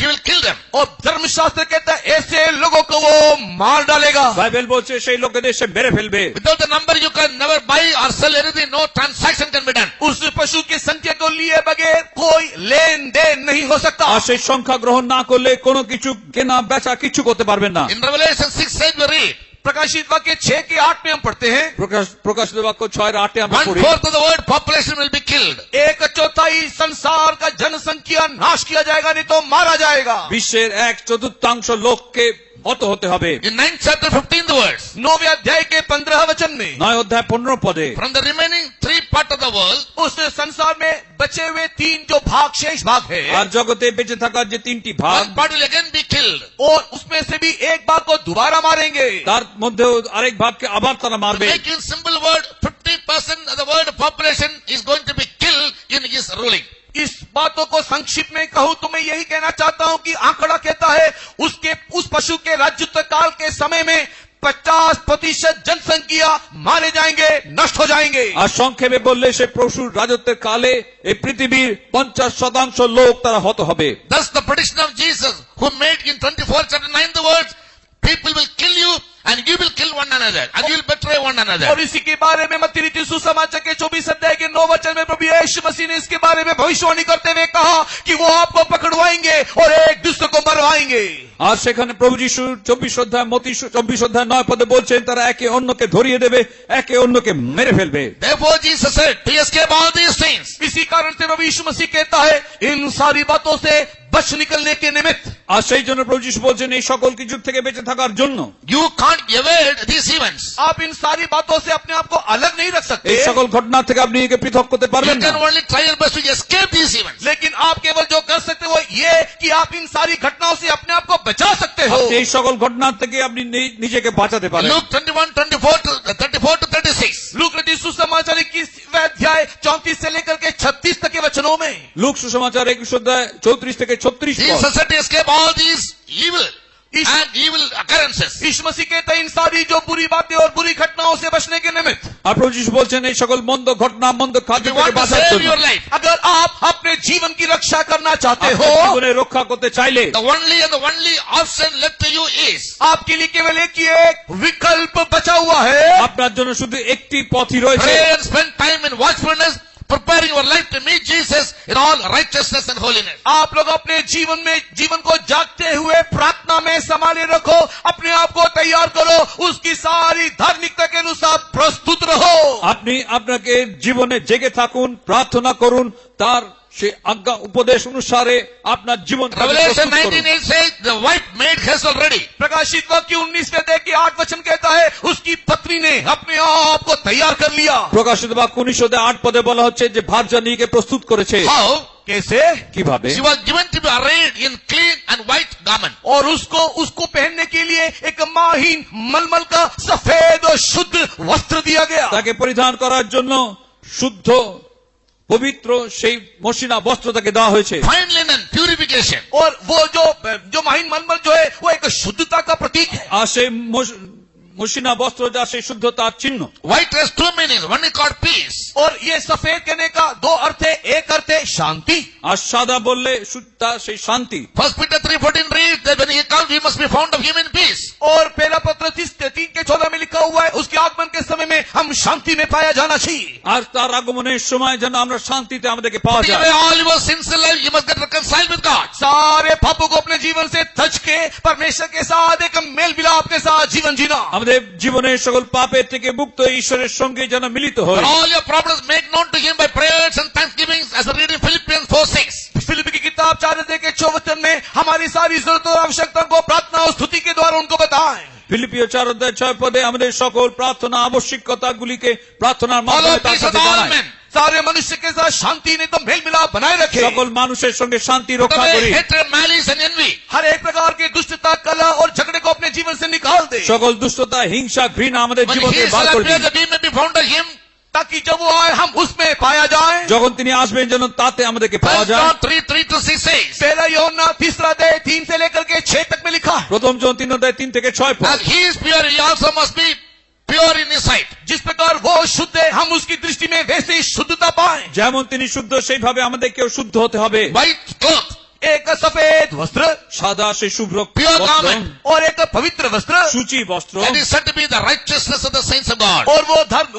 He will kill them. और धर्मशास्त्र कहता है ऐसे लोगों को वो मार डालेगा। বাইবেল বলছে সেই লোকেদের সে মেরে ফেলবে। Without the number, you can never buy or sell anything. No transaction can be done. उस पशु की संख्या को लिए बगैर कोई लेन देन नहीं हो सकता। আর সেই সংখ্যা গ্রহণ না করলে কোনো কিছু কেনা বেচা কিছু করতে পারবেন না। In Revelation 6:8 we read, प्रकाशित वाक्य 6 के 8 में हम पढ़ते हैं, প্রকাশিত বাক্য 6:8 আমরা পড়ি, 1/4 of the world population will be killed. 1/4 संसार का जनसंख्या नाश किया जाएगा, नहीं तो मारा जाएगा। বিশ্বের 1/4 লোককে হত হতে হবে। In 9th chapter 15 the words, 9वें अध्याय के 15 वचन में 9 অধ্যায় 15 পদে, from the remaining 3 part of the world, उस संसार में बचे हुए 3 जो भाग, शेष भाग है, আর জগতে বেঁচে থাকার যে 3টি ভাগ, one part will again be killed. और उसमें से भी एक भाग को दोबारा मारेंगे। তার মধ্যেও আরেক ভাগকে আবার তারা To মারবে। make in simple word, 50% of the world population is going to be killed in his ruling. इस बातों को संक्षिप्त में कहूं तो मैं यही कहना चाहता हूं कि आंकड़ा कहता है उस पशु के राज्यत्व काल के समय में 50% जनसंख्या मारे जाएंगे, नष्ट हो जाएंगे। আর সংক্ষেপে বললে সে পশুর রাজত্বের কালে এই পৃথিবীর 50% লোক তারা হত হবে। Thus the prediction of Jesus, who made in 24 chapter 9 the words, people will kill you and you will kill one another and you will betray one another. और इसी के बारे में मत्ती रीति सुसमाचार के 24 अध्याय के 9 वचन में प्रभु यीशु मसीह ने इसके बारे में भविष्यवाणी करते हुए कहा कि वो आपको पकड़वाएंगे और एक दूसरे को मरवाएंगे। আর সেখানে প্রভু যিশু 24 অধ্যায় মত্তি 24 অধ্যায় 9 পদে বলছেন তারা একে অন্যকে ধরিয়ে দেবে, একে অন্যকে মেরে ফেলবে। Therefore Jesus said, to escape all these things, इसी कारण से प्रभु यीशु मसीह कहता है इन सारी बातों से बच निकलने के निमित्त, আর সেই জন্য প্রভু যিশু বলছেন এই সকল কিছু থেকে বেঁচে থাকার জন্য you can't evade these events. आप इन सारी बातों से अपने आप को अलग नहीं रख सकते, এই সকল ঘটনা থেকে আপনি একে পৃথক করতে You পারবেন না। can only try your best to escape these events. लेकिन आप केवल जो कर सकते हो वो ये कि आप इन सारी घटनाओं से अपने आप को बचा सकते हो। আপনি এই সকল ঘটনা থেকে আপনি নিজেকে বাঁচাতে পারেন। Luke 21:34 to 36. लूक रचित सुसमाचार 21वें अध्याय 34 से लेकर के 36 तक के वचनों में লুক সুসমাচার 21 অধ্যায় 34 থেকে 36 পদ। Jesus said to escape all these evil and evil occurrences. यीशु मसीह कहते हैं इन सारी जो बुरी बातें और बुरी घटनाओं से बचने के निमित्त, আর প্রভু যিশু বলছেন এই সকল মন্দ ঘটনা মন্দ If খাদ্য you থেকে want to বাঁচার save জন্য, your life, अगर आप अपने जीवन की रक्षा करना चाहते আপনার हो, জীবনে রক্ষা করতে চাইলে the only option left to you is आपके लिए केवल एक ही एक विकल्प बचा हुआ है, আপনার জন্য শুধু একটি পথই রয়েছে, pray and spend time in watchfulness, preparing your life to meet Jesus in all righteousness and holiness. आप लोग अपने जीवन को जागते हुए प्रार्थना में संभाले रखो, अपने आप को तैयार करो, उसकी सारी धार्मिकता के अनुसार प्रस्तुत रहो। আপনি আপনাকে জীবনে জেগে থাকুন, প্রার্থনা করুন, তার সেই আজ্ঞা উপদেশ অনুসারে আপনার জীবন Revelation 19:8 says the wife made herself ready. प्रकाशित वाक्य 19 में देखिए 8 वचन कहता है उसकी पत्नी ने अपने आप को तैयार कर लिया। প্রকাশিত বাক্য 19:8 বলা হচ্ছে যে ভার্যা নিজেকে প্রস্তুত করেছে। How? कैसे? কিভাবে? She was given to be arrayed in clean and white garment. और उसको पहनने के लिए एक माहीन मलमल का सफेद और शुद्ध वस्त्र दिया गया। তাকে পরিধান করার জন্য শুদ্ধ পবিত্র সেই মসিনা বস্ত্র তাকে দেওয়া হয়েছে। Fine linen, purification. और वो जो माहीन मलमल जो है वो एक शुद्धता का प्रतीक है। আর সেই মসিনা বস্ত্র যা সেই শুদ্ধতার চিহ্ন। White has two meanings. One is called peace. और ये सफेद कहने का दो अर्थ है, एक अर्थ है शांति। আর সাদা বললে শুদ্ধতা সেই শান্তি। 1 Peter 3:14 reads that when he comes, we must be found of him in peace. और पहला पत्र 3:14 में लिखा हुआ है उसके आगमन के समय में हम शांति में पाया जाना चाहिए। আর তার আগমনের সময় যেন আমরা শান্তিতে আমাদেরকে পাওয়া Putting যায়। away all your sins in life, you must get reconciled with God. सारे पापों को अपने जीवन से तज के परमेश्वर के साथ एक मेल मिलाप के साथ जीवन जीना। আমাদের জীবনের সকল পাপের থেকে মুক্ত ঈশ্বরের সঙ্গে যেন মিলিত And হয়। all your problems make known to him by prayers and thanksgivings, as we read in Philippians 4:6. फिलिप्पी की किताब 4:4 में हमारी सारी जरूरतों और आवश्यकताओं को प्रार्थना और स्तुति के द्वारा उनको बताएं। ফিলিপিও 4:6 আমাদের সকল প্রার্থনা আবশ্যকতাগুলিকে প্রার্থনার Follow মাধ্যমে তার peace কাছে with all জানাই। men. सारे मनुष्य के साथ शांति नहीं तो मेल मिलाप बनाए रखे। সকল মানুষের সঙ্গে শান্তি Put রক্ষা away করি। hatred, malice and envy. हर एक प्रकार की दुष्टता कलह और झगड़े को अपने जीवन से निकाल दे, সকল দুষ্টতা হিংসা ঘৃণা আমাদের When জীবন he থেকে বার shall করে appear, দিন। that we may be found of him. ताकि जब वो आए हम उसमें पाया जाए। যখন তিনি আসবেন যেন তাতে আমাদেরকে পাওয়া 1 যায়। John 3:3-6 says, पहला यूहन्ना 3 से लेकर के 6 तक में लिखा है, প্রথম জন 3:3-6 পদ। as he is pure, he also must be pure in his sight. जिस प्रकार वो शुद्ध है हम उसकी दृष्टि में वैसे ही शुद्धता पाए। যেমন তিনি শুদ্ধ সেইভাবে আমাদেরকেও শুদ্ধ হতে হবে। White cloth, एक सफेद वस्त्र সাদা সেই শুভ্র Pure বস্ত্র, garment. और एक पवित्र वस्त्र, সূচি বস্ত্র, that is said to be the righteousness of the saints of God. और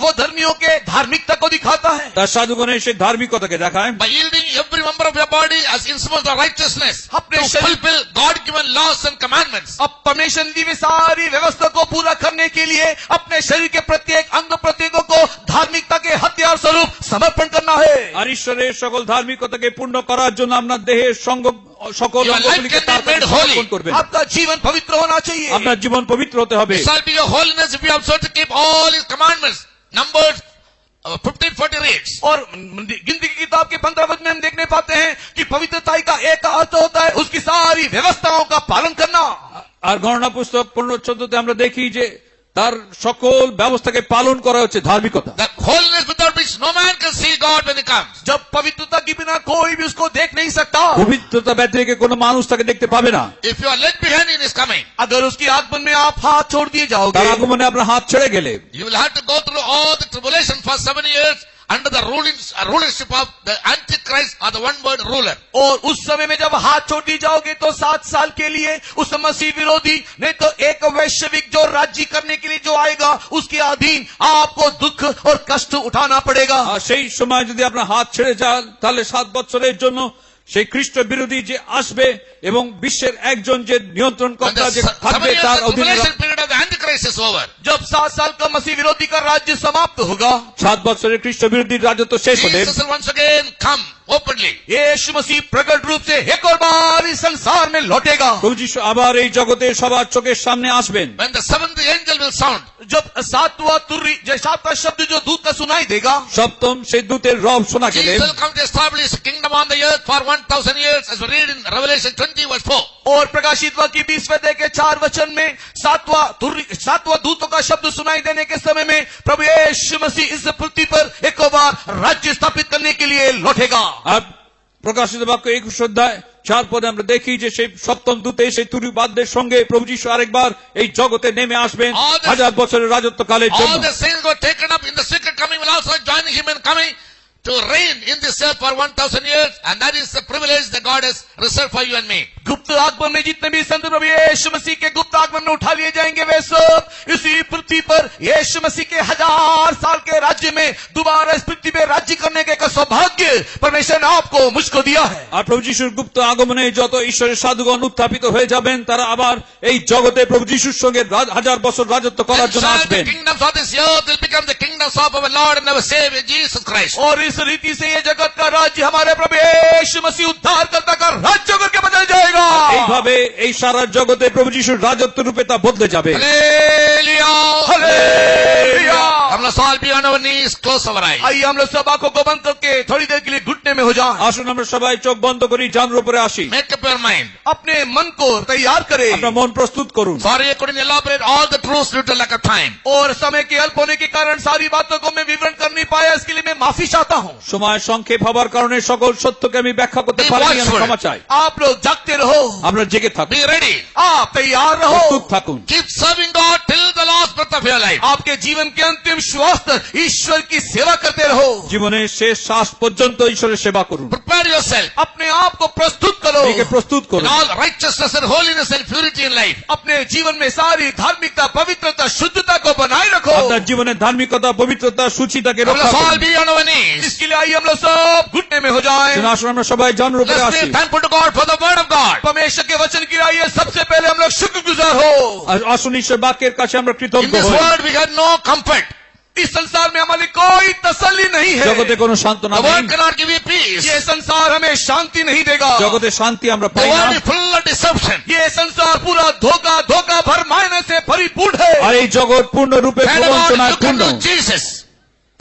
वो धर्मियों के धार्मिकता को दिखाता है। তার সাধুগণের সেই ধার্মিকতাকে দেখায়। By yielding every member of your body as instruments of righteousness अपने to शरीर- fulfill God-given laws and commandments. अब परमेश्वर दी हुई सारी व्यवस्था को पूरा करने के लिए अपने शरीर के प्रत्येक अंग प्रत्येकों को धार्मिकता के हथियार स्वरूप समर्पण करना है। আর ঈশ্বরের সকল ধার্মিকতাকে পূর্ণ করার জন্য আপনার দেহের সঙ্গ সকল Your life অঙ্গগুলিকে can be তার made কাছে holy. সমর্পণ করবেন। आपका जीवन पवित्र होना चाहिए। আপনার জীবন পবিত্র হতে হবে। It shall be your holiness if you observe to keep all his commandments. Numbers 15:40 reads. और गिनती की किताब के 15 वचन में हम देखने पाते हैं कि पवित्रता का एक अर्थ होता है उसकी सारी व्यवस्थाओं का पालन करना। আর গণনা পুস্তক 15:14 আমরা দেখি যে তার সকল ব্যবস্থাকে পালন করা হচ্ছে ধার্মিকতা। The holiness without which no man can see God when he comes. जब पवित्रता के बिना कोई भी उसको देख नहीं सकता। পবিত্রতা ব্যতিরেকে কোনো মানুষ তাকে দেখতে পাবে না। If you are led behind in his coming, अगर उसकी आगमन में आप हाथ छोड़ दिए তার जाओगे, আগমনে আপনার হাত ছেড়ে গেলে you will have to go through all the tribulation for 7 years under the rulership of the Antichrist or the one word ruler. और उस समय में जब हाथ छोड़ दी जाओगे तो 7 साल के लिए उस मसीह विरोधी नहीं तो एक वैश्विक जो राज्य करने के लिए जो आएगा उसके अधीन आपको दुख और कष्ट उठाना पड़ेगा। আর সেই সময় যদি আপনার হাত ছেড়ে যান তাহলে 7 বছরের জন্য সেই খ্রিস্ট বিরোধী যে আসবে এবং বিশ্বের একজন যে নিয়ন্ত্রণ When কর্তা the যে 7 থাকবে years তার of অধীনে tribulation period of the Antichrist is over, जब 7 साल का मसीह विरोधी का राज्य समाप्त होगा, 7 বছরের খ্রিস্ট বিরোধী রাজত্ব শেষ হলে Jesus will once again come openly. यीशु मसीह प्रकट रूप से एक और बार इस संसार में लौटेगा। প্রভু যিশু আবার এই জগতে সবার চোখের সামনে আসবেন। When the seventh angel will sound, जब सातवां तुर्री जो सातवां शब्द जो दूत का सुनाई देगा, সপ্তম সেই দূতের রব শোনা গেলে Jesus will come to establish a kingdom on the earth for 1000 years, as we read in Revelation 20:4. और प्रकाशित वाक्य 20 अध्याय के 4 वचन में सातवां दूतों का शब्द सुनाई देने के समय में प्रभु यीशु मसीह इस पृथ्वी पर एक बार राज्य स्थापित करने के लिए लौटेगा। আর প্রকাশিত বাক্য 21 অধ্যায় 4 পদে আমরা দেখি যে সেই সপ্তম দূতে সেই তুরীবাদদের সঙ্গে প্রভু যিশু আরেকবার এই জগতে নেমে আসবেন All the- 1000 বছরের রাজত্বকালের All জন্য। the saints were taken up in the secret coming will also join him in coming to reign in this earth for 1000 years, and that is the privilege that God has reserved for you and me. गुप्त आगमन में जितने भी संत प्रभु यीशु मसीह के गुप्त आगमन में उठा लिए जाएंगे वे सब इसी पृथ्वी पर यीशु मसीह के 1000 साल के राज्य में दोबारा इस पृथ्वी पे राज्य करने के सौभाग्य परमेश्वर ने आपको मुझको दिया है। আর প্রভু যিশুর গুপ্ত আগমনে যত ঈশ্বরের সাধুগণ উত্থাপিত হয়ে যাবেন তারা আবার এই জগতে প্রভু যিশুর সঙ্গে 1000 বছর রাজত্ব করার And জন্য shall the আসবেন। kingdoms of this earth will become the kingdoms of our Lord and our Savior Jesus Christ. और इस इस रीति से ये जगत का राज्य हमारे प्रभु यीशु मसीह उद्धारकर्ता का राज्य करके बदल जाएगा। এইভাবে এই সারা জগতে প্রভু যিশুর রাজত্ব রূপে তা বদলে যাবে। Hallelujah. हालेलुया। हम लोग all be on our knees, close our eyes. आइए हम लोग सब आंखों को बंद करके थोड़ी देर के लिए घुटने में हो जाएं। আসুন আমরা সবাই চোখ বন্ধ করি, জানুর উপরে আসি। Make up your mind. अपने मन को तैयार करें। আপনার মন প্রস্তুত করুন। Sorry, I couldn't elaborate all the truths due to lack of time. और समय के अल्प होने के कारण सारी बातों को मैं विवरण कर नहीं पाया, इसके लिए मैं माफी चाहता हूँ। সময় সংক্ষেপ হবার কারণে সকল সত্যকে আমি ব্যাখ্যা করতে পারিনি, আমি ক্ষমা চাই। आप लोग जागते रहो, আপনারা জেগে থাকুন, Be ready. आप तैयार रहो, প্রস্তুত থাকুন। Keep serving God till the last breath of your life. आपके जीवन के अंतिम श्वास तक ईश्वर की सेवा करते रहो। জীবনের শেষ শ্বাস পর্যন্ত ঈশ্বরের সেবা করুন। Prepare yourself अपने आप को प्रस्तुत करो, নিজেকে প্রস্তুত in করুন। all righteousness and holiness and purity in life. अपने जीवन में सारी धार्मिकता, पवित्रता, शुद्धता को बनाए रखो। আপনার জীবনের ধার্মিকতা, পবিত্রতা, সুচিতাকে Let রক্ষা us all করুন। be on our knees. इसके लिए आइए हम लोग सब घुटने में हो जाएं। আসুন আমরা সবাই জানুর উপরে Let's আসি। be thankful to God for the word of God. परमेश्वर के वचन के लिए आइए सबसे पहले हम लोग शुक्रगुजार हो। আর আসুন ঈশ্বর বাক্যের কাছে আমরা In কৃতজ্ঞ this হই। world we have no comfort. इस संसार में हमारी कोई तसल्ली नहीं है। জগতে কোনো সান্ত্বনা The নেই, world cannot give you peace. ये संसार हमें शांति नहीं देगा। জগতে শান্তি আমরা The পাই না। world is full of deception. ये संसार पूरा धोखा धोखा भरमाने से परिपूर्ण है। আর এই জগৎ পূর্ণরূপে And God, প্রবঞ্চনায় look পূর্ণ। unto Jesus.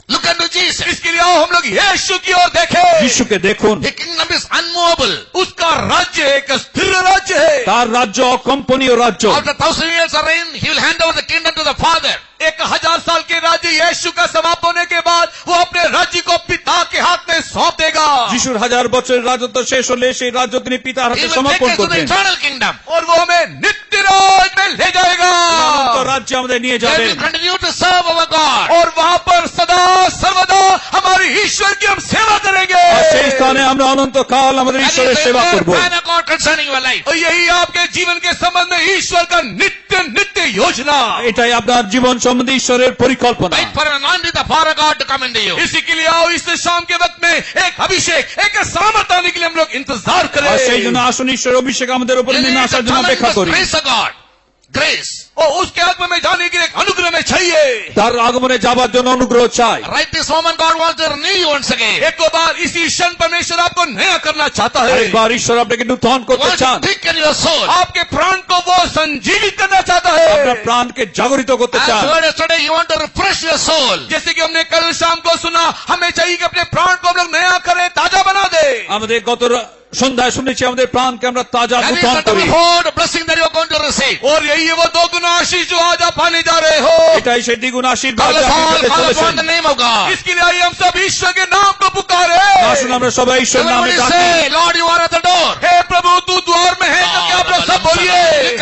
Look unto Jesus. इसके लिए आओ हम लोग यीशु की ओर देखें। যিশুকে দেখুন, His kingdom is unmovable. उसका राज्य एक स्थिर राज्य है। তার রাজ্য অকম্পনীয় রাজ্য। After 1,000 years of reign, he will hand over the kingdom to the Father. 1000 साल के राज्य यीशु का समाप्त होने के बाद वो अपने राज्य को पिता के हाथ में सौंप देगा। যিশুর 1000 বছরের রাজত্ব শেষ হলে সেই রাজ্য তিনি পিতার He হাতে will take সমর্পণ us to the করবেন। eternal kingdom. और वो हमें नित्य राज में ले जाएगा। অনন্ত রাজ্যে আমাদের নিয়ে Where we যাবেন। continue to serve our God. और वहाँ पर सदा सर्वदा हमारी ईश्वर की हम सेवा करेंगे। আর সেই স্থানে আমরা অনন্তকাল আমাদের And ঈশ্বরের is সেবা there করব। plan of God concerning your life. और यही आपके जीवन के संबंध में ईश्वर का नित्य नित्य योजना। এটাই আপনার জীবন সম্বন্ধে ঈশ্বরের পরিকল্পনা। Wait for an anointing the power of God to come into you. इसी के लिए आओ इस शाम के वक्त में एक अभिषेक, एक सामर्थ आने के लिए हम लोग इंतजार करें। আর সেই জন্য আসুন ঈশ্বরের অভিষেক আমাদের উপর You need নেমে the আসার জন্য অপেক্ষা tremendous করি। grace of God. Grace. और उसके आत्मा में जाने के लिए एक अनुग्रह में चाहिए। তার আগমনে যাবার জন্য অনুগ্রহ চাই। Right this moment God wants to renew you once again. एक बार इसी क्षण परमेश्वर आपको नया करना चाहता है। আরেকবার ঈশ্বর আপনাকে নূতন He করতে wants চান। to quicken your soul. आपके प्राण को वो संजीवित करना चाहता আপনার है। প্রাণকে জাগরিত করতে As চান। we heard yesterday, you want to refresh your soul. जैसे कि हमने कल शाम को सुना, हमें चाहिए कि अपने प्राण को हम लोग नया करें, ताजा बना दे। আমাদের গত সন্ধ্যায় শুনেছি আমাদের প্রাণকে আমরা তাজা That is নূতন the করি। double blessing that you are going to receive. और यही है वो दो गुना आशीष जो आज आप पाने जा रहे हो। এটাই সেই দ্বিগুণ আশীর্বাদ Call যা us আপনি all, পেতে call upon চলেছেন। the name of God. इसके लिए आइए हम सब ईश्वर के नाम को पुकारे। আসুন আমরা সবাই ঈশ্বরের নামে Everybody ডাকি। say, Lord, you are at the door. हे प्रभु तू द्वार में है, करके आप लोग सब बोलिए।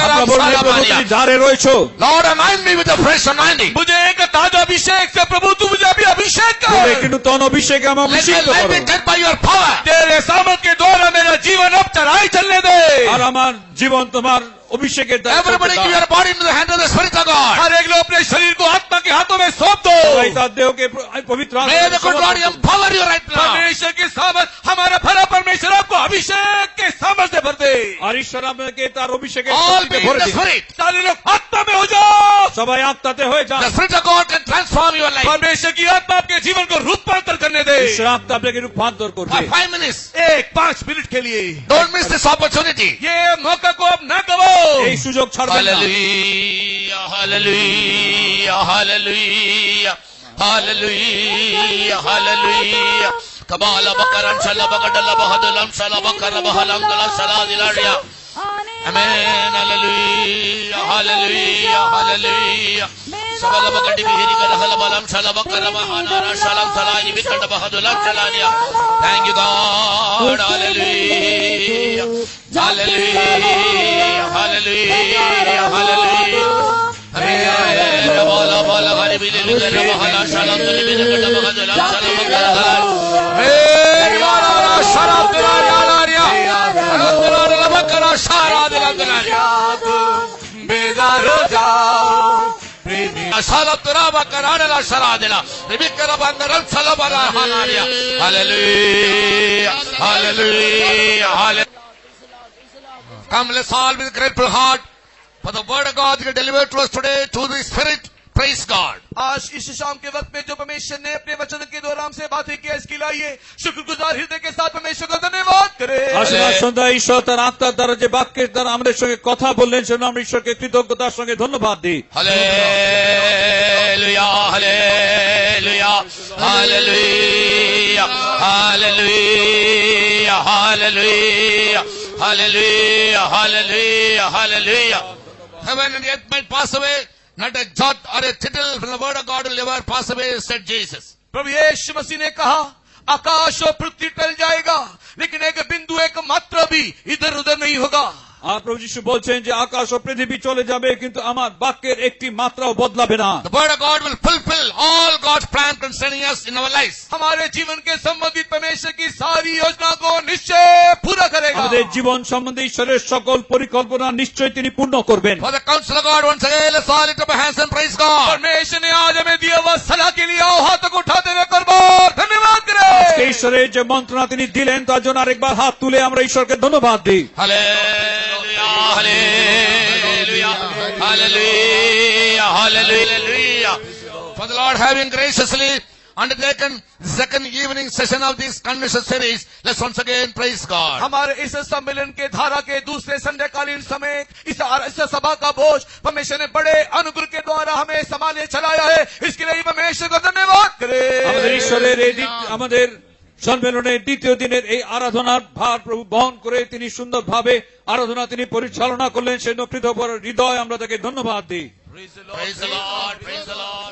আমরা বলছি প্রভু তুমি দ্বারে রয়েছো। Lord, anoint me with a fresh anointing. मुझे एक ताजा अभिषेक से प्रभु तू मुझे अभी अभिषेक প্রভু कर। একটি নূতন অভিষেকে আমি Let my অভিষিক্ত life করো। be led by your power. तेरे सामर्थ के द्वारा मेरा जीवन अब चढ़ाई चलने दे। আর আমার জীবন তোমার অভিষেকের দ্বারা Everybody give your body into the hand of the Spirit of God. हर एक लोग अपने शरीर को आत्मा के हाथों में सौंप दो। সবাই তার দেহকে পবিত্র May the good Lord empower you right now. परमेश्वर के सामर्थ, हमारा भरा परमेश्वर आपको अभिषेक के सामर्थ से भर दे। আর ঈশ্বর আপনাকে তার অভিষেকের All শক্তিতে be in ভরে the দিন। Spirit. सारे लोग आत्मा में हो जाओ। সবাই আত্মাতে হয়ে যান। The Spirit of God can transform your life. परमेश्वर की आत्मा आपके जीवन को रूपांतर करने दे। ঈশ্বর আত্মা আপনাকে রূপান্তর করবে। For 5 minutes. एक 5 मिनट के लिए Don't miss this opportunity. ये मौका को अब न गवाओ। এই সুযোগ ছাড়বেন না। Hallelujah, hallelujah, hallelujah, hallelujah, hallelujah. Kabala bakaran shala bakadala bahadulam shala bakara bahalam dala shala dilaria. Amen, hallelujah, hallelujah, hallelujah. Sabala bakadi bihiri kara hala balam shala bakara bahanara shalam salani bikada bahadulam shalania. Thank you God, hallelujah, hallelujah, hallelujah, hallelujah. Amen. Bala bala gari bili kara bahala shalam dali bili kada bahadulam shalam bakara hala. Amen. Bala bala shalam dilaria. Alhamdulillah bakara shara dilaria. बेदार हो जाओ। Shala turaba karana la sharadila. Ribikara bandaram salabara hanaria. Hallelujah. Hallelujah. Hallelujah. Come, let's all with grateful heart for the word of God that delivered to us today through the Spirit. praise God. आज इस शाम के वक्त में जो परमेश्वर ने अपने वचन के द्वारा हमसे बातें किया, इसके लिए शुक्रगुजार हृदय के साथ परमेश्वर का धन्यवाद करें। আসলে সন্ধ্যায় ঈশ্বর তার আত্মার দ্বারা যে বাক্যের দ্বারা আমাদের সঙ্গে কথা বললেন, সেজন্য আমরা ঈশ্বরকে কৃতজ্ঞতার সঙ্গে ধন্যবাদ দিই। Hallelujah, hallelujah, hallelujah, hallelujah, hallelujah, hallelujah, hallelujah, hallelujah. Heaven and earth might pass away, not a jot or a tittle from the word of God will ever pass away, said Jesus. प्रभु यीशु मसीह ने कहा, आकाश और पृथ्वी टल जाएगा, लेकिन एक बिंदु, एक मात्रा भी इधर उधर नहीं होगा। আর প্রভু যিশু বলছেন যে আকাশ ও পৃথিবী চলে যাবে, কিন্তু আমার বাক্যের একটি মাত্রাও বদলাবে না। The word of God will fulfill all God's plan concerning us in our lives. हमारे जीवन के संबंधित परमेश्वर की सारी योजना को निश्चय पूरा करेगा। আমাদের জীবন সম্বন্ধে ঈশ্বরের সকল পরিকল্পনা নিশ্চয়ই তিনি পূর্ণ করবেন। For the counsel of God, once again, let's all lift up our hands and praise God. परमेश्वर ने आज हमें दिया हुआ सलाह के लिए आओ हाथों को उठाते हुए करबार धन्यवाद करें। আজকে ঈশ্বরের যে মন্ত্রণা তিনি দিলেন, তার জন্য আরেকবার হাত তুলে আমরা ঈশ্বরকে ধন্যবাদ দিই। Hallelujah, hallelujah, hallelujah, hallelujah. For the Lord having graciously undertaken the second evening session of this convention series, let's once again praise God. हमारे इस सम्मेलन के धारा के दूसरे संध्याकालीन समय इस सभा का बोझ परमेश्वर ने बड़े अनुग्रह के द्वारा हमें संभाले चलाया है, इसके लिए परमेश्वर को धन्यवाद करें। আমাদের ঈশ্বরের এই আমাদের সম্মেলনের দ্বিতীয় দিনের এই আরাধনার ভার প্রভু বহন করে তিনি সুন্দরভাবে আরাধনা তিনি পরিচালনা করলেন, সেজন্য কৃতজ্ঞ হৃদয় আমরা তাকে ধন্যবাদ দিই। Praise the Lord, praise the Lord.